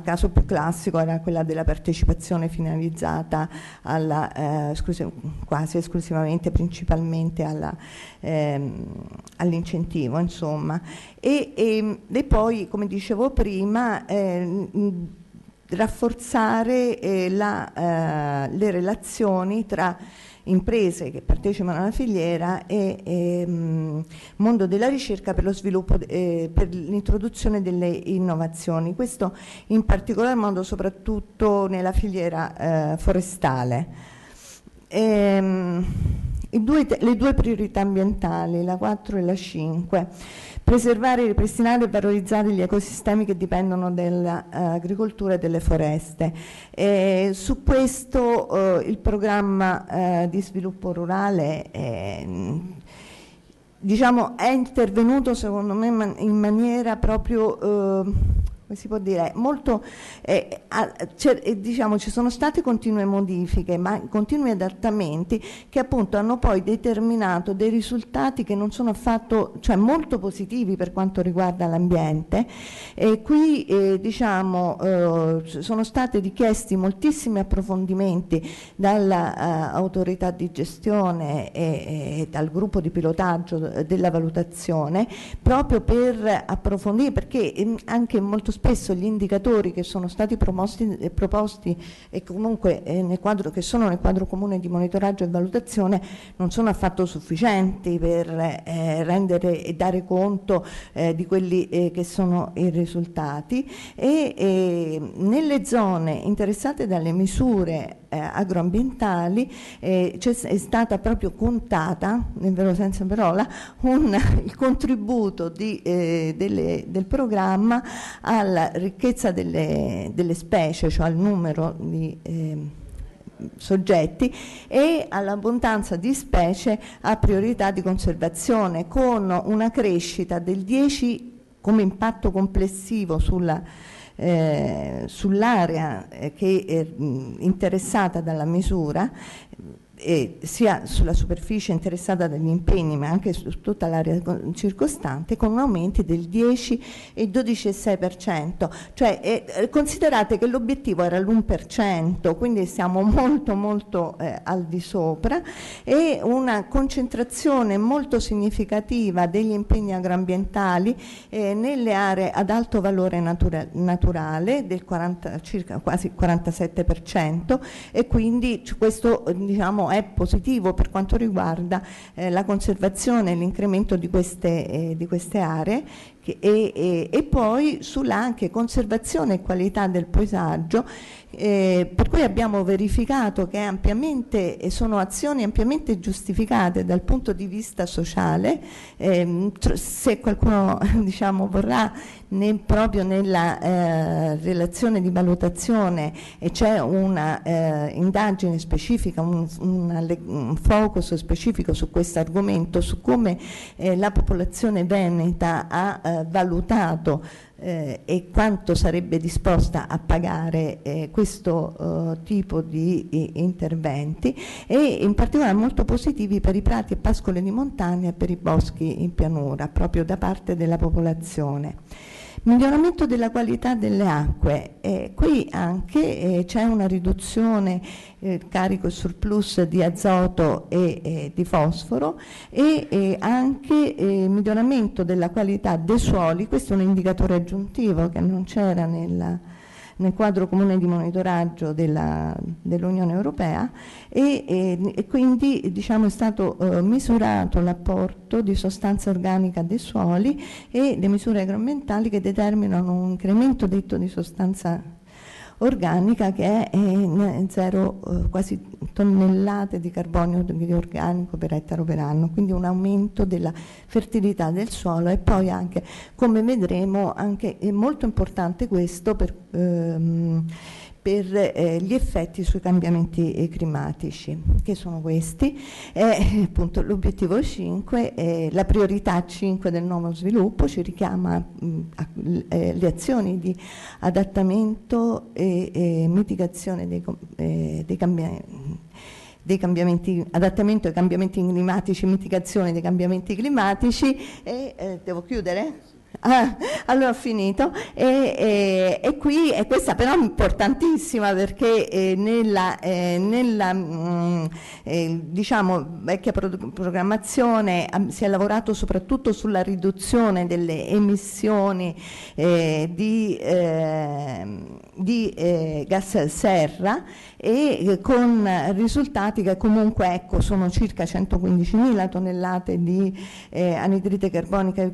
caso più classico era quella della partecipazione finalizzata quasi esclusivamente, principalmente all'incentivo, insomma. E poi, come dicevo prima, rafforzare le relazioni tra imprese che partecipano alla filiera e mondo della ricerca per lo sviluppo, per l'introduzione delle innovazioni. Questo in particolar modo soprattutto nella filiera forestale. Le due priorità ambientali, la 4 e la 5. Preservare, ripristinare e valorizzare gli ecosistemi che dipendono dall'agricoltura e delle foreste. Su questo il programma di sviluppo rurale è intervenuto, secondo me, in maniera proprio si può dire molto ci sono state continue modifiche, ma continui adattamenti che appunto hanno poi determinato dei risultati che non sono affatto, molto positivi per quanto riguarda l'ambiente. Qui sono stati richiesti moltissimi approfondimenti dall'autorità di gestione e dal gruppo di pilotaggio della valutazione, proprio per approfondire, perché anche molto spesso gli indicatori che sono stati proposti e comunque che sono nel quadro comune di monitoraggio e valutazione non sono affatto sufficienti per rendere e dare conto di quelli che sono i risultati, e nelle zone interessate dalle misure agroambientali è stata proprio contata, nel vero senso della parola, il contributo del programma alla ricchezza delle specie, cioè al numero di soggetti, e all'abbondanza di specie a priorità di conservazione, con una crescita del 10 come impatto complessivo sull'area che è interessata dalla misura, sia sulla superficie interessata dagli impegni ma anche su tutta l'area circostante, con aumenti del 10 e 12,6%, cioè considerate che l'obiettivo era l'1%, quindi siamo molto al di sopra, e una concentrazione molto significativa degli impegni agroambientali nelle aree ad alto valore naturale del circa quasi 47%, e quindi questo diciamo è positivo per quanto riguarda la conservazione e l'incremento di queste aree, e poi sulla anche conservazione e qualità del paesaggio, per cui abbiamo verificato che sono azioni ampiamente giustificate dal punto di vista sociale. Se qualcuno diciamo vorrà, proprio nella relazione di valutazione c'è una indagine specifica, un focus specifico su questo argomento, su come la popolazione veneta ha valutato e quanto sarebbe disposta a pagare questo tipo di interventi, e in particolare molto positivi per i prati e pascoli di montagna e per i boschi in pianura, proprio da parte della popolazione. Miglioramento della qualità delle acque, qui anche c'è una riduzione carico e surplus di azoto e di fosforo, e anche miglioramento della qualità dei suoli. Questo è un indicatore aggiuntivo che non c'era nel quadro comune di monitoraggio dell'Unione Europea, e quindi diciamo è stato misurato l'apporto di sostanza organica dei suoli e le misure agroambientali che determinano un incremento detto di sostanza organica che è 0 quasi tonnellate di carbonio di organico per ettaro per anno, quindi un aumento della fertilità del suolo. E poi anche, come vedremo, anche è molto importante questo per gli effetti sui cambiamenti climatici, che sono questi. Appunto l'obiettivo 5, la priorità 5 del nuovo sviluppo ci richiama le azioni di adattamento e mitigazione dei cambiamenti, adattamento ai cambiamenti climatici, mitigazione dei cambiamenti climatici, e devo chiudere? Allora ho finito, e qui questa però è importantissima, perché nella diciamo vecchia programmazione si è lavorato soprattutto sulla riduzione delle emissioni di gas serra, e con risultati che comunque sono circa 115.000 tonnellate di anidride carbonica,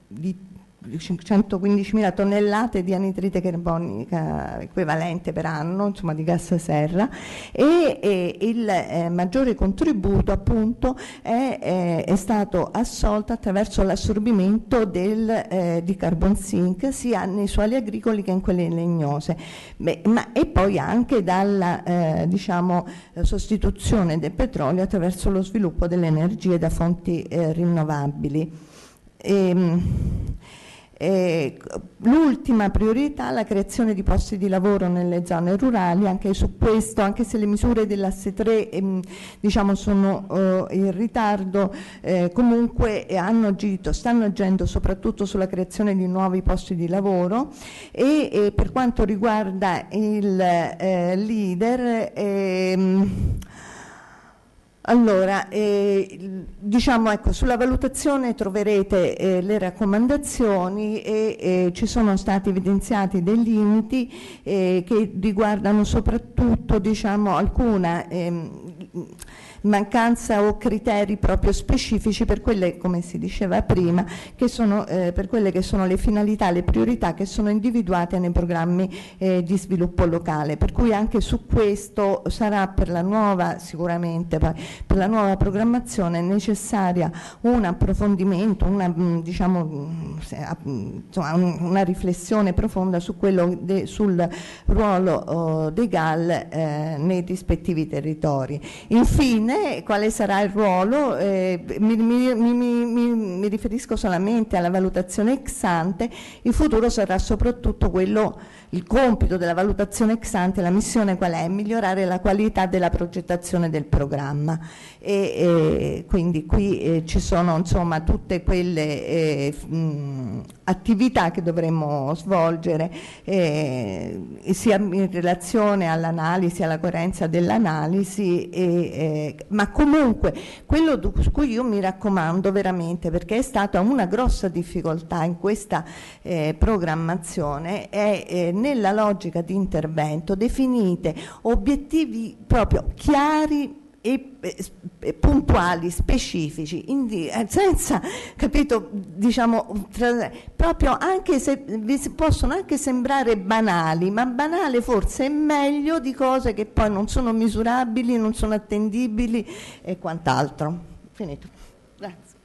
di 115.000 tonnellate di anidride carbonica equivalente per anno, insomma, di gas serra, e il maggiore contributo appunto è stato assolto attraverso l'assorbimento di carbon sink sia nei suoli agricoli che in quelle legnose, e poi anche dalla diciamo sostituzione del petrolio attraverso lo sviluppo delle energie da fonti rinnovabili. L'ultima priorità, la creazione di posti di lavoro nelle zone rurali. Anche su questo, anche se le misure dell'asse 3 diciamo sono in ritardo, comunque stanno agendo soprattutto sulla creazione di nuovi posti di lavoro, e per quanto riguarda il leader, allora, diciamo, ecco, sulla valutazione troverete le raccomandazioni, e ci sono stati evidenziati dei limiti che riguardano soprattutto, diciamo, alcuna mancanza o criteri proprio specifici per quelle, come si diceva prima, che sono per quelle che sono le finalità, le priorità che sono individuate nei programmi di sviluppo locale, per cui anche su questo sarà per la nuova, sicuramente poi per la nuova programmazione necessaria un approfondimento, una riflessione profonda su quello sul ruolo dei GAL nei rispettivi territori. Infine Infine, quale sarà il ruolo? Mi riferisco solamente alla valutazione ex ante. Il futuro sarà soprattutto quello, il compito della valutazione ex ante, la missione qual è? Migliorare la qualità della progettazione del programma, e quindi qui ci sono insomma tutte quelle attività che dovremmo svolgere sia in relazione all'analisi, alla coerenza dell'analisi, ma comunque quello su cui io mi raccomando veramente, perché è stata una grossa difficoltà in questa programmazione, è nella logica di intervento definite obiettivi proprio chiari e puntuali, specifici, senza, capito, diciamo, proprio, anche se possono anche sembrare banali, ma banale forse è meglio di cose che poi non sono misurabili, non sono attendibili e quant'altro. Finito. Grazie.